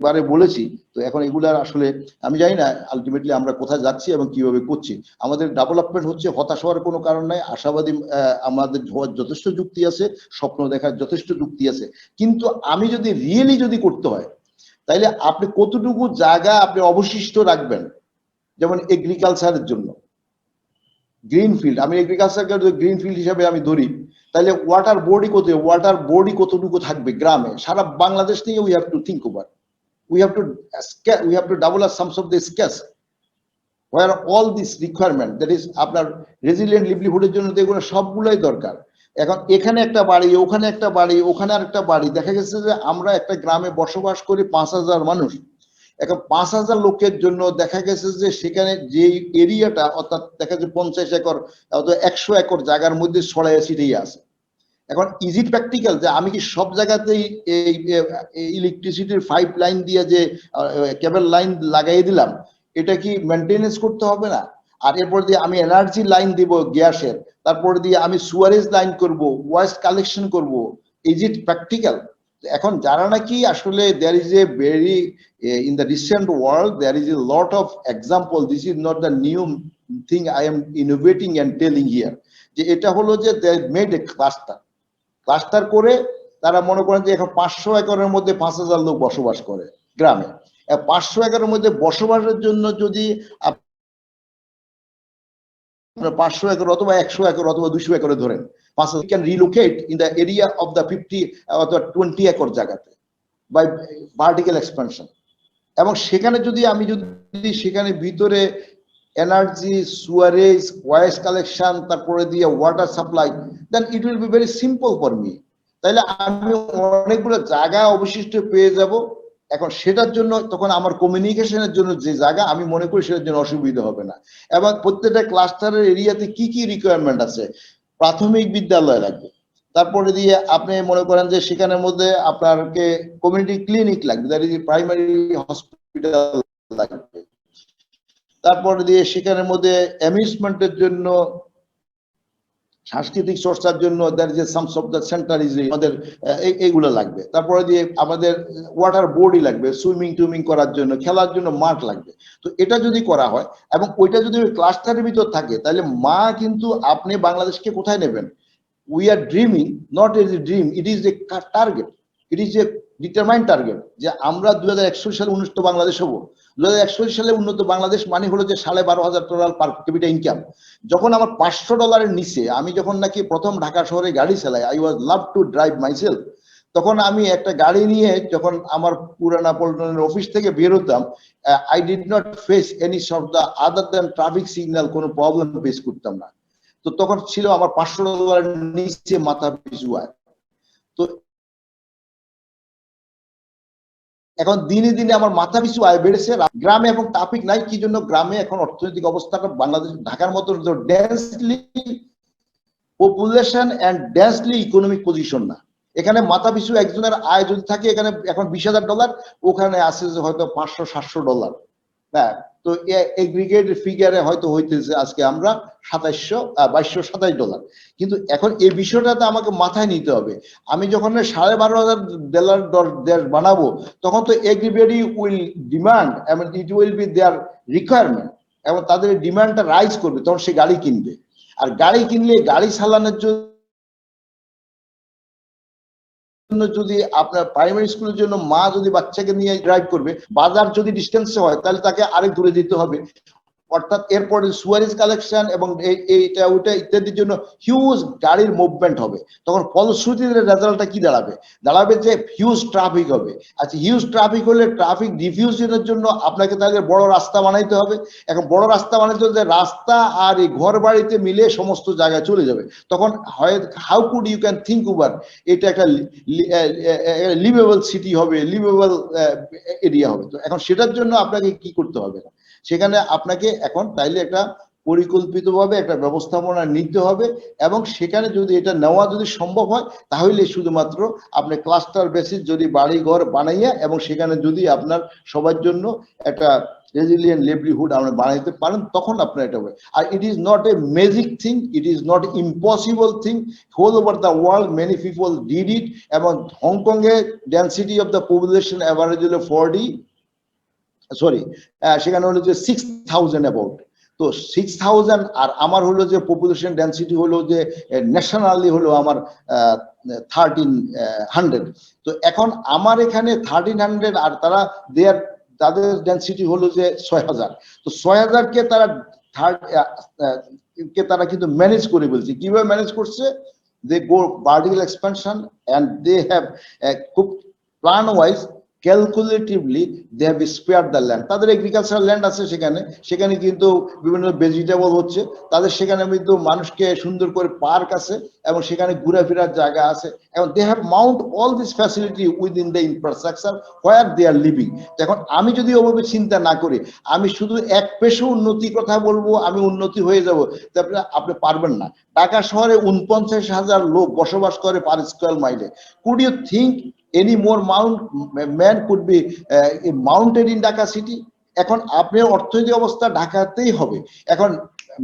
বারে বলেছি, তো এখন এগুলার আসলে আমি জানি না আলটিমেটলি আমরা কোথায় যাচ্ছি এবং কিভাবে করছি। আমাদের ডেভেলপমেন্ট হচ্ছে, হতাশ হওয়ার কোনো কারণ নাই, আশাবাদী আমাদের হওয়ার যথেষ্ট যুক্তি আছে, স্বপ্ন দেখার যথেষ্ট যুক্তি আছে। কিন্তু আমি যদি রিয়েলি যদি করতে হয়, তাইলে আপনি কতটুকু জায়গা আপনি অবশিষ্ট রাখবেন। যেমন এগ্রিকালচারের জন্য গ্রিন ফিল্ড, আমি এগ্রিকালচারকে গ্রিন ফিল্ড হিসাবে আমি ধরি, তাহলে ওয়াটার বোর্ডই কতটুকু থাকবে গ্রামে, সারা বাংলাদেশ থেকে we have to think over, we have to double our sums of the scarce where all this requirement, that is আপনার resilient livelihood এর জন্য তো এগুলো সবগুলোই দরকার। এখন এখানে একটা বাড়ি, ওখানে একটা বাড়ি, ওখানে আরেকটা বাড়ি, দেখা গেছে যে আমরা একটা গ্রামে বসবাস করি 5,000 মানুষ। এখন 5,000 লোকের জন্য দেখা গেছে যে সেখানে যে এরিয়াটা, অর্থাৎ দেখা যাচ্ছে 50 একর অথবা 100 একর জায়গার মধ্যে ছড়াইয়া ছিটিয়ে আছে। এখন ইজ ইট প্র্যাকটিক্যাল যে আমি কি সব জায়গাতেই এই ইলেকট্রিসিটির পাইপ লাইন দিয়ে যে কেবল লাইন লাগাই দিলাম, এটা কি মেনটেনেন্স করতে হবে না? আর এরপর দিয়ে আমি এনার্জি লাইন দিব গ্যাসের, তারপর দিয়ে আমি সুয়ারেজ লাইন করব, ওয়েস্ট কালেকশন করব, ইজ ইট প্র্যাকটিক্যাল? এখন যারা নাকি আসলে there is a very in the recent world there is a lot of example, this is not the new thing I am innovating and telling here, যে এটা হলো যে they made a cluster করে তারা মনে করেন যে এখন 500 একরের মধ্যে 5,000 লোক বসবাস করে গ্রামে। 500 একরের মধ্যে বসবাসের জন্য যদি 500 একর অথবা 100 একর অথবা 200 একরে ধরেন, 5,000 can relocate in the area of the 50 অথবা 20 একর জায়গাতে বাই ভার্টিক্যাল এক্সপানশন। এবং সেখানে আমি যদি সেখানে ভিতরে এনার্জি, সুয়ারেজ, ওয়েস্ট কালেকশন, তারপরে দিয়ে water supply, then it will be very simple for me. তাহলে আমি অনেকগুলো জায়গা অবশিষ্ট পেয়ে যাব। এখন সেটার জন্য তখন আমার কমিউনিকেশনের জন্য যে জায়গা, আমি মনে করি সেটার জন্য অসুবিধা হবে না। এবং প্রত্যেকটা ক্লাস্টারের এরিয়াতে কি কি রিকোয়ারমেন্ট আছে, প্রাথমিক বিদ্যালয় লাগবে, তারপরে দিয়ে আপনি মনে করেন যে সেখানের মধ্যে আপনাকে কমিউনিটি ক্লিনিক লাগবে, দ্যাট ইজ প্রাইমারি হসপিটাল লাগবে, তারপরে দিয়ে সেখানের মধ্যে অ্যামিউজমেন্টের জন্য, সাংস্কৃতিক চর্চার জন্য that is some of the centre is আমাদের এইগুলো লাগবে, তারপরে দিয়ে আমাদের ওয়াটার বোর্ডই লাগবে, সুইমিং করার জন্য, খেলার জন্য মাঠ লাগবে। তো এটা যদি করা হয় এবং ওইটা যদি ক্লাস্টারের ভিতর থাকে, তাহলে কিন্তু আপনি বাংলাদেশকে কোথায় নেবেন? We are dreaming, not as a dream, it is a target, it is a determined target, যে আমরা 2061 সালে উন্নত বাংলাদেশ হবো। 2061 সালে উন্নত বাংলাদেশ মানে হলো যে $12,500 পার ক্যাপিটা ইনকাম। যখন আমার $500 নিচে, আমি যখন নাকি প্রথম ঢাকা শহরে গাড়ি চালাই, I was love to drive myself, তখন আমি একটা গাড়ি নিয়ে যখন আমার পুরানা পল্টনের অফিস থেকে বের হতাম, I did not face any soft the other than traffic signal, কোনো প্রবলেম ফেস করতাম না। তো তখন ছিল আমার $500 নিচে মাথা পিছু আয়। তো এখন দিনে দিনে আমার মাথা পিছু আয় বেড়েছে। গ্রামে এবং ট্রাফিক নাই, কি জন্য? গ্রামে এখন অর্থনৈতিক অবস্থাটা বাংলাদেশ ঢাকার মতো densely population and densely economic position না। এখানে মাথা পিছু একজনের আয় যদি থাকে, এখানে এখন $20,000, ওখানে আছে যে হয়তো $500-700। হ্যাঁ, তো এগ্রিগেট ফিগারে হয়তো হইতেছে আজকে আমরা $2227। কিন্তু এখন এই বিষয়টাতে আমাকে মাথায় নিতে হবে, আমি যখন $12,500 দেশ বানাবো, তখন তো এভরিবডি উইল ডিমান্ড এবং it will be their requirement, এবং তাদের ডিমান্ডটা রাইজ করবে, তখন সে গাড়ি কিনবে। আর গাড়ি কিনলে গাড়ি চালানোর জন্য যদি আপনার প্রাইমারি স্কুলের জন্য মা যদি বাচ্চাকে নিয়ে ড্রাইভ করবে, বাজার যদি ডিস্টেন্সে হয়, তাহলে তাকে আরেক দূরে যেতে হবে। অর্থাৎ এরপরে সুয়ারেজ কালেকশন এবং এইটা ওইটা ইত্যাদির জন্য হিউজ গাড়ির মুভমেন্ট হবে, তখন ফলশ্রুতিতে রেজাল্টটা কি দাঁড়াবে? দাঁড়াবে যে হিউজ ট্রাফিক হবে। আচ্ছা, হিউজ ট্রাফিক হলে ট্রাফিক ডিফিউশনের জন্য আপনাকে তাহলে বড় রাস্তা বানাইতে হবে। এখন বড় রাস্তা বানাইতে হলে রাস্তা আর এই ঘর বাড়িতে মিলে সমস্ত জায়গায় চলে যাবে, তখন how could you can think over এটা একটা লিভেবল সিটি হবে, লিভেবল এরিয়া হবে। তো এখন সেটার জন্য আপনাকে কি করতে হবে না, সেখানে আপনাকে এখন তাইলে একটা পরিকল্পিতভাবে একটা ব্যবস্থাপনা নিতে হবে, এবং সেখানে যদি এটা নেওয়া যদি সম্ভব হয় তাহলে শুধুমাত্র আপনি ক্লাস্টার বেসিস যদি বাড়ি ঘর বানাইয়া এবং সেখানে যদি আপনার সবার জন্য একটা রেজিলিয়েন্ট লিভলিহুড আমরা বানাইতে পারেন, তখন আপনার এটা হবে। আর it is not a magic thing, it is not impossible thing, whole over the world many people did it. এবং হংকং এ density of the population average হলো 40, সেখানে হলো যে 6000 অ্যাবাউট। তো 6000 আর আমার হলো যে পপুলেশন ডেন্সিটি হলো যে ন্যাশনালি হলো আমার 1300। তো এখন আমার এখানে 1300 আর তারা তাদের ডেন্সিটি হলো যে 6000। তো 6000 কে তারা কিন্তু ম্যানেজ করে বলছে। কিভাবে ম্যানেজ করছে? They go vertical expansion and they have খুব plan wise calculatively they have spare the land. তাদের এগ্রিকালচারাল ল্যান্ড আছে সেখানে কিন্তু বিভিন্ন ভেজিটেবল হচ্ছে, তাদের সেখানে কিন্তু মানুষকে সুন্দর করে পার্ক আছে এবং সেখানে ঘোরাফেরার জায়গা আছে, এবং they have mount all this facility within the infrastructure where they are living. এখন আমি যদি ওভাবে চিন্তা না করি, আমি শুধু এক পেশে উন্নতির কথা বলবো, আমি উন্নতি হয়ে যাব, তারপরে আপনি পারবেন না। ঢাকা শহরে 49,000 লোক বসবাস করে পার স্কয়ার মাইলে। Could you think any more man could be mounted in Dhaka city? এখন আপনার অর্থনৈতিক অবস্থা ঢাকাতেই হবে। এখন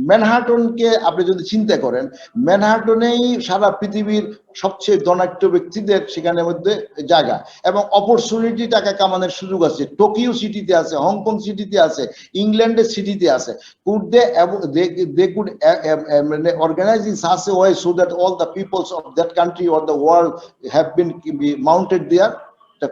ম্যানহাটনকে আপনি যদি চিন্তা করেন, ম্যানহাটনেই সারা পৃথিবীর সবচেয়ে ধনাঢ্য ব্যক্তিদের সেখানে মধ্যে জায়গা এবং অপরচুনিটি টাকা কামানোর সুযোগ আছে। টোকিও সিটিতে আছে, হংকং সিটিতে আছে, ইংল্যান্ডের সিটিতে আছে। Could they could organize in such a way so that all the peoples of that country or the world have been mounted there?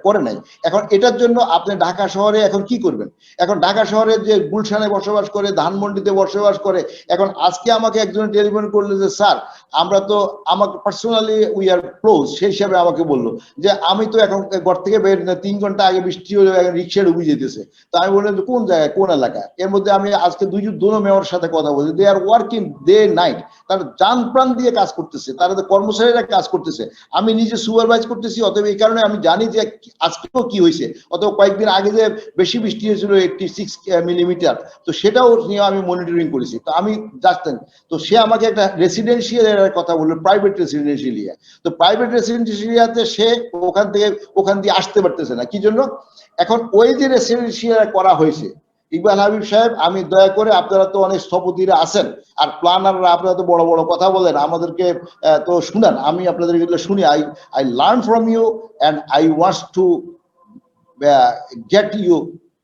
করে নাই। এখন এটার জন্য আপনি ঢাকা শহরে এখন কি করবেন? এখন ঢাকা শহরে যে গুলশানে বসবাস করে, ধানমন্ডিতে বসবাস করে, এখন আজকে আমাকে একজন টেলিফোন করলো যে স্যার আমরা তো, আমাকে পার্সোনালি উই আর ক্লোজ, সেই হিসাবে আমাকে বললো যে আমি তো এখন ঘর থেকে বের 3 ঘন্টা আগে বৃষ্টি হলে রিক্সা ডুবে যেতেছে। তো আমি বললাম যে কোন জায়গায়, কোন এলাকায়? এর মধ্যে আমি আজকে দুজন মেয়রের সাথে কথা বলছি, দে আর ওয়ার্কিং ডে নাইট, তারা জান প্রাণ দিয়ে কাজ করতেছে, তারা কর্মচারীরা কাজ করতেছে, আমি নিজে সুপারভাইজ করতেছি। অতএব এই কারণে আমি জানি যে আজকেও কি হয়েছে, অথবা কয়েকদিন আগে যে বেশি বৃষ্টি হয়েছিল 86 মিলিমিটার, তো সেটাও নিয়ে আমি মনিটরিং করেছি। তো আমি জানতেন, তো সে আমাকে একটা রেসিডেন্সিয়াল কথা বললো, প্রাইভেট রেসিডেন্সিয়াল এরিয়া। তো প্রাইভেট রেসিডেন্সিয়াল এরিয়াতে সে ওখান দিয়ে আসতে পারতেছে না। কি জন্য? এখন ওই যে রেসিডেন্সিয়াল করা হয়েছে, ইকবাল হাবিব সাহেব, আমি দয়া করে, আপনারা তো অনেক স্থপতিরা আছেন আর প্ল্যানাররা, আপনারা তো বড় বড় কথা বলেন, আমাদেরকে তো শুনান, আমি আপনাদের এগুলো শুনি। I learn from you and I want to get you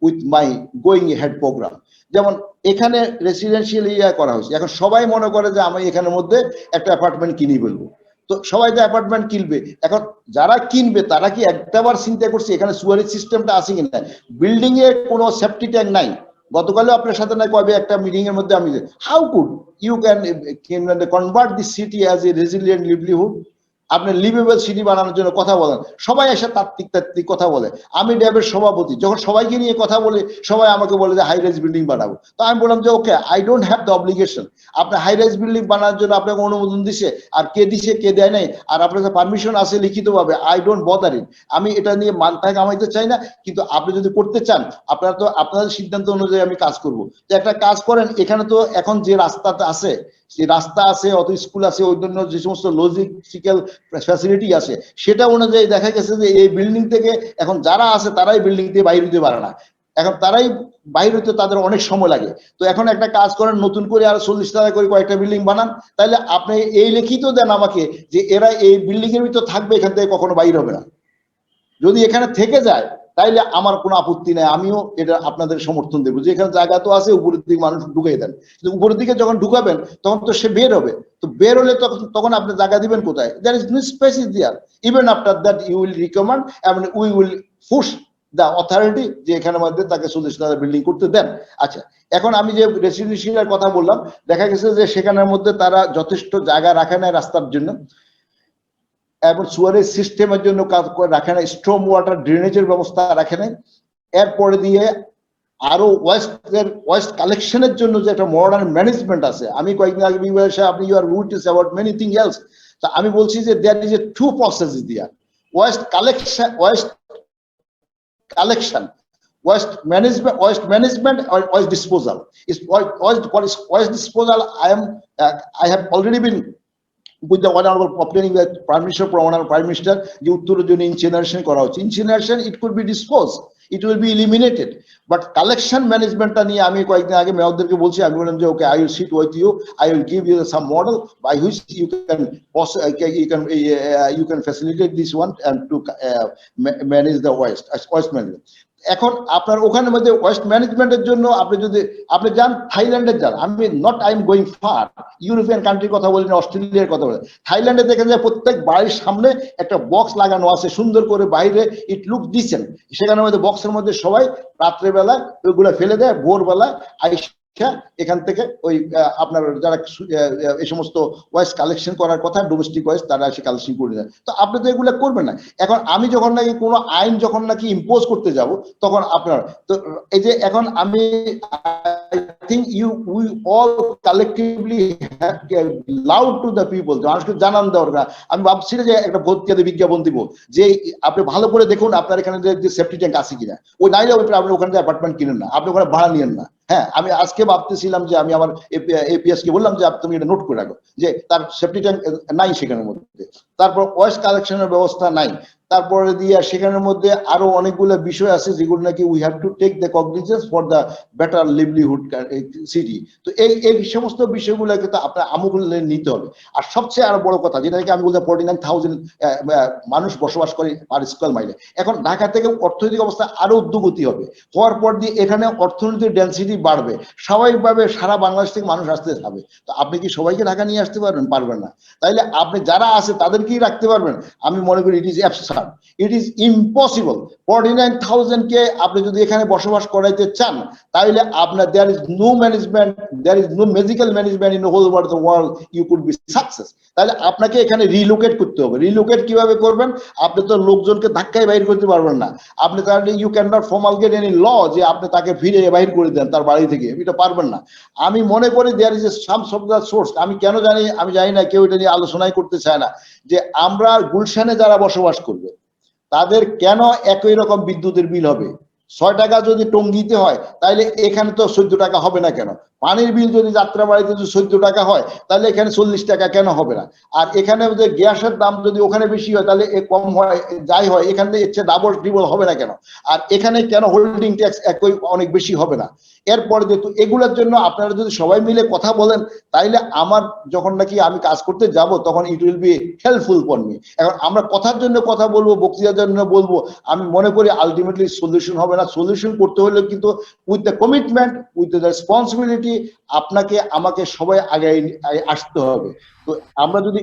with my going ahead program. যেমন এখানে রেসিডেন্সিয়াল এরিয়া করা হয়েছে, এখন সবাই মনে করে যে আমি এখানের মধ্যে একটা অ্যাপার্টমেন্ট কিনে ফেলবো। তো সবাই তো অ্যাপার্টমেন্ট কিনবে, এখন যারা কিনবে তারা কি একটাবার চিন্তা করছে এখানে সুয়ারেজ সিস্টেমটা আছে কিনা? বিল্ডিং এ কোনো সেফটি ট্যাঙ্ক নাই। গতকালও আপনার সাথে না কবে একটা মিটিং এর মধ্যে আমি, how could you can convert this city as a resilient livelihood? আপনি লিভেবল সিটি বানানোর জন্য কথা বলেন, সবাই এসে তাত্ত্বিক কথা বলে। আমি ড্যাবের সভাপতি, যখন সবাইকে নিয়ে কথা বলে সবাই আমাকে বলে যে হাই রাইজ বিল্ডিং বানাবো। তো আমি বললাম যে okay, I don't have the obligation. আপনি হাই রাইজ বিল্ডিং বানানোর জন্য আপনাকে অনুমোদন দিছে, আর কে দিছে কে দেয় নাই, আর আপনার পারমিশন আছে লিখিতভাবে, আই ডোন্ট বদার ইট। আমি এটা নিয়ে মাথা কামাইতে চাই না, কিন্তু আপনি যদি করতে চান আপনারা তো আপনাদের সিদ্ধান্ত অনুযায়ী আমি কাজ করবো। তো একটা কাজ করেন, এখানে তো এখন যে রাস্তাটা আছে, যে রাস্তা আছে, অত স্কুল আছে, ওই জন্য যে সমস্ত লজিস্টিক্যাল ফ্যাসিলিটি আছে, সেটা অনুযায়ী দেখা গেছে যে এই বিল্ডিং থেকে এখন যারা আছে তারাই বিল্ডিং থেকে বাইরে হতে পারে না, এখন তারাই বাইরে হতে তাদের অনেক সময় লাগে। তো এখন একটা কাজ করেন, নতুন করে আর 40 টাকা করে কয়েকটা বিল্ডিং বানান, তাহলে আপনি এই লিখিত দেন আমাকে যে এরা এই বিল্ডিং এর ভিতর থাকবে, এখান থেকে কখনো বাইরে হবে না। যদি এখানে থেকে যায় তাইলে আমার কোনো আপত্তি নাই, আমিও এটা আপনাদের সমর্থন দেবো যে এখানে জায়গা তো আছে, উপরের দিকে মানুষ ঢুকিয়ে দেন। কিন্তু উপরের দিকে যখন ঢুকাবেন তখন তো সে বের হবে, তো বের হলে তখন আপনি জায়গা দিবেন কোথায়? There is no space is there. Even after that you will recommend and we will push the authority যে এখানে মধ্যে তাকে 40,000 বিল্ডিং করতে দেন। আচ্ছা, এখন আমি যে রেসিডেন্সিয়ালের কথা বললাম, দেখা গেছে যে সেখানের মধ্যে তারা যথেষ্ট জায়গা রাখে না রাস্তার জন্য, এবং সুয়ারেজ সিস্টেমের জন্য কাজ করে রাখে না, স্ট্রম ওয়াটার ড্রেনেজের ব্যবস্থা রাখে নাই। এরপরে দিয়ে আরো ওয়েস্ট কালেকশনের জন্য যে একটা মডার্ন ম্যানেজমেন্ট আছে, আমি কয়েকদিন আগে আপনি you are witness about many thing else. তো আমি বলছি যে there is a two process দিয়া, waste collection, waste management or waste disposal. Waste disposal, I have already been with the honorable obtaining the permission from honorable Prime Minister, যে উত্তরের জন্য incineration করা হচ্ছে। Incineration, it could be disposed, it will be eliminated, but collection management টা নিয়ে আমি কয়েকদিন আগে মেয়রদেরকে বলছি, আমি বললাম যে ওকে, I will sit with you, I will give you some model by which you can facilitate this one and to manage the waste management. এখন আপনার ওখানে মধ্যে ওয়েস্ট ম্যানেজমেন্টের জন্য আপনি যান থাইল্যান্ডে যান, I am going far, European কান্ট্রির কথা বলি না, অস্ট্রেলিয়ার কথা বলি, থাইল্যান্ডে দেখেন যে প্রত্যেক বাড়ির সামনে একটা বক্স লাগানো আছে সুন্দর করে, বাইরে ইট লুক ডিসেন্ট, সেখানে মধ্যে বক্সের মধ্যে সবাই রাত্রেবেলা ওইগুলো ফেলে দেয়, ভোরবেলা এখান থেকে ওই আপনার যারা এই সমস্ত ওয়েস্ট কালেকশন করার কথা, ডোমেস্টিক ওয়েস্ট, তারা এসে কালেকশন করে দেয়। তো আপনি তো এগুলো করবেন না। এখন আমি যখন নাকি কোনো আইন যখন নাকি ইম্পোজ করতে যাব, তখন আপনার তো এই যে এখন আমি think we all collectively have loud to the people, মানুষকে জানান দেওয়ার। আমি ভাবছি যে একটা ভর্তিতে বিজ্ঞাপন দিব যে আপনি ভালো করে দেখুন আপনার এখানে যে সেফটি ট্যাঙ্ক আছে কিনা, ওই নাইলে আপনি ওখানে অ্যাপার্টমেন্ট কিনেন না, আপনি ওখানে ভাড়া নিয়েন না। হ্যাঁ, আমি আজকে ভাবতেছিলাম যে আমি আমার এপিএস কে বললাম যে তুমি এটা নোট করে রাখো যে তার সেফটি ট্যাঙ্ক নাই সেখানের মধ্যে, তারপর ওয়েস্ট কালেকশনের ব্যবস্থা নাই, তারপরে দিয়ে সেখানের মধ্যে আরো অনেকগুলো বিষয় আছে যেগুলো নাকি we have to take the cognizance for the better livelihood city. তো এই সমস্ত বিষয়গুলো কিন্তু আপনার আমূলে নিতে হবে। আর সবচেয়ে আরো বড় কথা যেটা নাকি আমি বলতে 49,000 মানুষ বসবাস করে পার স্কয়ার মাইলে। এখন ঢাকা থেকে অর্থনৈতিক অবস্থা আরো উদ্যোগতি হবে, হওয়ার পর দিয়ে এখানে অর্থনৈতিক ডেন্সিটি বাড়বে, স্বাভাবিকভাবে সারা বাংলাদেশ থেকে মানুষ আসতে হবে। তো আপনি কি সবাইকে ঢাকা নিয়ে আসতে পারবেন? পারবেন না। তাইলে আপনি যারা আছে তাদেরকেই রাখতে পারবেন? আমি মনে করি it is absurd, it is impossible. 49,000 কে আপনি যদি এখানে বসবাস করাইতে চান, তাহলে আপনার there is no management, there is no magical management in whole over the world you could be success. তাহলে আপনাকে এখানে রিলোকেট করতে হবে। রিলোকেট কিভাবে করবেন? আপনি তো লোকজনকে ধাক্কায় বাইর করতে পারবেন না। আপনি তাহলে you can not promulgate any law যে আপনি তাকে ফিরে বাইর করে দেন তার বাড়ি থেকে, এটা পারবেন না। আমি মনে করি there is a some of the source, আমি কেন জানি, আমি জানি না, কেউ এটা নিয়ে আলোচনাই করতে চায় না, যে আমরা গুলশানে যারা বসবাস করবে তাদের কেন একই রকম বিদ্যুতের বিল হবে? 6 টাকা যদি টঙ্গিতে হয় তাহলে এখানে তো 14 টাকা হবে না কেন? পানির বিল যদি যাত্রাবাড়িতে যদি 14 টাকা হয় তাহলে এখানে 40 টাকা কেন হবে না? আর এখানে যে গ্যাসের দাম যদি ওখানে বেশি হয় তাহলে কম হয়, যাই হয় এখানে এর চেয়ে ডাবল ট্রিপল হবে না কেন? আর এখানে কেন হোল্ডিং ট্যাক্স একই অনেক বেশি হবে না? এরপরে যেহেতু এগুলোর জন্য আপনারা যদি সবাই মিলে কথা বলেন, তাইলে আমার যখন নাকি আমি কাজ করতে যাব তখন ইট will be helpful for me. এখন আমরা কথার জন্য কথা বলবো, বক্তৃতার জন্য বলবো, আমি মনে করি আলটিমেটলি সলিউশন হবে না। সলিউশন করতে হলে কিন্তু with the commitment, with the responsibility, আপনাকে আমাকে সবাই আগে আসতে হবে। তো আমরা যদি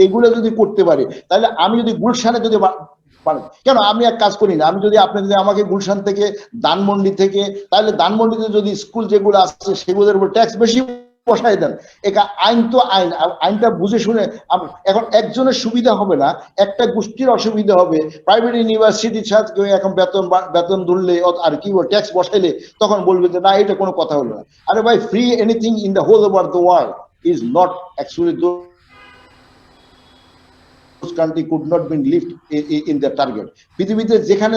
এগুলো যদি করতে পারি, তাহলে আমি যদি গুলশানে যদি কেন আমি এক কাজ করি না, আমি যদি আপনি যদি আমাকে গুলশান থেকে, ধানমন্ডি থেকে, তাহলে ধানমন্ডিতে যদি স্কুল যেগুলো আছে সেগুলোর উপর ট্যাক্স বেশি বসাই দেন। এটা আইন তো আইন, আইনটা বুঝে শুনে। এখন একজনের সুবিধা হবে না, একটা গোষ্ঠীর অসুবিধা হবে। প্রাইভেট ইউনিভার্সিটির সাথে এখন বেতন ধরলে আর কি ট্যাক্স বসাইলে তখন বলবে যে না, এটা কোনো কথা হলো না। আরে ভাই, free anything in the whole over the world is not actually country could not be lift in the target. পৃথিবীতে যেখানে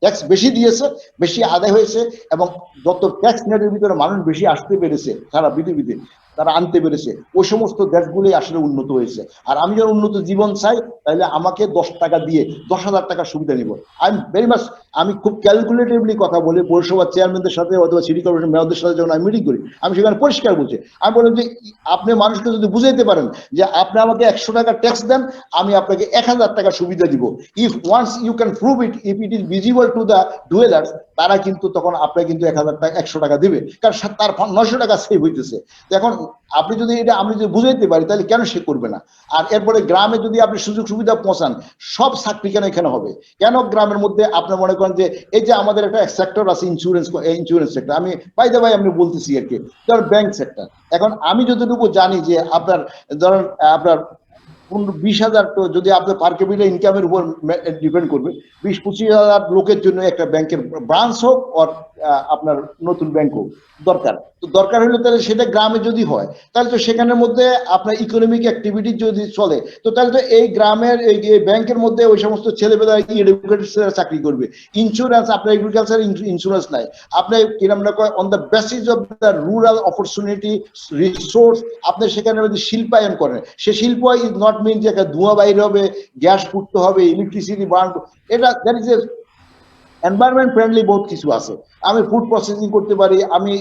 ট্যাক্স বেশি দিয়েছে, বেশি আদায় হয়েছে, এবং যত ট্যাক্স নেটের ভিতরে মানুষ বেশি আসতে পেরেছে সারা পৃথিবীতে, তারা আনতে পেরেছে, ওই সমস্ত দেশগুলোই আসলে উন্নত হয়েছে। আর আমি যখন উন্নত জীবন চাই, তাহলে আমাকে 10 টাকা দিয়ে 10,000 টাকা সুবিধা নিব। আই এম ভেরি মাচ, আমি খুব ক্যালকুলেটিভলি কথা বলি পৌরসভার চেয়ারম্যানদের সাথে অথবা সিটি কর্পোরেশন মেয়রদের সাথে যখন আমি মিটিং করি, আমি সেখানে পরিষ্কার বলছি, আমি বললাম যে আপনি মানুষকে যদি বুঝাইতে পারেন যে আপনি আমাকে 100 টাকা ট্যাক্স দেন, আমি আপনাকে 1,000 টাকা সুবিধা দিব। If once you can prove it, if it is visible to the dwellers, তারা কিন্তু তখন আপনাকে কিন্তু 1000 টাকা 100 টাকা দিবে, কারণ তার 900 টাকা সেভ হইতেছে। এখন আপনি যদি এটা আমি যদি বুঝাইতে পারি তাহলে কেন সে করবে না? আর এরপরে গ্রামে যদি আপনি সুযোগ সুবিধা পৌঁছান, সব চাকরি কেন এখানে হবে? কেন গ্রামের মধ্যে আপনি মনে করেন যে এই যে আমাদের একটা সেক্টর আছে ইন্স্যুরেন্স সেক্টর, আমি বাই দ্য ওয়ে আমি বলতেছি আর কি, ধর ব্যাংক সেক্টর। এখন আমি যতটুকু জানি যে আপনার ধরেন আপনার 20,000 তো যদি আপনার পার ক্যাপিটাল ইনকামের উপর ডিপেন্ড করবে, 20-25,000 লোকের জন্য একটা ব্যাংকের ব্রাঞ্চ হোক আর আপনার নতুন ব্যাংক হোক দরকার। তো দরকার হলে তাহলে সেটা গ্রামে যদি হয় তাহলে তো সেখানের মধ্যে আপনার ইকোনমিক অ্যাক্টিভিটি যদি চলে, তো তাহলে তো এই গ্রামের এই ব্যাংকের মধ্যে ওই সমস্ত ছেলেমেয়েরা এডুকেটেড চাকরি করবে। ইন্স্যুরেন্স, আপনার এগ্রিকালচার ইন্স্যুরেন্স নাই, আপনি কিরম না কয় on the basis of the rural opportunity resource আপনি সেখানে যদি শিল্পায়ন করেন, সে শিল্প ইজ নট মিন যে একটা ধোঁয়া বাইরে হবে, গ্যাস ফুটতে হবে, ইলেকট্রিসিটি বার্ন, এটা that is a environment friendly বহুত কিছু আছে। আমি ফুড প্রসেসিং করতে পারি, আমি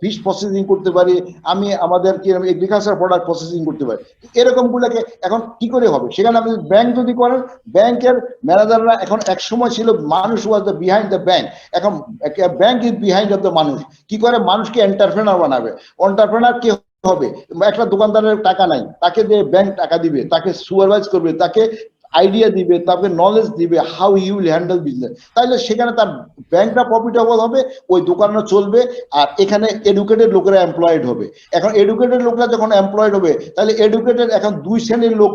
ফিশ প্রসেসিং করতে পারি, আমি আমাদের কি এগ্রিকালচার প্রোডাক্ট প্রসেসিং করতে পারি। এরকম গুলাকে এখন কি করে হবে? সেখানে আপনি ব্যাংক যদি করেন, ব্যাংকের ম্যানেজাররা এখন এক সময় ছিল মানুষ was the behind the bank, এখন bank is behind of the মানুষ। কি করে মানুষকে এন্টারপ্রেনার বানাবে? এন্টারপ্রেনার কে হবে? একটা দোকানদারের টাকা নাই, তাকে যে ব্যাংক টাকা দিবে, তাকে সুপারভাইজ করবে, তাকে আইডিয়া দিবে, তাকে নলেজ দিবে how you will handle business, তাহলে সেখানে তার ব্যাংকটা প্রফিটেবল হবে, ওই দোকানও চলবে, আর এখানে এডুকেটেড লোকেরা এমপ্লয়েড হবে। এখন এডুকেটেড লোকরা যখন এমপ্লয়েড হবে, তাহলে এডুকেটেড এখন দুই শ্রেণীর লোক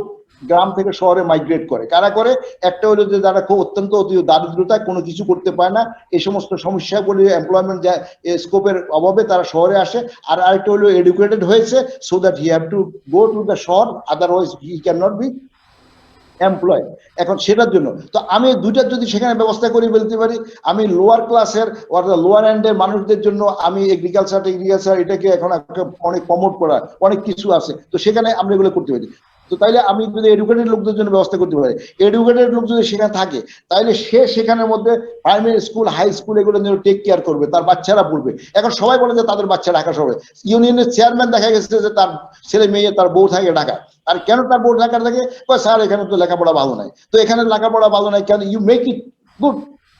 গ্রাম থেকে শহরে মাইগ্রেট করে। কারা করে? একটা হলো যে যারা খুব অত্যন্ত দারিদ্রতায় কোনো কিছু করতে পারে না, এই সমস্ত সমস্যাগুলি এমপ্লয়মেন্ট স্কোপের অভাবে তারা শহরে আসে। আর আরেকটা হলো এডুকেটেড হয়েছে so that he have to go to the শহর, otherwise he can not be employ. এখন সেটার জন্য তো আমি দুইটার যদি সেখানে ব্যবস্থা করে বলতে পারি, আমি লোয়ার ক্লাসের লোয়ার এন্ডের মানুষদের জন্য আমি এগ্রিকালচার এটাকে এখন অনেক প্রমোট করা অনেক কিছু আছে, তো সেখানে আমরা এগুলো করতে পারি। তো তাইলে আমি যদি এডুকেটেড লোকদের জন্য ব্যবস্থা করতে পারি, এডুকেটেড লোক যদি সেখানে থাকে, তাহলে সে সেখানের মধ্যে প্রাইমারি স্কুল, হাই স্কুল এগুলো জন্য টেক কেয়ার করবে, তার বাচ্চারা পড়বে। এখন সবাই বলে যে তাদের বাচ্চা ঢাকা শহরে, ইউনিয়নের চেয়ারম্যান দেখা গেছে যে তার ছেলে মেয়ে তার বউ থাকে ঢাকা। আর কেন তার বউ ঢাকা থাকে? স্যার এখানে তো লেখাপড়া ভালো নাই। তো এখানে লেখাপড়া ভালো নাই কেন? You make it good.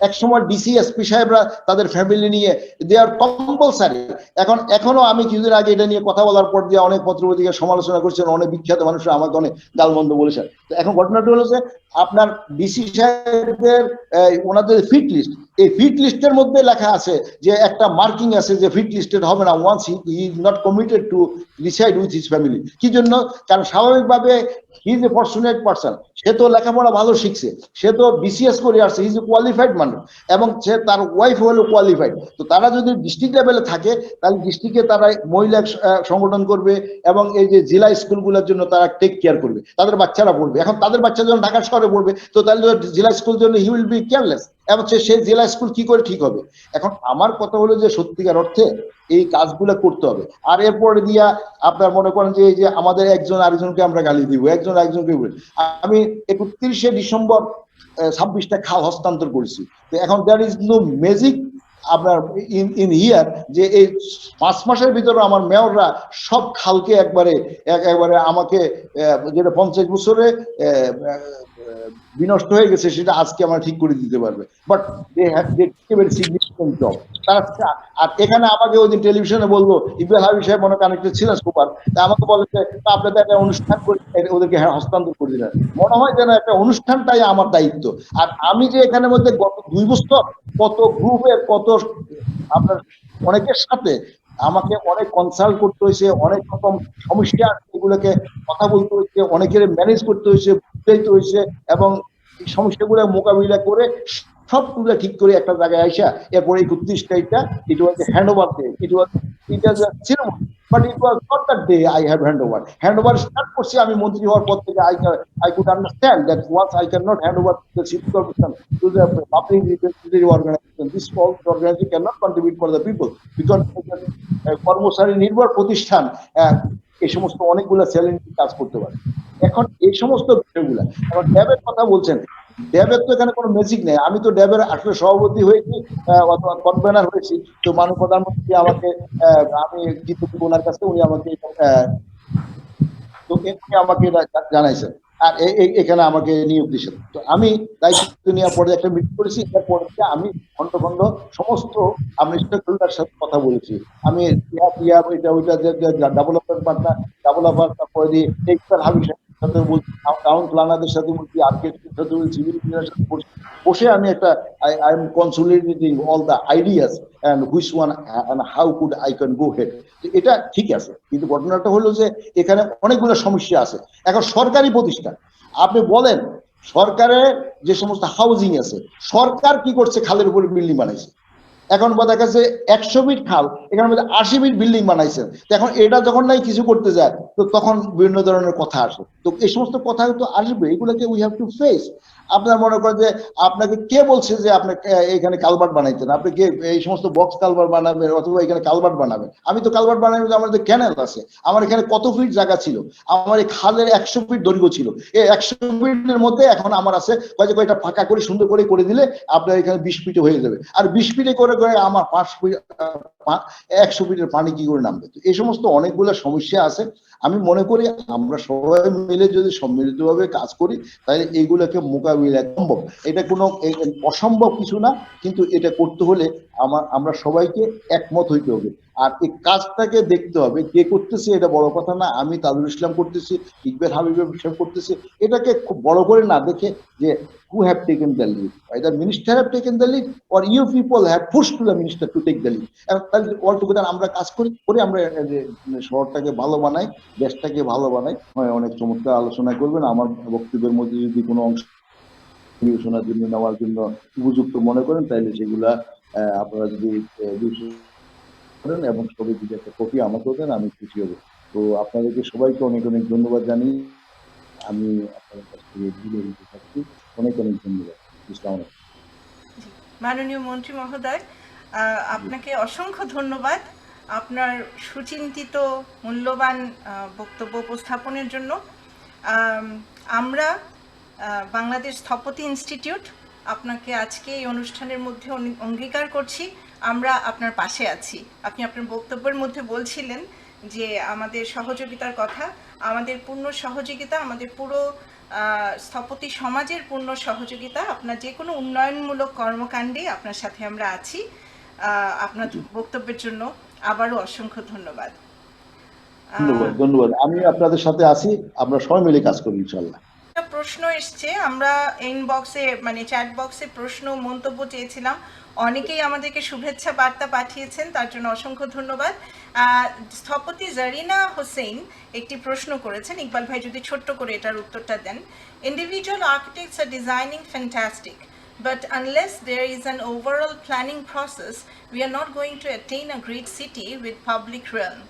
এক সময় ডিসি এসপি সাহেবরা তাদের ফ্যামিলি নিয়ে দে আর কম্পালসারি। এখনো আমি কিছুদিন আগে এটা নিয়ে কথা বলার পর দিয়ে অনেক পত্রপত্রিকা সমালোচনা করছেন, অনেক বিখ্যাত মানুষরা আমাকে অনেক গালমন্দ বলেছেন। তো এখন ঘটনাটা হলো যে আপনার ডিসি সাহেবদের ওনাদের ফিট লিস্ট, এই ফিট লিস্টের মধ্যে লেখা আছে যে একটা মার্কিং আছে যে ফিট লিস্টেড হবে না once he is not committed to reside with his family. কি জন্য? কারণ স্বাভাবিকভাবে he is a fortunate person, সে তো লেখাপড়া ভালো শিখছে, সে তো বিসিএস করে আসছে, হি ইজ এ কোয়ালিফাইড মানুষ, এবং সে তার ওয়াইফ হলো কোয়ালিফাইড। তো তারা যদি ডিস্ট্রিক্ট লেভেলে থাকে তাহলে ডিস্ট্রিক্টে তারা মহিলা সংগঠন করবে এবং এই যে জেলা স্কুলগুলোর জন্য তারা টেক কেয়ার করবে, তাদের বাচ্চারা পড়বে। এখন তাদের বাচ্চা যখন ঢাকা শহরে পড়বে, তো তাহলে জেলা স্কুল জন্য হি উইল বি কেয়ারলেস, এবং সে জেলা স্কুল কি করে ঠিক হবে? এখন আমার কথা হলো যে সত্যিকার অর্থে এই কাজগুলো করতে হবে। আর এরপরে দিয়া আপনার মনে করেন যে এই যে আমাদের একজন আরেকজনকে আমরা গালি দিব, একজন আরেকজনকে বলি। আমি 31শে ডিসেম্বর 26টা খাল হস্তান্তর করেছি। তো এখন দ্যার ইজ নো ম্যাজিক আপনার ইন হিয়ার যে এই 5 মাসের ভিতরে আমার মেয়ররা সব খালকে একবারে আমাকে যেটা 50 বছরে বিনষ্ট হয়ে গেছে সেটা আজকে আমরা ঠিক করে দিতে পারবে। But they have very significant job. আর এখানে আমাকে ওই দিন টেলিভিশনে বললো, ইকবাল হাবিব সাহেব মনে কানেক্টেড ছিলেন সুপার, আমাকে বলে যে আপনাদের একটা অনুষ্ঠান করে ওদেরকে হস্তান্তর করে দিলেন। মনে হয় যেন একটা অনুষ্ঠানটাই আমার দায়িত্ব। আর আমি যে এখানের মধ্যে গত 2 বছর কত গ্রুপের কত আপনার অনেকের সাথে আমাকে অনেক কনসাল্ট করতে হয়েছে, অনেক রকম সমস্যা এগুলোকে কথা বলতে হয়েছে, অনেকের ম্যানেজ করতে হয়েছে, বুঝাইতে হয়েছে, এবং এই সমস্যাগুলো মোকাবিলা করে সবগুলো ঠিক করে একটা জায়গায় আইসা এরপরে 31 তারিখটা it was hand over day, it was ceremony, but it was not that day I have hand over start করছি আমি মন্ত্রী হওয়ার পর থেকে। I could understand that once I cannot hand over the city corporation to the public representative organization, this organization cannot contribute for the people because কর্মচারী নির্ভর প্রতিষ্ঠান এই সমস্ত অনেকগুলো চ্যালেঞ্জিং কাজ করতে পারে। এখন এই সমস্ত বিষয়গুলা, এখন ড্যাবের কথা বলছেন, ড্যাবের তো এখানে কোনো ম্যাজিক নেই। আমি তো ড্যাবের আসলে সভাপতি হয়েছি অথবা কনভেনার হয়েছি, তো মাননীয় প্রধানমন্ত্রী আমাকে আমি কৃতজ্ঞ ওনার কাছে, উনি আমাকে তো আমাকে জানাইছেন। আর এখানে আমাকে নিয়োগ দিয়েছেন। তো আমি দায়িত্ব নেওয়ার পরে একটা মিটিং করেছি, এরপরে আমি খন্ড খন্ড সমস্ত আমি স্টেকহোল্ডার সাথে কথা বলেছি। আমি এটা ওইটা ডেভেলপমেন্ট পার্টনার, ডেভেলপার, তারপরে দিয়ে টেক্সটাইল হাবির সাথে বলছি, টাউন প্ল্যানারদের সাথে বলছি, আর্কিটেক্টের সাথে বলছি, সিভিল ইঞ্জিনিয়ারের সাথে বলছি। বসে আমি একটা I am consolidating all the ideas and which one and how could I can go head. এটা ঠিক আছে, কিন্তু ঘটনাটা হলো যে এখানে অনেকগুলো সমস্যা আছে। এখন সরকারি প্রতিষ্ঠান, আপনি বলেন সরকারের যে সমস্ত হাউজিং আছে, সরকার কি করছে? খালের উপরে বিল্ডিং বানাইছে। এখন দেখা যাচ্ছে 100 ফিট খাল, এখানে মধ্যে 80 ফিট বিল্ডিং বানাইছেন। তো এখন এটা যখন নাই কিছু করতে যায়, তো তখন বিভিন্ন ধরনের কথা আসে। তো এই সমস্ত কথা তো আসবে, এগুলোকে উই হ্যাভ টু ফেস। আপনার মনে করেন যে আপনাকে কে বলছে যে আপনি এখানে কালভার্ট বানাইতেন? আপনি কে এই সমস্ত বক্স কালভার্ট বানাবেন অথবা এখানে কালভার্ট বানাবেন? আমি তো কালভার্ট বানাই, আমাদের ক্যানেল আছে। আমার এখানে কত ফিট জায়গা ছিল? আমার এই খালের 100 ফিট দৈর্ঘ্য ছিল। এই 100 ফিটের মধ্যে এখন আমার আছে কয়েকটা ফাঁকা করে সুন্দর করে দিলে আপনার এখানে 20 ফিটে হয়ে যাবে। আর 20 ফিটে করে আমার 5 ফিট 100 ফিটের পানি কি করে নামবে? তো এই সমস্ত অনেকগুলো সমস্যা আছে। আমি মনে করি আমরা সবাই মিলে যদি সম্মিলিতভাবে কাজ করি, তাহলে এইগুলোকে মোকাবিলা সম্ভব। এটা কোনো অসম্ভব কিছু না, কিন্তু এটা করতে হলে আমরা সবাইকে একমত হইতে হবে। আর এই কাজটাকে দেখতে হবে কে করতেছে, এটা বড় কথা না। আমি তাজুল ইসলাম করতেছি, ইকবাল হাবিব সাহেব করতেছে, এটাকে খুব বড় করে না দেখে যে who have taken the lead, either minister have taken the lead or you people have pushed the minister to take the lead. All together আমরা কাজ করি আমরা শহরটাকে ভালো বানাই, দেশটাকে ভালো বানাই। হয় অনেক চমৎকার আলোচনা করবেন। আমার বক্তব্যের মধ্যে যদি কোনো অংশ বিবেচনার জন্য নেওয়ার জন্য উপযুক্ত মনে করেন, তাহলে সেগুলা আপনারা যদি করেন এবং সবাই যদি একটা কপি আমাকেও দেন, আমি খুশি হব। তো আপনাদেরকে সবাইকে অনেক অনেক ধন্যবাদ জানিয়ে আমি আপনাদের কাছ থেকে বিদায় নিতে চাচ্ছি। অনেক অনেক ধন্যবাদ। ইসলাম আলাইকুম। মাননীয় মন্ত্রী মহোদয়, আপনাকে অসংখ্য ধন্যবাদ আপনার সুচিন্তিত মূল্যবান বক্তব্য উপস্থাপনের জন্য। আমরা বাংলাদেশ স্থপতি ইনস্টিটিউট আপনাকে আজকে এই অনুষ্ঠানের মধ্যে অঙ্গীকার করছি আমরা আপনার পাশে আছি। আপনি আপনার বক্তব্যের মধ্যে বলছিলেন যে আমাদের সহযোগিতার কথা, আমাদের পূর্ণ সহযোগিতা, আমাদের পুরো স্থপতি সমাজের পূর্ণ সহযোগিতা, আপনার যে কোনো উন্নয়নমূলক কর্মকাণ্ডে আপনার সাথে আমরা আছি। আপনার বক্তব্যের জন্য আবারও অসংখ্য ধন্যবাদ। ধন্যবাদ। আমি আপনাদের সাথে আছি, আমরা সবাই মিলে কাজ করি ইনশাআল্লাহ। একটা প্রশ্ন এসছে, আমরা ইনবক্সে মানে চ্যাট বক্সে প্রশ্ন মন্তব্য চেয়েছিলাম, অনেকেই আমাদেরকে শুভেচ্ছা বার্তা পাঠিয়েছেন, তার জন্য অসংখ্য ধন্যবাদ। স্থপতি জারিনা হোসেন একটি প্রশ্ন করেছেন, ইকবাল ভাই যদি ছোট্ট করে এটার উত্তরটা দেন। ইন্ডিভিজুয়াল আর্কিটেক্টস আর designing fantastic, but unless there is an overall planning process, we are not going to attain a great city with public realm.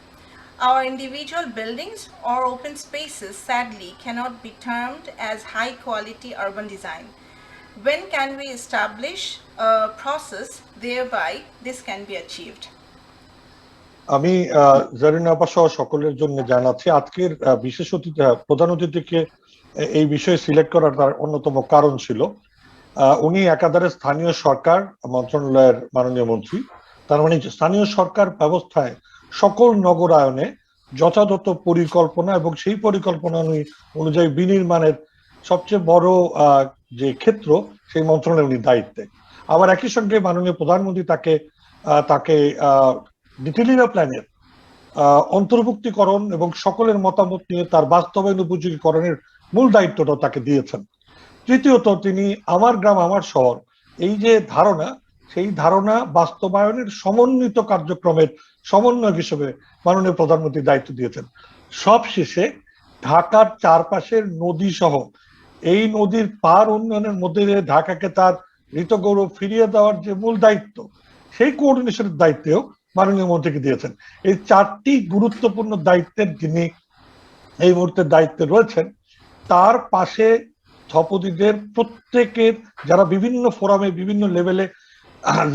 Our individual buildings or open spaces sadly cannot be termed as high quality urban design. When can we establish a process thereby this can be achieved? আমি জারিনা আপা সহ সকলের জন্য জানাচ্ছি, আজকের বিশেষ অতিথি প্রধান অতিথিকে এই বিষয়ে সিলেক্ট করার তার অন্যতম কারণ ছিল উনি একাধারে স্থানীয় সরকার মন্ত্রণালয়ের মাননীয় মন্ত্রী। তার মানে স্থানীয় সরকার ব্যবস্থায় সকল নগরায়নে যথাযথ পরিকল্পনা এবং সেই পরিকল্পনা অনুযায়ী বিনির্মাণের সবচেয়ে বড় যে ক্ষেত্র, সেই মন্ত্রণালয়ে উনি দায়িত্বে। আবার একই সঙ্গে মাননীয় প্রধানমন্ত্রী তাকে ডিটেইলিং প্ল্যানের অন্তর্ভুক্তিকরণ এবং সকলের মতামত নিয়ে তার বাস্তবায়ন উপযোগীকরণের মূল দায়িত্বটা তাকে দিয়েছেন। তৃতীয়ত, তিনি আমার গ্রাম আমার শহর এই যে ধারণা, সেই ধারণা বাস্তবায়নের সমন্বিত কার্যক্রমের সমন্বয় হিসেবে মাননীয় প্রধানমন্ত্রী দায়িত্ব দিয়েছেন। সবশেষে ঢাকার চারপাশের নদী সহ এই নদীর পার উন্নয়নের মধ্যে দিয়ে ঢাকাকে তার ঋত গৌরব ফিরিয়ে দেওয়ার যে মূল দায়িত্ব, সেই কোঅর্ডিনেশনের দায়িত্বেও মাননীয় মন্ত্রীকে দিয়েছেন। এই চারটি গুরুত্বপূর্ণ দায়িত্বের যিনি এই মুহূর্তে দায়িত্বে রয়েছেন, তার পাশে স্থপতিদের প্রত্যেকের যারা বিভিন্ন ফোরামে বিভিন্ন লেভেলে,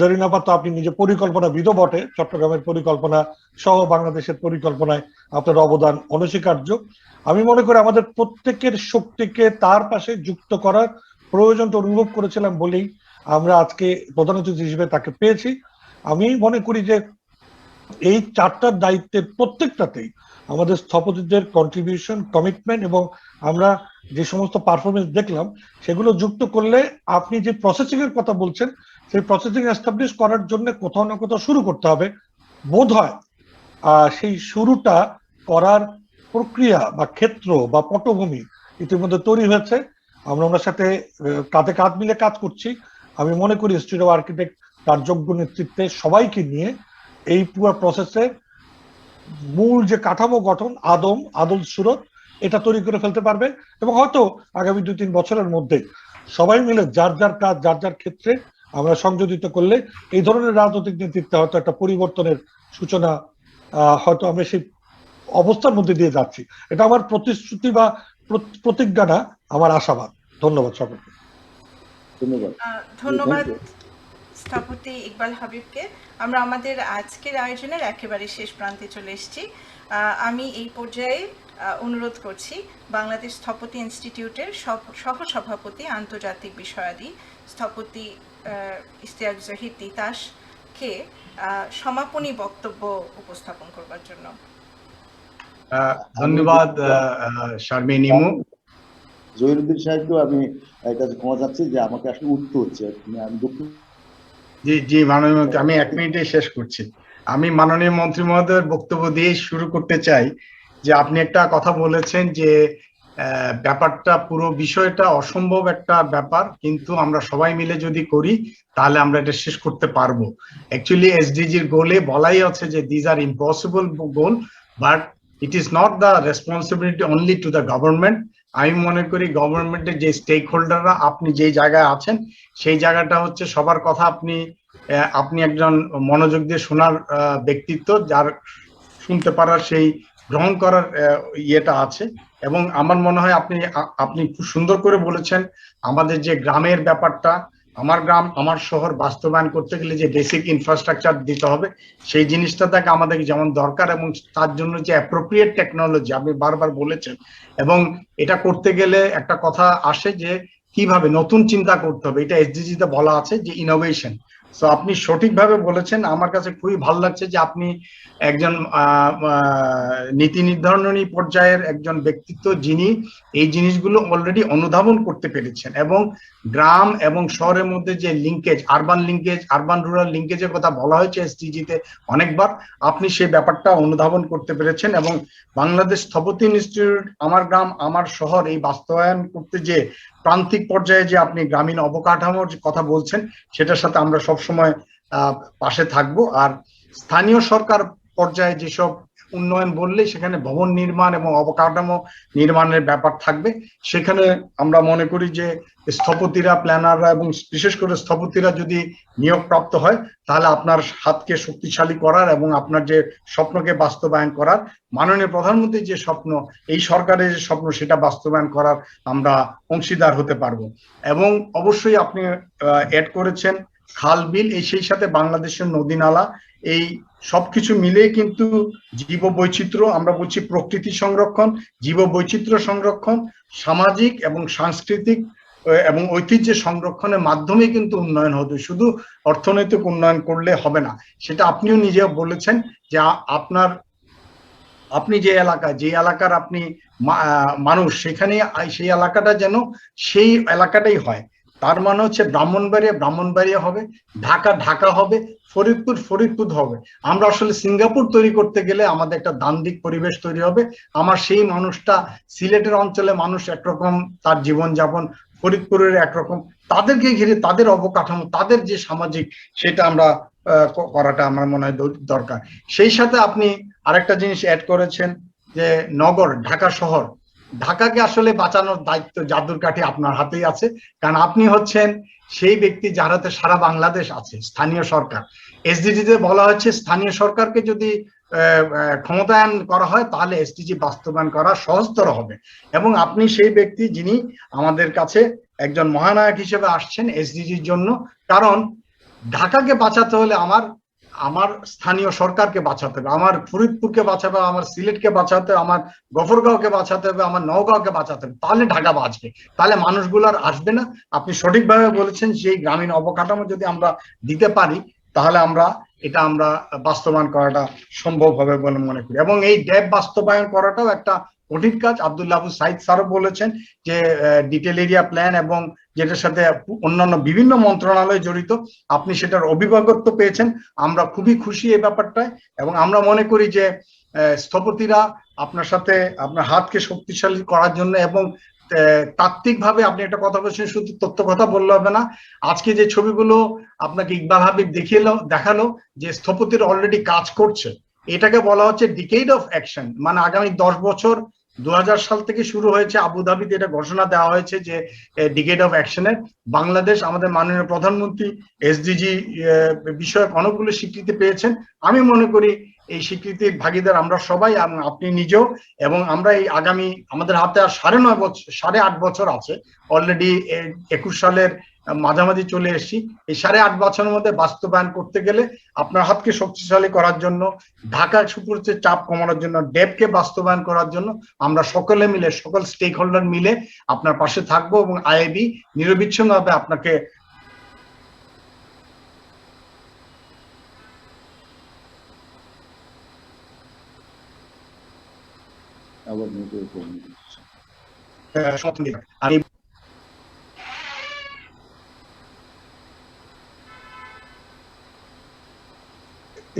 জারিনা আপা তো আপনি নিজে পরিকল্পনাবিদও বটে, চট্টগ্রামের পরিকল্পনা সহ বাংলাদেশের পরিকল্পনায় আপনার অবদান অনস্বীকার্য। আমি মনে করি আমাদের প্রত্যেকের শক্তিকে তার পাশে যুক্ত করার প্রয়োজনটা অনুভব করেছিলাম বলেই আমরা আজকে প্রধান অতিথি হিসেবে তাকে পেয়েছি। আমি মনে করি যে এই চারটার দায়িত্বের প্রত্যেকটাতেই আমাদের স্থপতিদের কন্ট্রিবিউশন, কমিটমেন্ট এবং আমরা যে সমস্ত পারফরমেন্স দেখলাম সেগুলো যুক্ত করলে আপনি যে প্রসেসিং এর কথা বলছেন সেই প্রসেসিং এস্টাবলিশ করার জন্য কোথাও না কোথাও শুরু করতে হবে। বোধ হয় সেই শুরুটা করার প্রক্রিয়া বা ক্ষেত্র বা পটভূমি ইতিমধ্যে তৈরি হয়েছে। আমরা ওনার সাথে কাঁধে কাঁধ মিলে কাজ করছি। আমি মনে করি ইনস্টিটিউট অফ আর্কিটেক্ট তার যোগ্য নেতৃত্বে সবাইকে নিয়ে এই পুরো প্রসেসের মূল যে কাঠামো গঠন, আদল সুরত এটা তৈরি করে ফেলতে পারবে এবং হয়তো আগামী 2-3 বছরের মধ্যে সবাই মিলে যার যার কাজ যার যার ক্ষেত্রে আমরা সংযোজিত করলে এই ধরনের রাজনৈতিক নেতৃত্বে হয়তো একটা পরিবর্তনের সূচনা হয়তো আমরা সেই অবস্থার মধ্যে দিয়ে যাচ্ছি। এটা আমার প্রতিশ্রুতি বা প্রতিজ্ঞা না, আমার আশাবাদ। ধন্যবাদ সকলকে। ধন্যবাদ স্থপতি ইকবাল হাবিবকে। আমরা আমাদের আজকের আয়োজনের একেবারে শেষ প্রান্তে চলে এসেছি। আমি এই পর্যায়ে অনুরোধ করছি বাংলাদেশ স্থপতি ইনস্টিটিউটের সহসভাপতি আন্তর্জাতিক বিষয়াদি স্থপতি ইশতিয়াক জাহিদ তিতাসকে সমাপনী বক্তব্য উপস্থাপন করবার জন্য। ধন্যবাদ শারমিন ইমু। জহিরুদ্দিন সাহেবকে আমি কাছে ক্ষমা চাচ্ছি যে আমাকে আসলে উঠতে হচ্ছে। জি জি মাননীয় মন্ত্রী, আমি 1 মিনিটে শেষ করছি। আমি মাননীয় মন্ত্রী মহোদয়ের বক্তব্য দিয়ে শুরু করতে চাই যে আপনি একটা কথা বলেছেন যে ব্যাপারটা পুরো বিষয়টা অসম্ভব একটা ব্যাপার, কিন্তু আমরা সবাই মিলে যদি করি তাহলে আমরা এটা শেষ করতে পারবো। অ্যাকচুয়ালি এসডিজির গোলে বলাই আছে যে these are impossible goal, but it is not the responsibility only to the government. আমি মনে করি গভর্নমেন্টের যে স্টেক হোল্ডাররা, আপনি যেই জায়গায় আছেন সেই জায়গাটা হচ্ছে সবার কথা আপনি একজন মনোযোগ দিয়ে শোনার ব্যক্তিত্ব, যার শুনতে পারার সেই গ্রহণ করার ইয়েটা আছে। এবং আমার মনে হয় আপনি খুব সুন্দর করে বলেছেন আমাদের যে গ্রামের ব্যাপারটা, আমার গ্রাম আমার শহর বাস্তবায়ন করতে গেলে যে বেসিক ইনফ্রাস্ট্রাকচার দিতে হবে সেই জিনিসটা থেকে আমাদের যেমন দরকার, এবং তার জন্য যে অ্যাপ্রোপ্রিয়েট টেকনোলজি আপনি বারবার বলেছেন। এবং এটা করতে গেলে একটা কথা আসে যে কিভাবে নতুন চিন্তা করতে হবে, এটা এসডিজিতে বলা আছে যে ইনোভেশন। সো আপনি সঠিকভাবে বলেছেন। আমার কাছে খুবই ভালো লাগছে যে আপনি একজন নীতি নির্ধারণী পর্যায়ের একজন ব্যক্তিত্ব যিনি এই জিনিসগুলো অলরেডি অনুধাবন করতে পেরেছেন, এবং গ্রাম এবং শহরের মধ্যে যে লিঙ্কেজ, আরবান রুরাল লিঙ্কেজের কথা বলা হয়েছে এসডিজিতে অনেকবার, আপনি সেই ব্যাপারটা অনুধাবন করতে পেরেছেন। এবং বাংলাদেশ স্থপতি ইনস্টিটিউট আমার গ্রাম আমার শহর এই বাস্তবায়ন করতে যে প্রান্তিক পর্যায়ে যে আপনি গ্রামীণ অবকাঠামোর কথা বলছেন সেটার সাথে আমরা সবসময় পাশে থাকবো। আর স্থানীয় সরকার পর্যায়ে যেসব উন্নয়ন বললে সেখানে ভবন নির্মাণ এবং অবকাঠামো নির্মাণের ব্যাপার থাকবে, সেখানে আমরা মনে করি যে স্থপতিরা, প্ল্যানাররা এবং বিশেষ করে স্থপতিরা যদি নিয়োগপ্রাপ্ত হয় তাহলে আপনার হাতকে শক্তিশালী করার এবং আপনার যে স্বপ্নকে বাস্তবায়ন করার, মাননীয় প্রধানমন্ত্রীর যে স্বপ্ন, এই সরকারের যে স্বপ্ন সেটা বাস্তবায়ন করার আমরা অংশীদার হতে পারবো। এবং অবশ্যই আপনি অ্যাড করেছেন খাল বিল, এই সেই সাথে বাংলাদেশের নদী নালা, এই সবকিছু মিলে কিন্তু জীব বৈচিত্র্য, আমরা বলছি প্রকৃতি সংরক্ষণ, জীব বৈচিত্র্য সংরক্ষণ, সামাজিক এবং সাংস্কৃতিক এবং ঐতিহ্য সংরক্ষণের মাধ্যমে কিন্তু উন্নয়ন হবে। শুধু অর্থনৈতিক উন্নয়ন করলে হবে না, সেটা আপনিও নিজে বলেছেন যে আপনি যে এলাকার আপনি মানুষ, সেখানে সেই এলাকাটা যেন সেই এলাকাটাই হয়। তার মানে হচ্ছে ব্রাহ্মণবাড়িয়া হবে, ঢাকা হবে, ফরিদপুর হবে। আমরা আসলে সিঙ্গাপুর তৈরি করতে গেলে আমাদের একটা দান্দিক পরিবেশ তৈরি হবে। আমার সেই মানুষটা সিলেটের অঞ্চলে মানুষ একরকম তার জীবনযাপন, ফরিদপুরের একরকম, তাদেরকে ঘিরে তাদের অবকাঠামো, তাদের যে সামাজিক, সেটা আমরা করাটা আমার মনে হয় দরকার। সেই সাথে আপনি আরেকটা জিনিস অ্যাড করেছেন যে নগর, ঢাকা শহর, ঢাকাকে আসলে বাঁচানোর দায়িত্ব জাদুর কাঠি আপনার হাতেই আছে, কারণ আপনি হচ্ছেন সেই ব্যক্তি যার হাতে সারা বাংলাদেশ আছে। স্থানীয় সরকার, এসডিজিতে বলা হচ্ছে স্থানীয় সরকারকে যদি ক্ষমতায়ন করা হয় তাহলে এসডিজি বাস্তবায়ন করা সহজতর হবে। এবং আপনি সেই ব্যক্তি যিনি আমাদের কাছে একজন মহানায়ক হিসেবে আসছেন এসডিজির জন্য, কারণ ঢাকাকে বাঁচাতে হলে আমার স্থানীয় সরকারকে বাঁচাতে হবে, আমার ফরিদপুরকে বাঁচাতে হবে, আমার সিলেটকে বাঁচাতে হবে, আমার গফরগাঁওকে বাঁচাতে হবে, আমার নওগাঁওকে বাঁচাতে হবে, তাহলে ঢাকা বাঁচবে, তাহলে মানুষগুলো আর আসবে না। আপনি সঠিকভাবে বলেছেন, সেই গ্রামীণ অবকাঠামো যদি আমরা দিতে পারি তাহলে আমরা এটা আমরা বাস্তবায়ন করাটা সম্ভব হবে বলে মনে করি। এবং এই ড্যাব বাস্তবায়ন করাটাও একটা কঠিন কাজ। আব্দুল্লাহ আবু সাইদ স্যারও বলেছেন যে ডিটেল এরিয়া প্ল্যান এবং যেটার সাথে অন্যান্য বিভিন্ন মন্ত্রণালয় জড়িত, আপনি সেটার অভিভাবকত্ব পেয়েছেন, আমরা খুবই খুশি এই ব্যাপারটায়। এবং আমরা মনে করি যে স্থপতিরা আপনার সাথে আপনার হাতকে শক্তিশালী করার জন্য এবং তাত্ত্বিক ভাবে আপনি একটা কথা বলছেন, শুধু তথ্য কথা বললে হবে না। আজকে যে ছবিগুলো আপনাকে ইকবাল হাবিব দেখালো যে স্থপতিরা অলরেডি কাজ করছে, এটাকে বলা হচ্ছে ডিকেড অফ অ্যাকশন। মানে আগামী 10 বছর 2000 সাল থেকে শুরু হয়েছে, আবুধাবিতে এটা ঘোষণা দেওয়া হয়েছে যে ডিকেড অফ অ্যাকশনের বাংলাদেশ, আমাদের মাননীয় প্রধানমন্ত্রী এসডিজি বিষয়ক অনেকগুলো স্বীকৃতি পেয়েছেন। আমি মনে করি এই স্বীকৃতির ভাগিদার আমরা সবাই, আপনি নিজেও। এবং আমরা এই আগামী আমাদের হাতে আর 8.5 বছর আছে, অলরেডি 21 সালের মাঝামাঝি চলে এসেছি। এই 8.5 বছরের মধ্যে বাস্তবায়ন করতে গেলে আপনার হাতকে শক্তিশালী করার জন্য, ঢাকা সুপুরের চাপ কমানোর জন্য, ডেবকে বাস্তবায়ন করার জন্য আমরা সকলে মিলে, সকল স্টেক হোল্ডার মিলে আপনার পাশে থাকবো এবং আইআইবি নিরবিচ্ছিন্নভাবে আপনাকে আবার সমর্থন দিবেন। আমি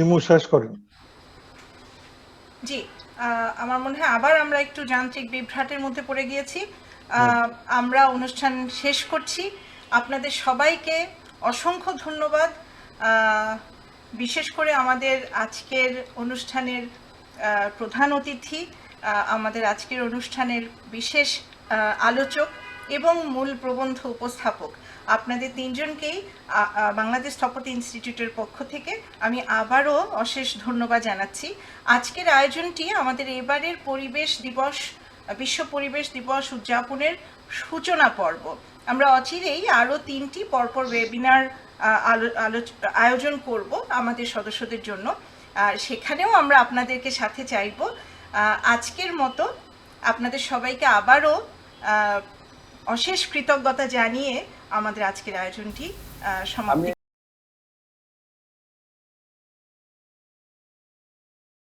ইমু শেষ করেন। জি, আমার মনে হয় আবার আমরা একটু যান্ত্রিক বিভ্রাটের মধ্যে পড়ে গিয়েছি। আমরা অনুষ্ঠান শেষ করছি। আপনাদের সবাইকে অসংখ্য ধন্যবাদ। বিশেষ করে আমাদের আজকের অনুষ্ঠানের প্রধান অতিথি, আমাদের আজকের অনুষ্ঠানের বিশেষ আলোচক এবং মূল প্রবন্ধ উপস্থাপক, আপনাদের তিনজনকেই বাংলাদেশ স্থপতি ইনস্টিটিউটের পক্ষ থেকে আমি আবারও অশেষ ধন্যবাদ জানাচ্ছি। আজকের আয়োজনটি আমাদের এবারের পরিবেশ দিবস, বিশ্ব পরিবেশ দিবস উদযাপনের সূচনা পর্ব। আমরা অচিরেই আরও 3টি পরপর ওয়েবিনার আয়োজন করব আমাদের সদস্যদের জন্য, আর সেখানেও আমরা আপনাদেরকে সাথে চাইব। আজকের মতো আপনাদের সবাইকে আবারও অশেষ কৃতজ্ঞতা জানিয়ে আমাদের আজকের আয়োজনটি সমাপ্তি